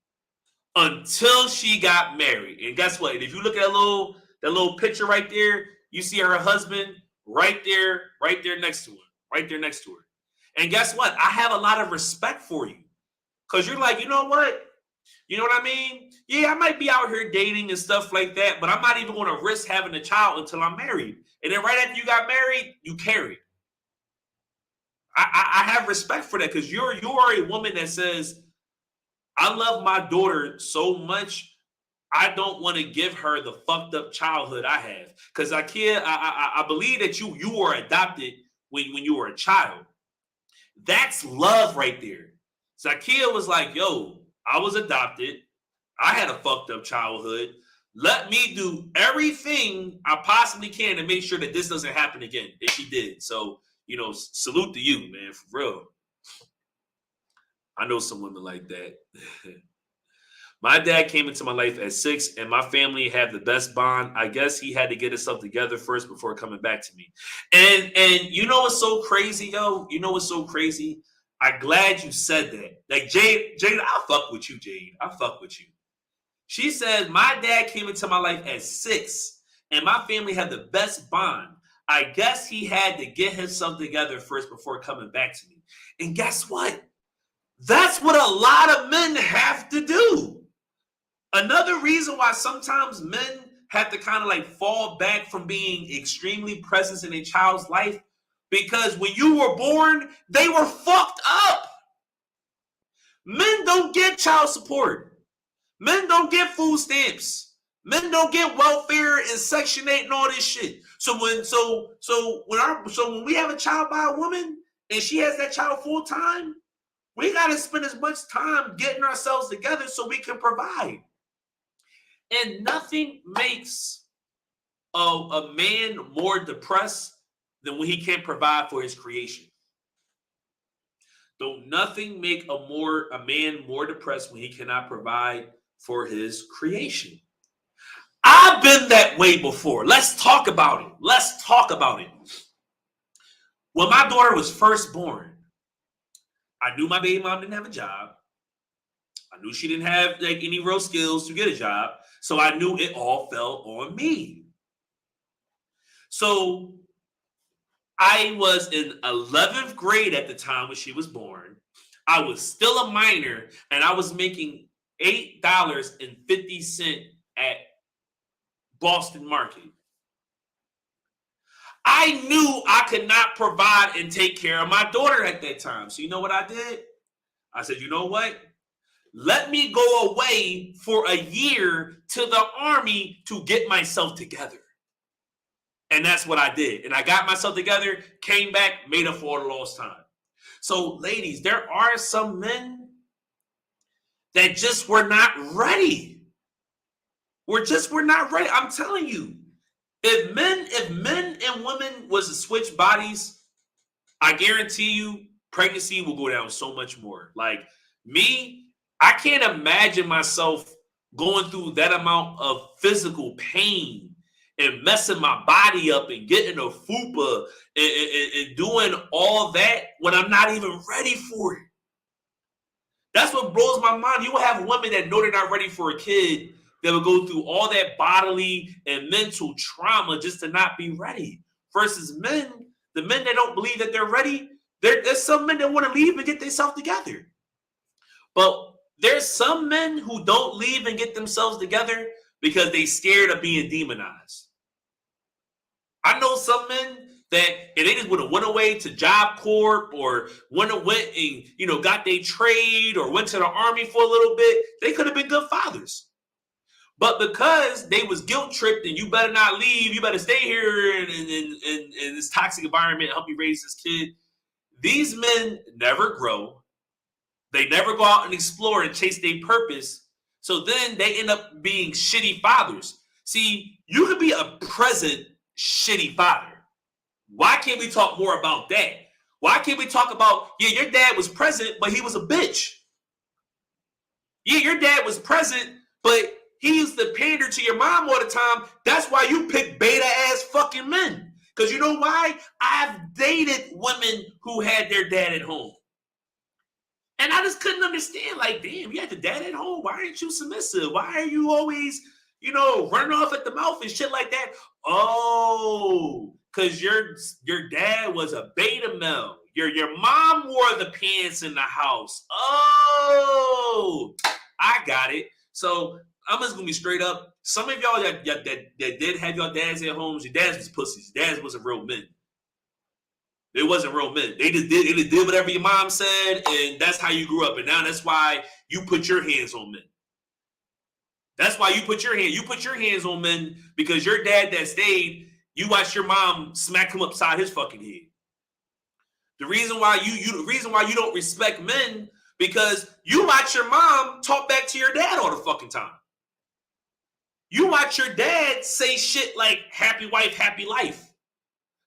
until she got married. And guess what? If you look at that little picture right there, you see her husband right there next to her. And guess what? I have a lot of respect for you. Because you're like, you know what? You know what I mean? Yeah, I might be out here dating and stuff like that, but I'm not even going to risk having a child until I'm married. And then right after you got married, you carried. I have respect for that because you are a woman that says, I love my daughter so much, I don't want to give her the fucked up childhood I have. Because I believe that you were adopted when you were a child. That's love right there. Zakia was like, yo, I was adopted. I had a fucked up childhood. Let me do everything I possibly can to make sure that this doesn't happen again. And she did. So, salute to you, man, for real. I know some women like that. My dad came into my life at 6, and my family had the best bond. I guess he had to get himself together first before coming back to me. And you know what's so crazy, yo? You know what's so crazy? I'm glad you said that. Like, Jade, I'll fuck with you, Jade. I'll fuck with you. She said, my dad came into my life at 6, and my family had the best bond. I guess he had to get himself together first before coming back to me. And guess what? That's what a lot of men have to do. Another reason why sometimes men have to kind of like fall back from being extremely present in a child's life, because when you were born, they were fucked up. Men don't get child support. Men don't get food stamps. Men don't get welfare and Section 8 and all this shit. So when we have a child by a woman and she has that child full time, we got to spend as much time getting ourselves together so we can provide. And nothing makes a man more depressed than when he can't provide for his creation. Don't nothing make a man more depressed when he cannot provide for his creation. I've been that way before. Let's talk about it. When my daughter was first born, I knew my baby mom didn't have a job. I knew she didn't have like any real skills to get a job. So I knew it all fell on me. So I was in 11th grade at the time when she was born. I was still a minor, and I was making $8.50 at Boston Market. I knew I could not provide and take care of my daughter at that time. So you know what I did? I said, you know what? Let me go away for a year to the Army to get myself together. And that's what I did. And I got myself together, came back, made up for all the lost time. So, ladies, there are some men that just were not ready. We're not ready. I'm telling you, if men and women was to switch bodies, I guarantee you pregnancy will go down so much more. Like me, I can't imagine myself going through that amount of physical pain and messing my body up and getting a fupa and doing all that when I'm not even ready for it. That's what blows my mind. You will have women that know they're not ready for a kid that will go through all that bodily and mental trauma just to not be ready. Versus men, the men that don't believe that they're ready, there's some men that want to leave and get themselves together. But there's some men who don't leave and get themselves together because they scared of being demonized. I know some men that if they just would have went away to Job Corps or went and got their trade or went to the Army for a little bit, they could have been good fathers. But because they was guilt tripped and you better not leave, you better stay here in this toxic environment and help you raise this kid, these men never grow. They never go out and explore and chase their purpose. So then they end up being shitty fathers. See, you could be a present shitty father. Why can't we talk more about that? Why can't we talk about, your dad was present, but he was a bitch. Yeah, your dad was present, but he used to pander to your mom all the time. That's why you pick beta ass fucking men. Because you know why? I've dated women who had their dad at home. And I just couldn't understand, like, damn, you had the dad at home. Why aren't you submissive? Why are you always, running off at the mouth and shit like that? Oh, because your dad was a beta male. Your mom wore the pants in the house. Oh, I got it. So I'm just gonna be straight up. Some of y'all that did have your dads at homes, your dads was pussies. Your dads wasn't real men. They wasn't real men. They just did whatever your mom said, and that's how you grew up. And now that's why you put your hands on men. That's why you put your hands on men, because your dad that stayed, you watched your mom smack him upside his fucking head. The reason why you don't respect men, because you watch your mom talk back to your dad all the fucking time. You watch your dad say shit like happy wife, happy life.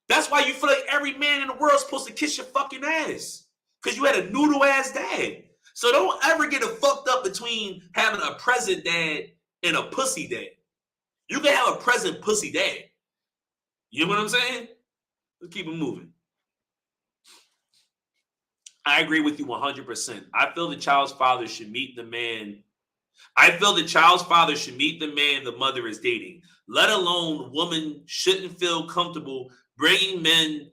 That's why you feel like every man in the world is supposed to kiss your fucking ass, because you had a noodle ass dad. So don't ever get it fucked up between having a present dad and a pussy dad. You can have a present pussy dad. You know what I'm saying? Let's keep it moving. I agree with you 100%. I feel the child's father should meet the man. The mother is dating. Let alone woman shouldn't feel comfortable bringing men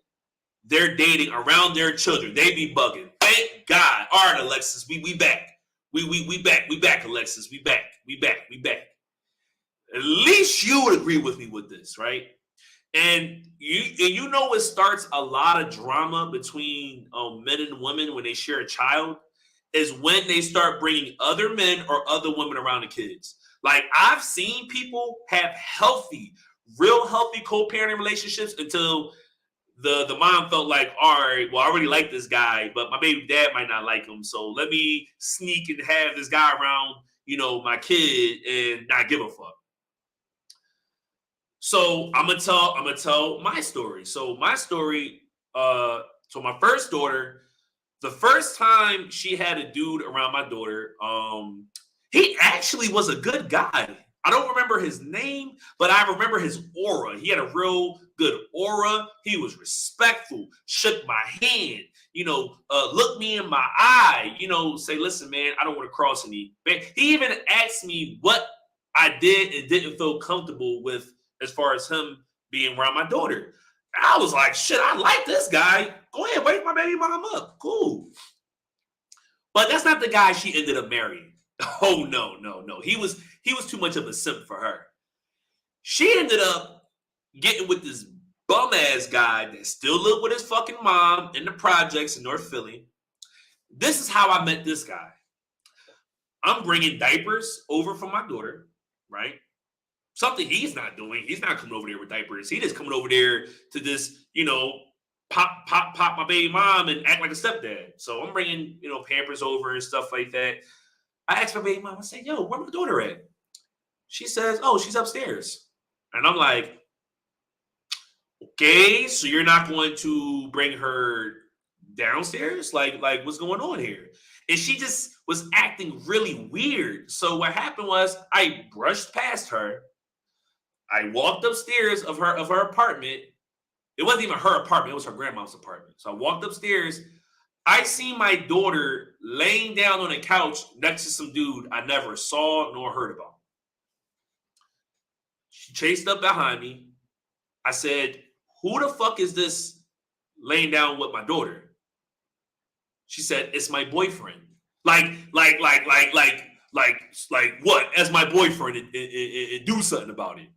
they're dating around their children. They be bugging. Thank God. All right, Alexis, we back. We back, Alexis. We back. At least you would agree with me with this, right? And you know it starts a lot of drama between men and women when they share a child is when they start bringing other men or other women around the kids. Like, I've seen people have real healthy co-parenting relationships until the mom felt like, all right, well, I already like this guy, but my baby dad might not like him, so let me sneak and have this guy around, my kid and not give a fuck. So I'm gonna tell my story. So my story, so my first daughter, the first time she had a dude around my daughter, he actually was a good guy. I don't remember his name, but I remember his aura. He had a real good aura. He was respectful, shook my hand, looked me in my eye, say, listen, man, I don't want to cross any. He even asked me what I did and didn't feel comfortable with as far as him being around my daughter. I was like, shit, I like this guy. Go ahead, wake my baby mom up. Cool. But that's not the guy she ended up marrying. Oh, no. He was too much of a simp for her. She ended up getting with this bum-ass guy that still lived with his fucking mom in the projects in North Philly. This is how I met this guy. I'm bringing diapers over for my daughter, right? Something he's not doing. He's not coming over there with diapers. He just coming over there to just, pop my baby mom and act like a stepdad. So I'm bringing, Pampers over and stuff like that. I asked my baby mom, I said, yo, where my daughter at? She says, oh, she's upstairs. And I'm like, okay, so you're not going to bring her downstairs? Like what's going on here? And she just was acting really weird. So what happened was I brushed past her. I walked upstairs of her apartment. It wasn't even her apartment. It was her grandma's apartment. So I walked upstairs. I see my daughter laying down on a couch next to some dude I never saw nor heard about. She chased up behind me. I said, who the fuck is this laying down with my daughter? She said, it's my boyfriend. Like what? As my boyfriend and do something about it.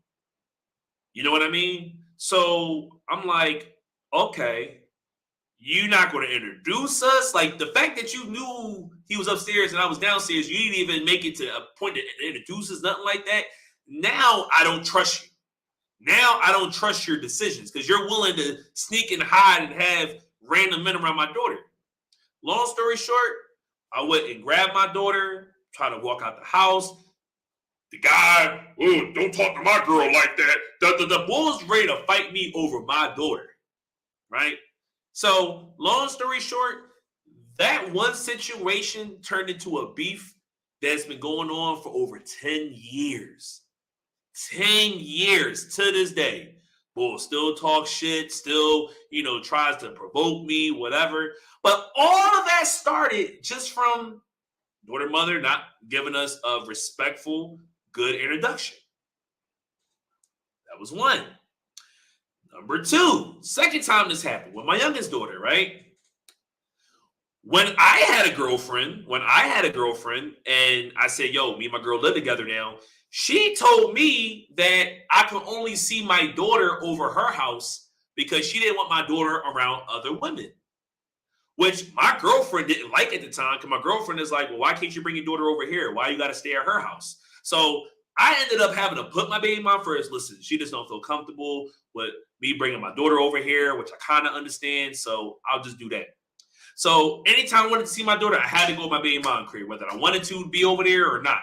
You know what I mean? So I'm like, okay, you're not going to introduce us? Like, the fact that you knew he was upstairs and I was downstairs, you didn't even make it to a point to introduce us, nothing like that. Now I don't trust you. Now I don't trust your decisions because you're willing to sneak and hide and have random men around my daughter. Long story short, I went and grabbed my daughter, tried to walk out the house. The guy, oh, don't talk to my girl like that. The bull was ready to fight me over my daughter, right? So, long story short, that one situation turned into a beef that's been going on for over 10 years. 10 years to this day. Bull still talks shit, still, tries to provoke me, whatever. But all of that started just from daughter mother not giving us a respectful, good introduction. That was one. Number two, second time this happened with my youngest daughter, right? When I had a girlfriend, and I said, yo, me and my girl live together now, she told me that I could only see my daughter over her house because she didn't want my daughter around other women, which my girlfriend didn't like at the time, because my girlfriend is like, well, why can't you bring your daughter over here? Why you got to stay at her house? So I ended up having to put my baby mom first. Listen, she just don't feel comfortable with me bringing my daughter over here, which I kind of understand, so I'll just do that. So anytime I wanted to see my daughter, I had to go to my baby mom crib, whether I wanted to be over there or not.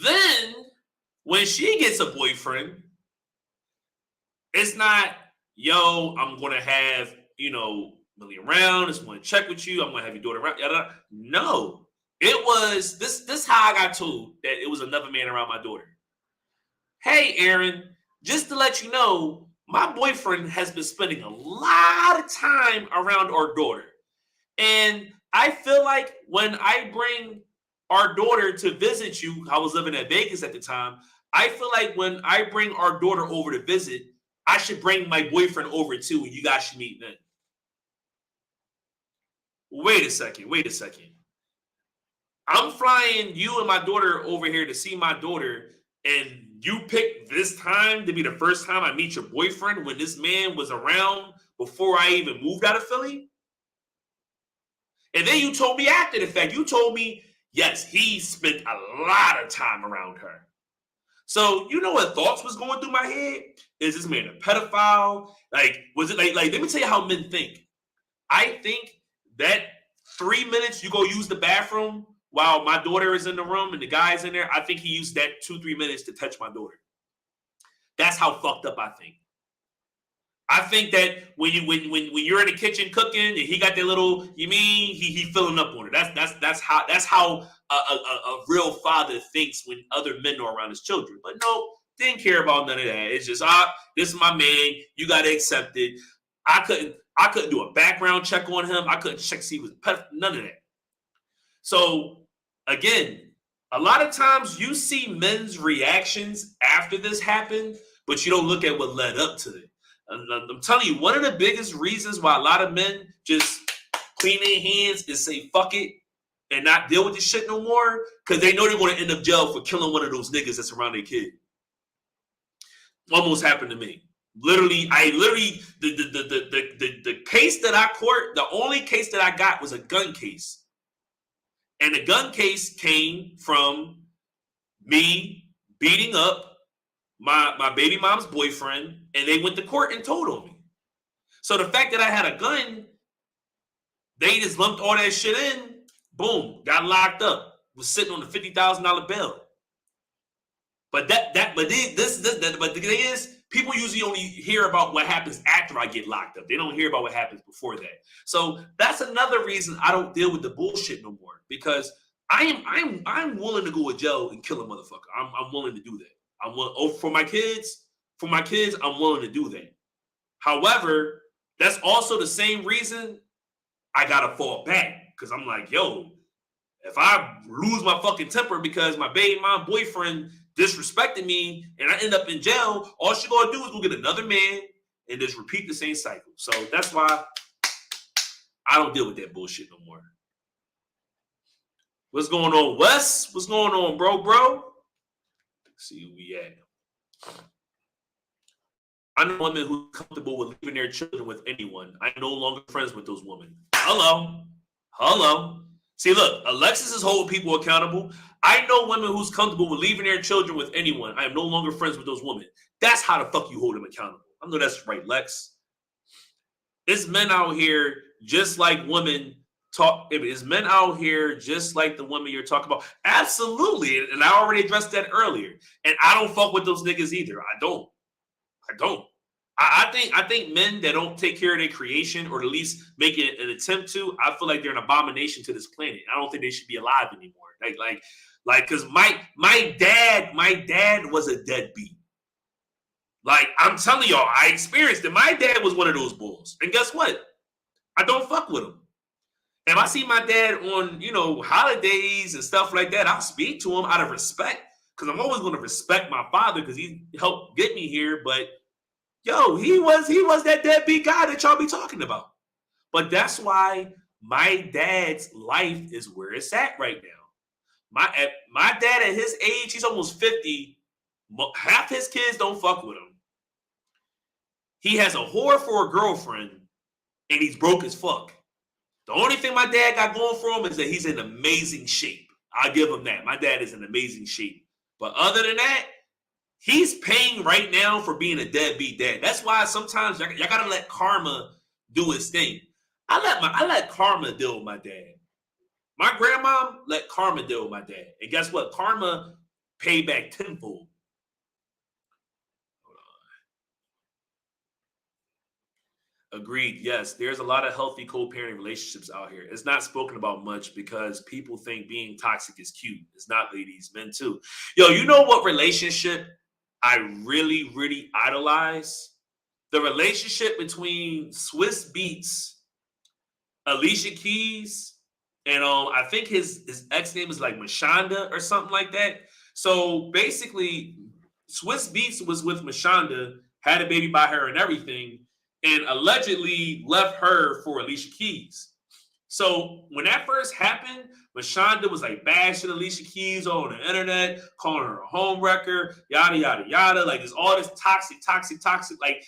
Then, when she gets a boyfriend, it's not, yo, I'm going to have, Millie around, I'm going to check with you, I'm going to have your daughter around. Yada. No. It was, this how I got told that it was another man around my daughter. Hey, Aaron, just to let you know, my boyfriend has been spending a lot of time around our daughter. And I feel like when I bring our daughter to visit you, I was living at Vegas at the time, I feel like when I bring our daughter over to visit, I should bring my boyfriend over too, and you guys should meet then. Wait a second. I'm flying you and my daughter over here to see my daughter, and you picked this time to be the first time I meet your boyfriend when this man was around before I even moved out of Philly? And then you told me after the fact, yes, he spent a lot of time around her. So you know what thoughts was going through my head? Is this man a pedophile? Like, was it like let me tell you how men think. I think that 3 minutes you go use the bathroom while my daughter is in the room and the guy's in there, I think he used that 2-3 minutes to touch my daughter. That's how fucked up I think. I think that when you're in the kitchen cooking and he got that little, he filling up on her. That's how a real father thinks when other men are around his children. But no, didn't care about none of that. It's just this is my man. You gotta accept it. I couldn't do a background check on him. I couldn't check to see if he was a pedophile. None of that. So again, a lot of times you see men's reactions after this happened, but you don't look at what led up to it. I'm telling you, one of the biggest reasons why a lot of men just clean their hands and say fuck it and not deal with this shit no more, because they know they're going to end up jail for killing one of those niggas that's around their kid. Almost happened to me. The case that I court, the only case that I got was a gun case. And the gun case came from me beating up my baby mom's boyfriend, and they went to court and told on me. So the fact that I had a gun, they just lumped all that shit in, boom, got locked up, was sitting on a $50,000 bail. But the thing is, people usually only hear about what happens after I get locked up. They don't hear about what happens before that. So that's another reason I don't deal with the bullshit no more, because I'm willing to go to jail and kill a motherfucker. I'm willing to do that. For my kids, I'm willing to do that. However, that's also the same reason I gotta fall back, because I'm like, yo, if I lose my fucking temper because my baby mom boyfriend disrespected me and I end up in jail, all she gonna do is go get another man and just repeat the same cycle. So that's why I don't deal with that bullshit no more. What's going on, Wes? What's going on, bro? Let's see who we at. I know women who are comfortable with leaving their children with anyone. I'm no longer friends with those women. Hello. See, look, Alexis is holding people accountable. I know women who's comfortable with leaving their children with anyone. I am no longer friends with those women. That's how the fuck you hold them accountable. I know that's right, Lex. It's men out here just like women talk. Is men out here just like the women you're talking about? Absolutely. And I already addressed that earlier. And I don't fuck with those niggas either. I don't. I think men that don't take care of their creation, or at least make it an attempt to, I feel like they're an abomination to this planet. I don't think they should be alive anymore. Like, because my dad was a deadbeat. Like, I'm telling y'all, I experienced it. My dad was one of those bulls. And guess what? I don't fuck with him. If I see my dad on, holidays and stuff like that, I'll speak to him out of respect. Because I'm always going to respect my father because he helped get me here. But, he was that deadbeat guy that y'all be talking about. But that's why my dad's life is where it's at right now. My dad at his age, he's almost 50. Half his kids don't fuck with him. He has a whore for a girlfriend, and he's broke as fuck. The only thing my dad got going for him is that he's in amazing shape. I'll give him that. My dad is in amazing shape. But other than that, he's paying right now for being a deadbeat dad. That's why sometimes y'all gotta let karma do its thing. I let karma deal with my dad. My grandma let karma deal with my dad. And guess what? Karma paid back tenfold. Agreed. Yes, there's a lot of healthy co-parenting relationships out here. It's not spoken about much because people think being toxic is cute. It's not, ladies, men too. You know what relationship I really, really idolize? The relationship between Swiss Beats, Alicia Keys, and I think his ex name is like Mashonda or something like that. So basically, Swiss Beats was with Mashonda, had a baby by her and everything, and allegedly left her for Alicia Keys. So when that first happened, Mashonda was like bashing Alicia Keys on the internet, calling her a homewrecker, yada, yada, yada. Like, there's all this toxic. Like,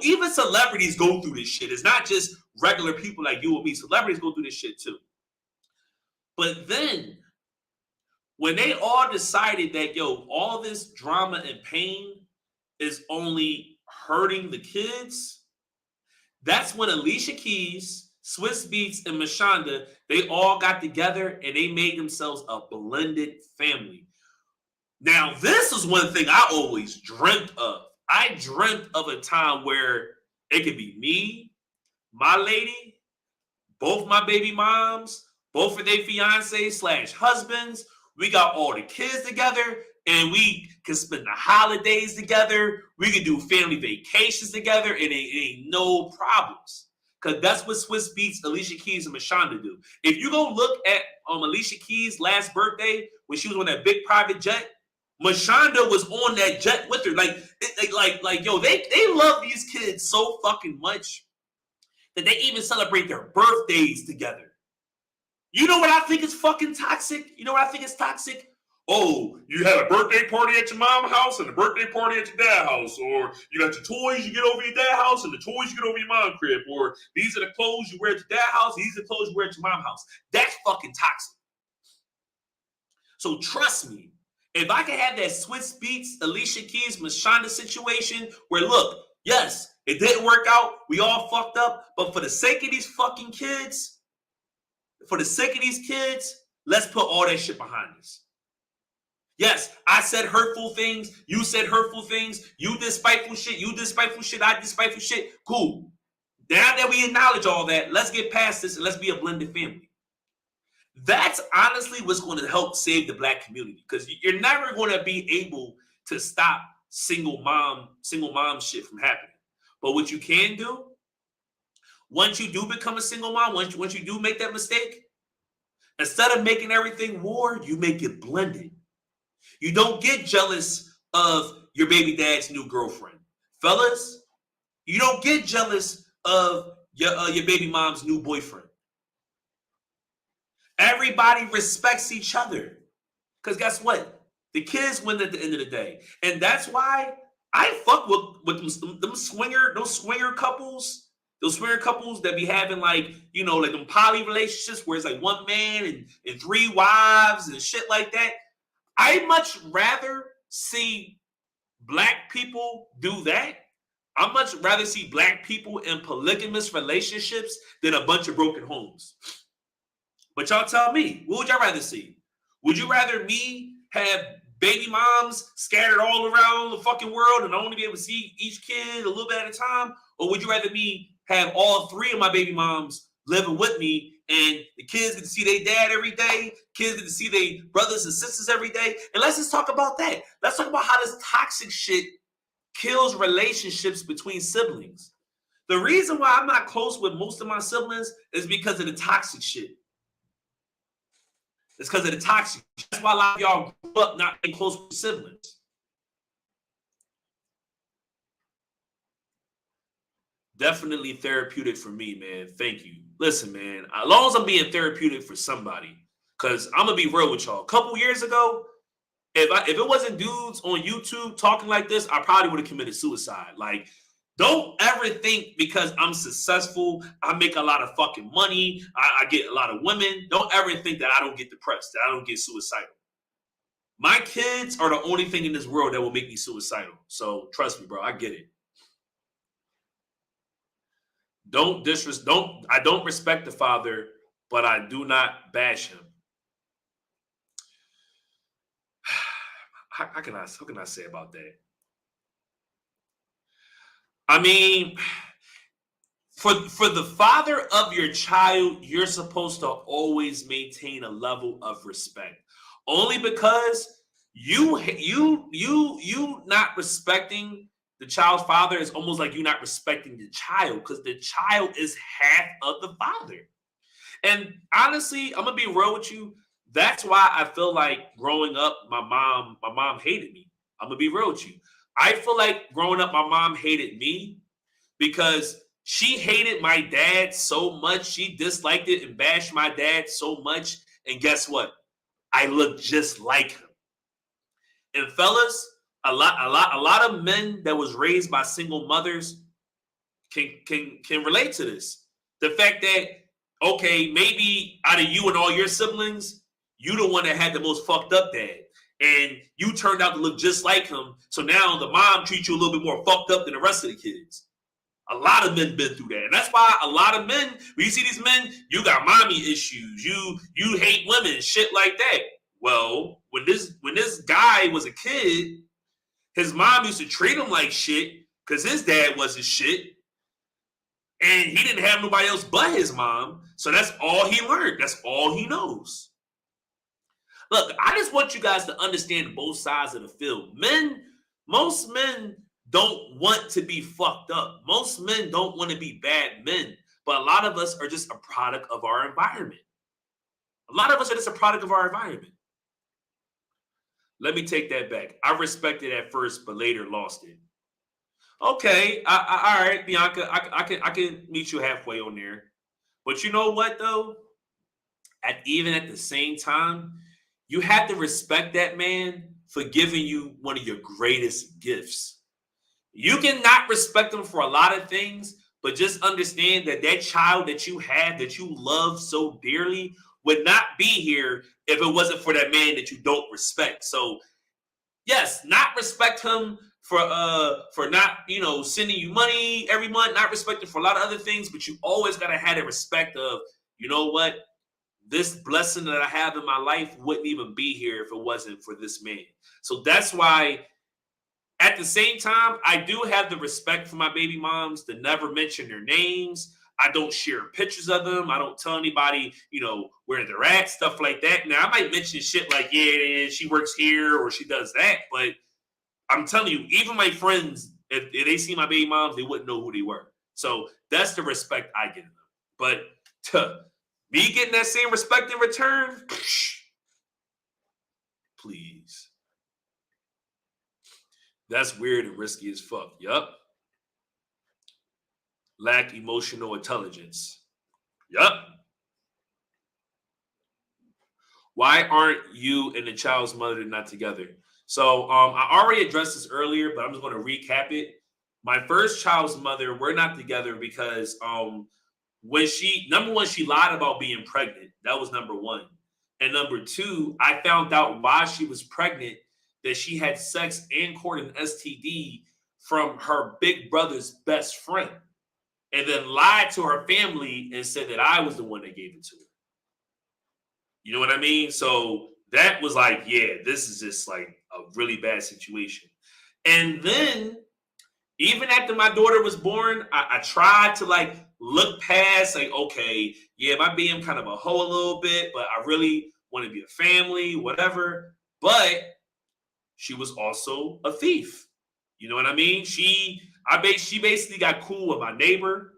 even celebrities go through this shit. It's not just regular people like you and me. Celebrities go through this shit too. But then, when they all decided that, all this drama and pain is only hurting the kids, that's when Alicia Keys, Swiss Beats, and Mashonda, they all got together and they made themselves a blended family. Now, this is one thing I always dreamt of. I dreamt of a time where it could be me, my lady, both my baby moms, both of their fiancés / husbands. We got all the kids together and we can spend the holidays together. We can do family vacations together and it ain't no problems. Because that's what Swiss Beats, Alicia Keys, and Mashonda do. If you go look at Alicia Keys' last birthday when she was on that big private jet, Mashonda was on that jet with her. They love these kids so fucking much that they even celebrate their birthdays together. You know what I think is fucking toxic? You know what I think is toxic? Oh, you had a birthday party at your mom's house and a birthday party at your dad's house, or you got your toys you get over your dad's house and the toys you get over your mom's crib, or these are the clothes you wear at your dad's house, these are the clothes you wear at your mom's house. That's fucking toxic. So trust me, if I can have that Swiss Beats, Alicia Keys, Mashonda situation where, look, yes, it didn't work out, we all fucked up, but for the sake of these fucking kids, let's put all that shit behind us. Yes, I said hurtful things. You said hurtful things. You did spiteful shit. You did spiteful shit. I did spiteful shit. Cool. Now that we acknowledge all that, let's get past this and let's be a blended family. That's honestly what's going to help save the black community, because you're never going to be able to stop single mom shit from happening. But what you can do, once you do become a single mom, once you do make that mistake, instead of making everything war, you make it blended. You don't get jealous of your baby dad's new girlfriend. Fellas, you don't get jealous of your baby mom's new boyfriend. Everybody respects each other. Because guess what? The kids win at the end of the day. And that's why I fuck with those swinger couples. Those swinger couples that be having like them poly relationships where it's like one man and 3 wives and shit like that. I much rather see black people do that. I much rather see black people in polygamous relationships than a bunch of broken homes. But y'all tell me, what would y'all rather see? Would you rather me have baby moms scattered all around the fucking world and only be able to see each kid a little bit at a time? Or would you rather me have all 3 of my baby moms living with me and the kids get to see their dad every day, kids get to see their brothers and sisters every day? And let's just talk about that. Let's talk about how this toxic shit kills relationships between siblings. The reason why I'm not close with most of my siblings is because of the toxic shit. It's because of the toxic. That's why a lot of y'all grew up not being close with siblings. Definitely therapeutic for me, man. Thank you. Listen, man, as long as I'm being therapeutic for somebody, because I'm going to be real with y'all. A couple years ago, if it wasn't dudes on YouTube talking like this, I probably would have committed suicide. Like, don't ever think because I'm successful, I make a lot of fucking money, I get a lot of women. Don't ever think that I don't get depressed, that I don't get suicidal. My kids are the only thing in this world that will make me suicidal. So trust me, bro, I get it. I don't respect the father, but I do not bash him. How can I say about that? I mean, for the father of your child, you're supposed to always maintain a level of respect. Only because you not respecting the child's father is almost like you not respecting the child, because the child is half of the father. And honestly, I'm gonna be real with you. That's why I feel like growing up, my mom hated me. I'm gonna be real with you. I feel like growing up, my mom hated me because she hated my dad so much. She disliked it and bashed my dad so much. And guess what? I look just like him. And fellas, a lot of men that was raised by single mothers can relate to this. The fact that, okay, maybe out of you and all your siblings, you the one that had the most fucked up dad. And you turned out to look just like him. So now the mom treats you a little bit more fucked up than the rest of the kids. A lot of men been through that. And that's why a lot of men, when you see these men, you got mommy issues. You hate women, shit like that. Well, when this guy was a kid, his mom used to treat him like shit because his dad wasn't shit. And he didn't have nobody else but his mom. So that's all he learned. That's all he knows. Look, I just want you guys to understand both sides of the field. Most men don't want to be fucked up. Most men don't want to be bad men. But a lot of us are just a product of our environment. A lot of us are just a product of our environment. Let me take that back. I respected it at first, but later lost it. Okay, all right, Bianca, I can meet you halfway on there. But you know what, though? Even at the same time, you have to respect that man for giving you one of your greatest gifts. You cannot respect him for a lot of things, but just understand that that child that you have, that you love so dearly, would not be here if it wasn't for that man that you don't respect. So, yes, not respect him for not, sending you money every month, not respecting for a lot of other things, but you always gotta have the respect of, you know what? This blessing that I have in my life wouldn't even be here if it wasn't for this man. So that's why, at the same time, I do have the respect for my baby moms to never mention their names. I don't share pictures of them. I don't tell anybody, where they're at, stuff like that. Now, I might mention shit like, yeah, she works here or she does that. But I'm telling you, even my friends, if they see my baby moms, they wouldn't know who they were. So that's the respect I give them. But to me getting that same respect in return, please. That's weird and risky as fuck. Yup. Lack emotional intelligence. Yup. Why aren't you and the child's mother not together? So I already addressed this earlier, but I'm just going to recap it. My first child's mother, we're not together because when number one, she lied about being pregnant. That was number one. And number two, I found out why she was pregnant, that she had sex and caught an STD from her big brother's best friend, and then lied to her family and said that I was the one that gave it to her. You know what I mean? So that was like, yeah, this is just like a really bad situation. And then even after my daughter was born, I tried to like look past, like, okay, yeah, my being kind of a hoe a little bit, but I really want to be a family, whatever. But she was also a thief. You know what I mean? She basically got cool with my neighbor,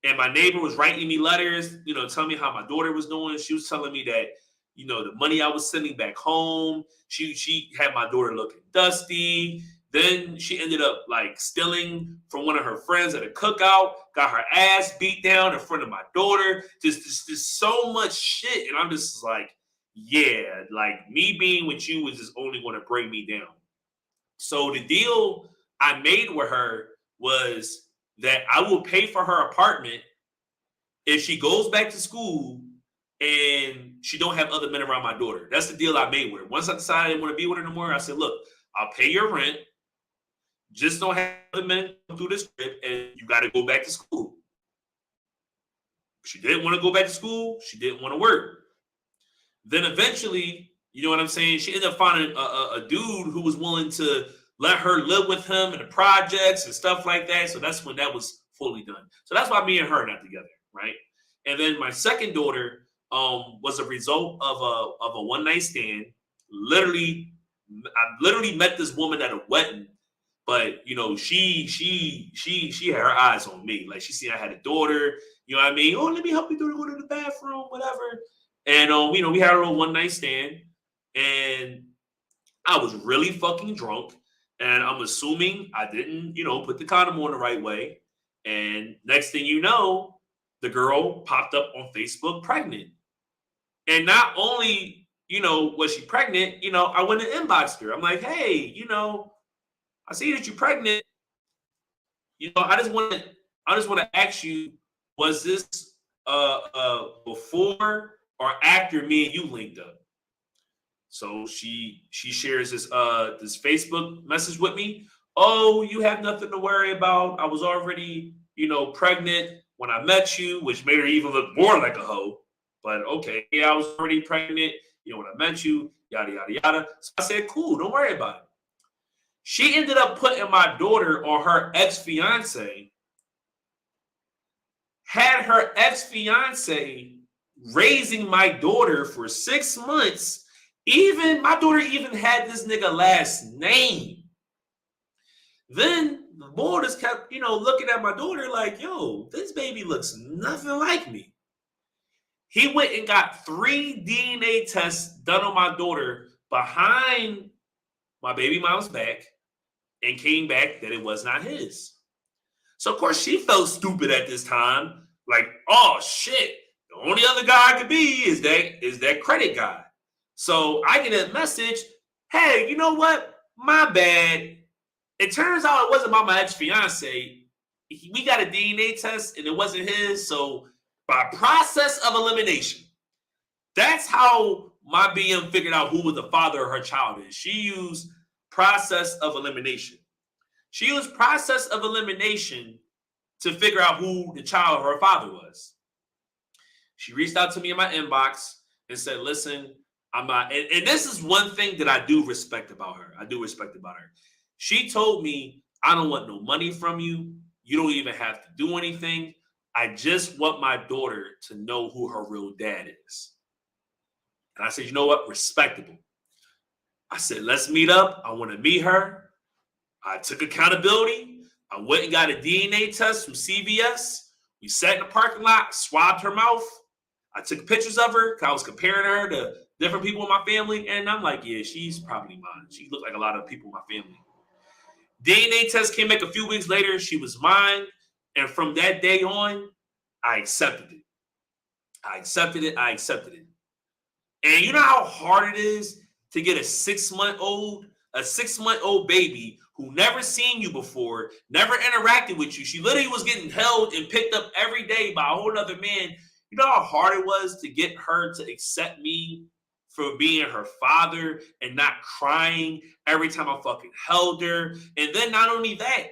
and my neighbor was writing me letters, telling me how my daughter was doing. She was telling me that, the money I was sending back home, she had my daughter looking dusty. Then she ended up like stealing from one of her friends at a cookout, got her ass beat down in front of my daughter. Just so much shit. And I'm just like, yeah, like me being with you is just only going to bring me down. So the deal I made with her was that I will pay for her apartment if she goes back to school and she don't have other men around my daughter. That's the deal I made with her. Once I decided I didn't want to be with her no more, I said, look, I'll pay your rent. Just don't have other men come through this trip, and you got to go back to school. She didn't want to go back to school. She didn't want to work. Then eventually, you know what I'm saying? She ended up finding a dude who was willing to let her live with him in the projects and stuff like that. So that's when that was fully done. So that's why me and her are not together, right? And then my second daughter was a result of a one night stand. I literally met this woman at a wedding. But she had her eyes on me. Like she seen I had a daughter. You know what I mean? Oh, let me help you go to the bathroom, whatever. And we had a little one night stand, and I was really fucking drunk. And I'm assuming I didn't, put the condom on the right way. And next thing you know, the girl popped up on Facebook pregnant. And not only, was she pregnant, I went and inboxed her. I'm like, hey, I see that you're pregnant. I just want to ask you, was this before or after me and you linked up? So she shares this Facebook message with me. Oh, you have nothing to worry about. I was already, pregnant when I met you, which made her even look more like a hoe. But okay, yeah, I was already pregnant, when I met you, yada, yada, yada. So I said, cool, don't worry about it. She ended up putting my daughter on her ex-fiance, had her ex-fiance raising my daughter for 6 months. My daughter even had this nigga last name. Then the boy just kept, looking at my daughter like, yo, this baby looks nothing like me. He went and got 3 DNA tests done on my daughter behind my baby mom's back and came back that it was not his. So, of course, she felt stupid at this time. Like, oh, shit, the only other guy I could be is that credit guy. So I get a message, hey, you know what? My bad. It turns out it wasn't my ex-fiance. We got a DNA test and it wasn't his. So by process of elimination, that's how my BM figured out who was the father of her child is. She used process of elimination. She used process of elimination to figure out who the child of her father was. She reached out to me in my inbox and said, listen, I'm not, and this is one thing that I do respect about her. She told me, I don't want no money from you. You don't even have to do anything. I just want my daughter to know who her real dad is. And I said, you know what? Respectable. I said, let's meet up. I want to meet her. I took accountability. I went and got a DNA test from CVS. We sat in the parking lot, swabbed her mouth. I took pictures of her because I was comparing her to different people in my family. And I'm like, yeah, she's probably mine. She looked like a lot of people in my family. DNA test came back a few weeks later. She was mine. And from that day on, I accepted it. I accepted it. And you know how hard it is to get a 6-month-old baby who never seen you before, never interacted with you. She literally was getting held and picked up every day by a whole other man. You know how hard it was to get her to accept me for being her father and not crying every time I fucking held her. And then not only that,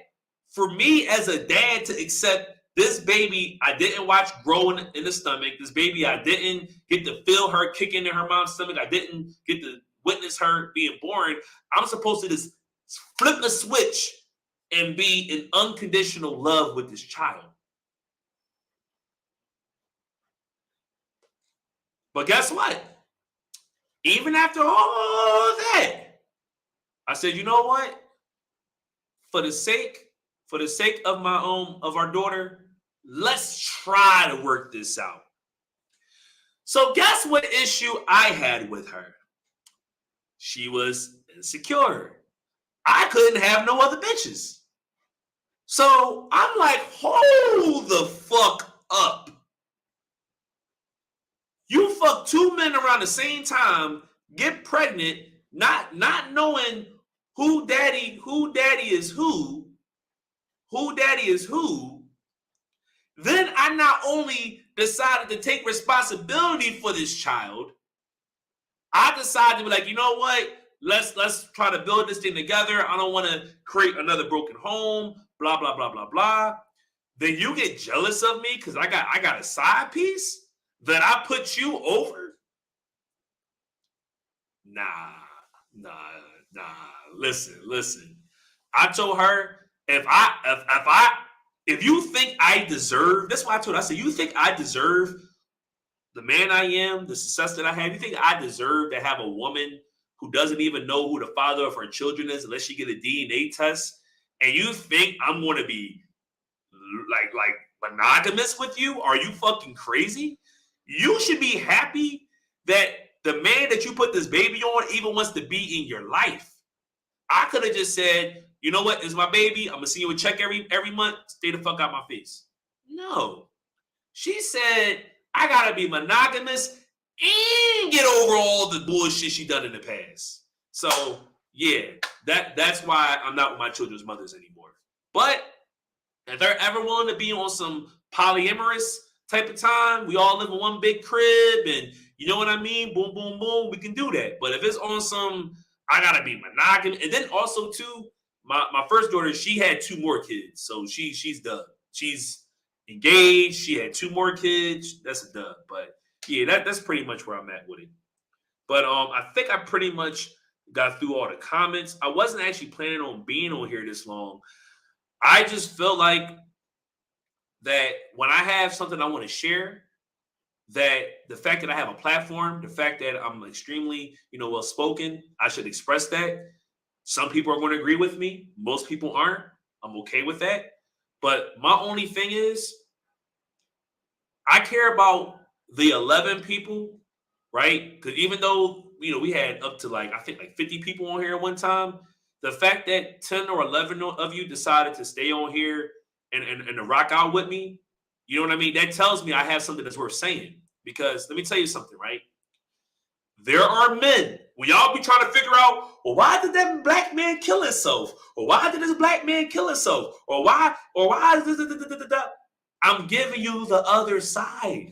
for me as a dad to accept this baby I didn't watch growing in the stomach, this baby I didn't get to feel her kicking in her mom's stomach, I didn't get to witness her being born, I'm supposed to just flip the switch and be in unconditional love with this child. But guess what? Even after all that, I said, you know what? for the sake of of our daughter, let's try to work this out. So guess what issue I had with her? She was insecure. I couldn't have no other bitches. So I'm like, hold the fuck up. You fuck 2 men around the same time, get pregnant, not knowing who daddy is who daddy is who. Then I not only decided to take responsibility for this child, I decided to be like, you know what? Let's try to build this thing together. I don't want to create another broken home, blah, blah, blah, blah, blah. Then you get jealous of me because I got a side piece that I put you over? Nah. Listen. I told her if you think I deserve, that's why I told her, I said, you think I deserve the man I am, the success that I have, you think I deserve to have a woman who doesn't even know who the father of her children is unless she get a DNA test, and you think I'm going to be like monogamous with you? Are you fucking crazy? You should be happy that the man that you put this baby on even wants to be in your life. I could have just said, you know what, it's my baby. I'm gonna see you a check every month. Stay the fuck out my face. No. She said, I gotta be monogamous and get over all the bullshit she done in the past. So yeah, that's why I'm not with my children's mothers anymore. But if they're ever willing to be on some polyamorous type of time, we all live in one big crib and you know what I mean? Boom, boom, boom, we can do that. But if it's on some, I gotta be monogamous. And then also too, my first daughter, she had 2 more kids. So she's done. She's engaged. She had 2 more kids. That's a dub. But yeah, that's pretty much where I'm at with it. But I think I pretty much got through all the comments. I wasn't actually planning on being on here this long. I just felt like that when I have something I want to share, that the fact that I have a platform, the fact that I'm extremely, well spoken, I should express that. Some people are going to agree with me. Most people aren't. I'm okay with that. But my only thing is, I care about the 11 people, right? Because even though, we had up to I think 50 people on here at one time, the fact that 10 or 11 of you decided to stay on here and to rock out with me, you know what I mean? That tells me I have something that's worth saying. Because let me tell you something, right? There are men, when y'all be trying to figure out, well, why did that black man kill himself? Or why did this black man kill himself? Or why is this? I'm giving you the other side.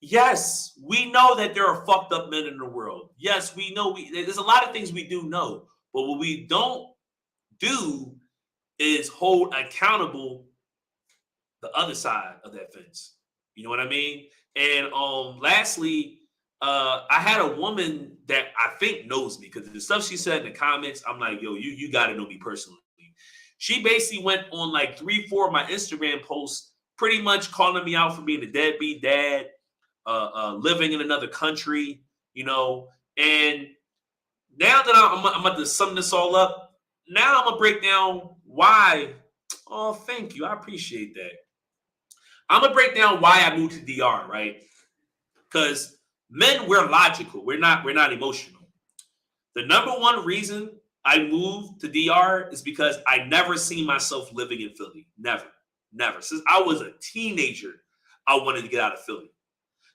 Yes, we know that there are fucked up men in the world. Yes, we know there's a lot of things we do know. But what we don't do is hold accountable the other side of that fence. You know what I mean? And lastly, I had a woman that I think knows me because the stuff she said in the comments, I'm like, yo, you got to know me personally. She basically went on 3-4 of my Instagram posts, pretty much calling me out for being a deadbeat dad, living in another country, And now that I'm about to sum this all up, now I'm going to break down why. Oh, thank you. I appreciate that. I'm going to break down why I moved to DR, right? Because men, we're logical. We're not emotional. The number one reason I moved to DR is because I never seen myself living in Philly. Never. Since I was a teenager, I wanted to get out of Philly.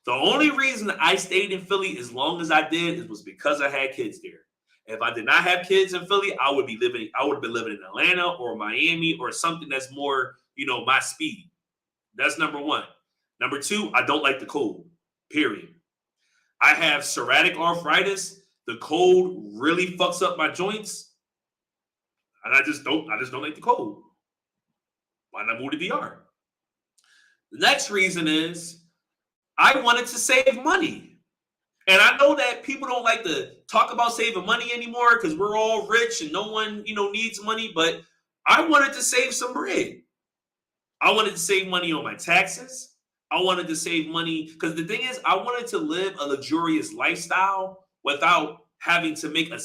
The only reason I stayed in Philly as long as I did was because I had kids there. If I did not have kids in Philly, I would have been living in Atlanta or Miami or something that's more, my speed. That's number one. Number two, I don't like the cold, period. I have psoriatic arthritis. The cold really fucks up my joints. And I just don't like the cold. Why not move to DR? The next reason is I wanted to save money. And I know that people don't like to talk about saving money anymore because we're all rich and no one, needs money. But I wanted to save some bread. I wanted to save money on my taxes. I wanted to save money because the thing is, I wanted to live a luxurious lifestyle without having to make a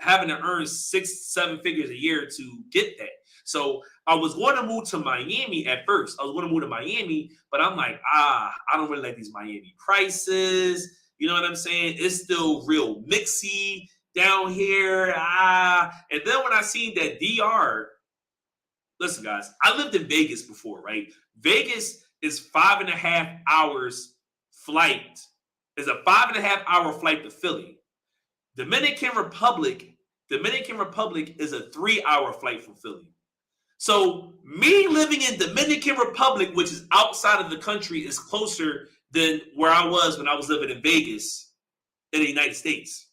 having to earn 6-7 figures a year to get that. So I was going to move to Miami at first. I was going to move to Miami, but I'm like, I don't really like these Miami prices. You know what I'm saying? It's still real mixy down here. And then when I seen that DR, listen, guys, I lived in Vegas before, right? Vegas is 5.5 hours flight. It's a 5.5 hour flight to Philly. Dominican Republic is a 3-hour flight from Philly. So me living in Dominican Republic, which is outside of the country, is closer than where I was when I was living in Vegas in the United States.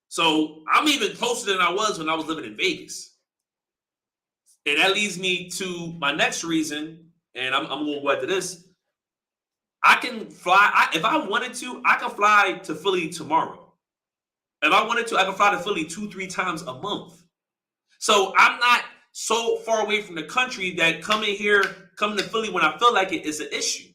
So I'm even closer than I was when I was living in Vegas. And that leads me to my next reason, and I'm going to go back to this. I can fly, if I wanted to, I can fly to Philly tomorrow. If I wanted to, I can fly to Philly 2-3 times a month. So I'm not so far away from the country that coming to Philly when I feel like it is an issue.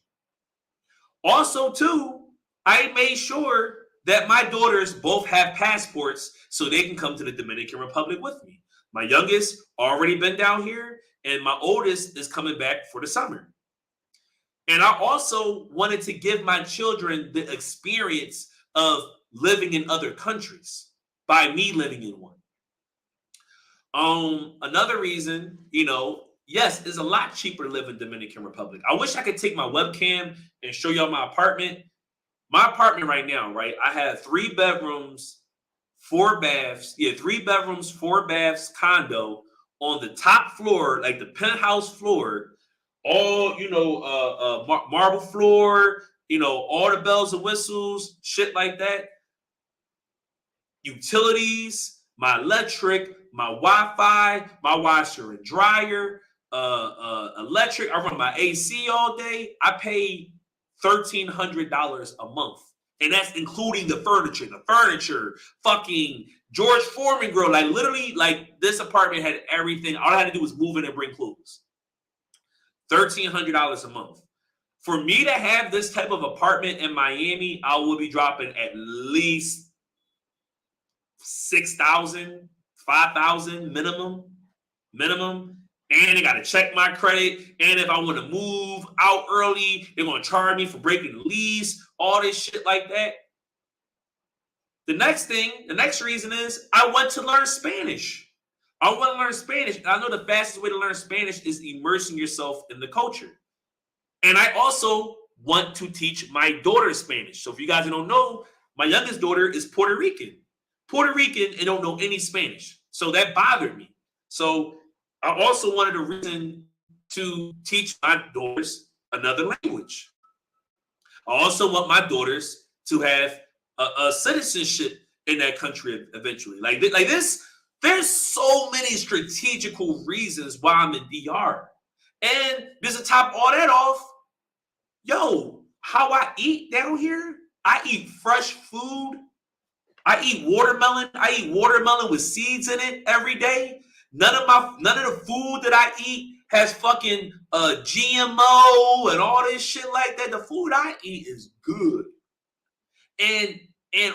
Also, too, I made sure that my daughters both have passports so they can come to the Dominican Republic with me. My youngest already been down here, and my oldest is coming back for the summer. And I also wanted to give my children the experience of living in other countries by me living in one. Another reason, yes, it's a lot cheaper to live in Dominican Republic. I wish I could take my webcam and show y'all my apartment. My apartment right now, right? I have 3 bedrooms, 4 baths. Yeah, 3 bedrooms, 4 baths condo on the top floor, like the penthouse floor. All, marble floor, all the bells and whistles, shit like that. Utilities, my electric, my Wi-Fi, my washer and dryer, electric. I run my AC all day. I pay $1,300 a month. And that's including the furniture. The furniture, fucking George Foreman grill. Like, literally, like, this apartment had everything. All I had to do was move in and bring clothes. $1,300 a month. For me to have this type of apartment in Miami, I will be dropping at least $6,000, $5,000 minimum. And they got to check my credit. And if I want to move out early, they're going to charge me for breaking the lease, all this shit like that. The next reason is I want to learn Spanish. I want to learn Spanish. And I know the fastest way to learn Spanish is immersing yourself in the culture. And I also want to teach my daughter Spanish. So if you guys don't know, my youngest daughter is Puerto Rican and don't know any Spanish. So that bothered me. So I also wanted a reason to teach my daughters another language. I also want my daughters to have a citizenship in that country eventually. Like this, there's so many strategical reasons why I'm in DR. And just to top all that off, how I eat down here, I eat fresh food. I eat watermelon. I eat watermelon with seeds in it every day. None of the food that I eat has fucking GMO and all this shit like that. The food I eat is good. And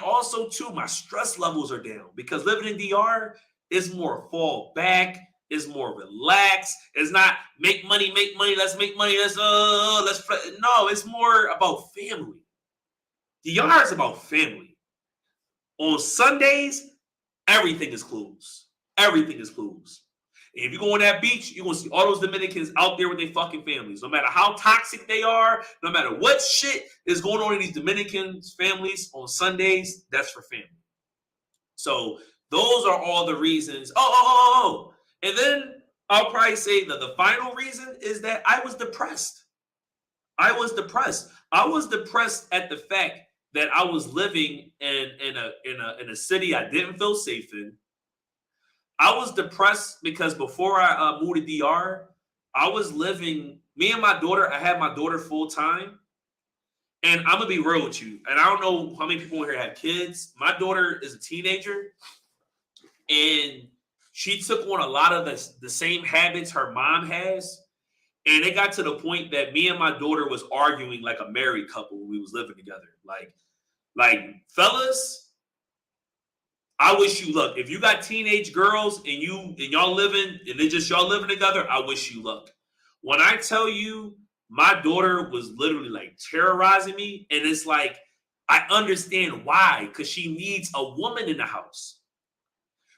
also too, my stress levels are down because living in DR is more fall back. It's more relaxed. It's not make money, let's make money, let's no, it's more about family. DR is about family. On Sundays, everything is closed. Everything is closed. And if you go on that beach, you're going to see all those Dominicans out there with their fucking families. No matter how toxic they are, no matter what shit is going on in these Dominican families on Sundays, that's for family. So those are all the reasons. And then I'll probably say that the final reason is that I was depressed. I was depressed at the fact that I was living in a city I didn't feel safe in. I was depressed because before I moved to DR, I was living, me and my daughter, I had my daughter full time. And I'm going to be real with you. And I don't know how many people in here have kids. My daughter is a teenager. And she took on a lot of the same habits her mom has. And it got to the point that me and my daughter was arguing like a married couple when we was living together. Like fellas, I wish you luck. If you got teenage girls and y'all living and they just y'all living together, I wish you luck. When I tell you, my daughter was literally like terrorizing me, and it's like I understand why, because she needs a woman in the house.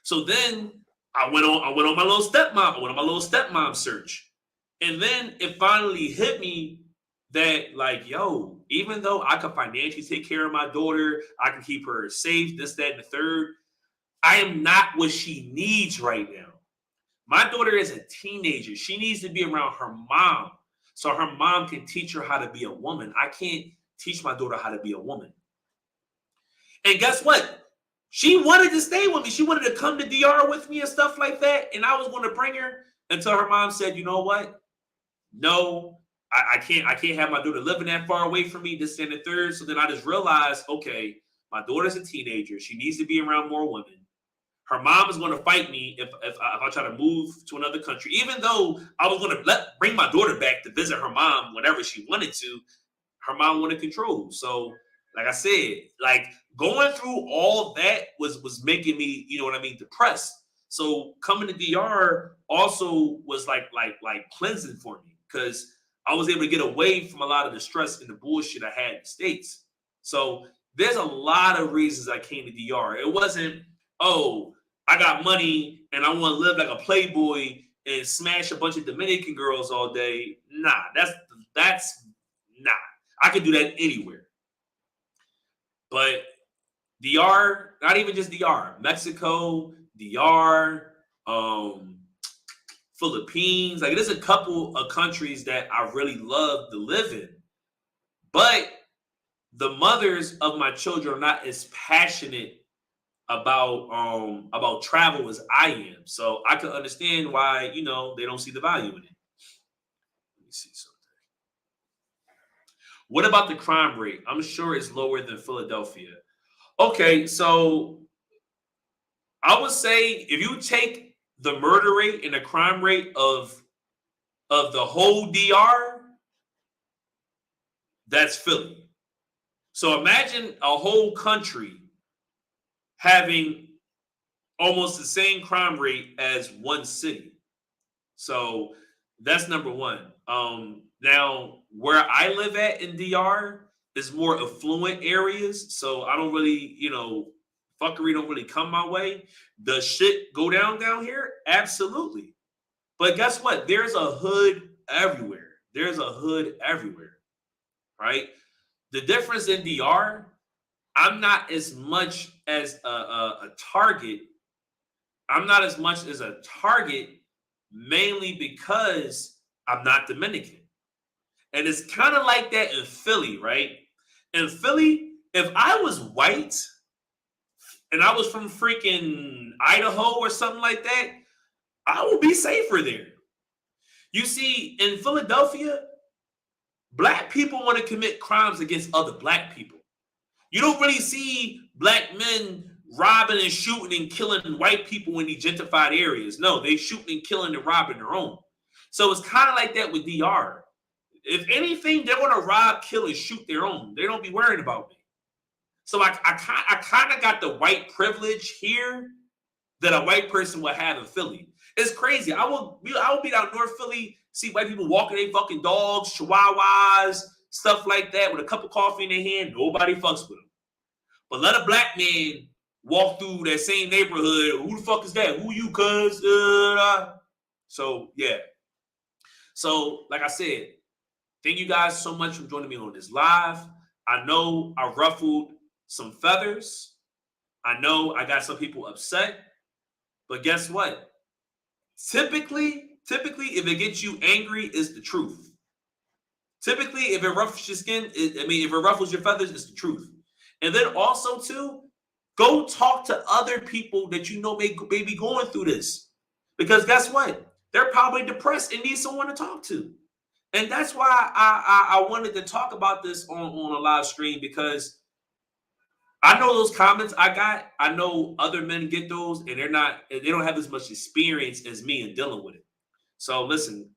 So then I went on my little stepmom. I went on my little stepmom search, and then it finally hit me that, like, yo, even though I can financially take care of my daughter, I can keep her safe, this, that, and the third, I am not what she needs right now. My daughter is a teenager. She needs to be around her mom so her mom can teach her how to be a woman. I can't teach my daughter how to be a woman. And guess what? She wanted to stay with me. She wanted to come to DR with me and stuff like that. And I was going to bring her until her mom said, you know what? No, I can't have my daughter living that far away from me, this and the third. So then I just realized, okay, my daughter's a teenager. She needs to be around more women. Her mom is going to fight me if I try to move to another country. Even though I was going to bring my daughter back to visit her mom whenever she wanted to, her mom wanted control. So, like I said, like going through all that was making me, you know what I mean, depressed. So coming to DR also was like cleansing for me, because I was able to get away from a lot of the stress and the bullshit I had in the States. So there's a lot of reasons I came to DR. It wasn't, oh, I got money and I want to live like a playboy and smash a bunch of Dominican girls all day. Nah, that's nah. I could do that anywhere. But DR, not even just DR, Mexico, DR, Philippines, like there's a couple of countries that I really love to live in. But the mothers of my children are not as passionate about travel as I am. So I can understand why, you know, they don't see the value in it. Let me see something. What about the crime rate? I'm sure it's lower than Philadelphia. Okay, so I would say if you take the murder rate and the crime rate of the whole DR, that's Philly. So imagine a whole country having almost the same crime rate as one city. So that's number one. Now, where I live at in DR is more affluent areas. So I don't really, you know, fuckery don't really come my way. Does shit go down here? Absolutely. But guess what? There's a hood everywhere. There's a hood everywhere, right? The difference in DR, I'm not as much as a target. I'm not as much as a target mainly because I'm not Dominican. And it's kind of like that in Philly, right? In Philly, if I was white and I was from freaking Idaho or something like that, I would be safer there. You see, in Philadelphia, black people want to commit crimes against other black people. You don't really see black men robbing and shooting and killing white people in these gentrified areas. No, they shooting and killing and robbing their own. So it's kind of like that with DR. If anything, they're going to rob, kill, and shoot their own. They don't be worried about me. So I kind of got the white privilege here that a white person would have in Philly. It's crazy. I will be down North Philly, see white people walking their fucking dogs, chihuahuas, stuff like that, with a cup of coffee in their hand. Nobody fucks with them. But let a black man walk through that same neighborhood. Who the fuck is that? Who you, cuz? So, yeah. So, like I said, thank you guys so much for joining me on this live. I know I ruffled some feathers. I know I got some people upset. But guess what? Typically, if it gets you angry, it's the truth. Typically, if it ruffles your skin, if it ruffles your feathers, it's the truth. And then also, too, go talk to other people that you know may be going through this. Because guess what? They're probably depressed and need someone to talk to. And that's why I wanted to talk about this on a live stream, because I know those comments I got. I know other men get those, and they don't have as much experience as me in dealing with it. So listen,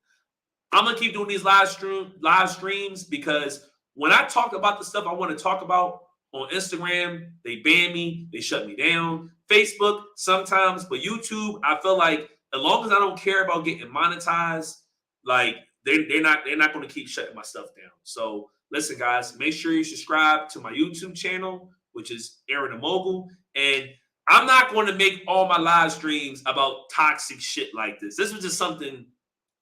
I'm gonna keep doing these live streams, because when I talk about the stuff I want to talk about on Instagram, they ban me, they shut me down. Facebook sometimes, but YouTube, I feel like as long as I don't care about getting monetized, like they're not going to keep shutting my stuff down. So listen, guys, make sure you subscribe to my YouTube channel, which is Aaron the Mogul. And I'm not going to make all my live streams about toxic shit like this. This was just something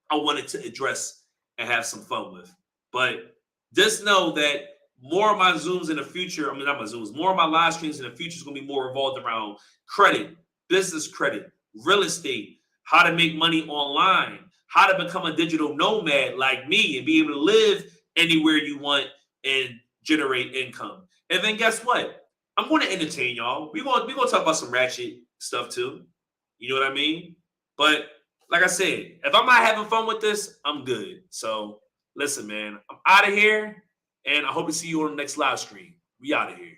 I wanted to address and have some fun with. But just know that more of my Zooms in the future, I mean, not my Zooms, more of my live streams in the future is going to be more revolved around credit, business credit, real estate, how to make money online, how to become a digital nomad like me and be able to live anywhere you want and generate income. And then guess what? I'm going to entertain y'all. We're going to talk about some ratchet stuff too. You know what I mean? But like I said, if I'm not having fun with this, I'm good. So listen, man, I'm out of here. And I hope to see you on the next live stream. We out of here.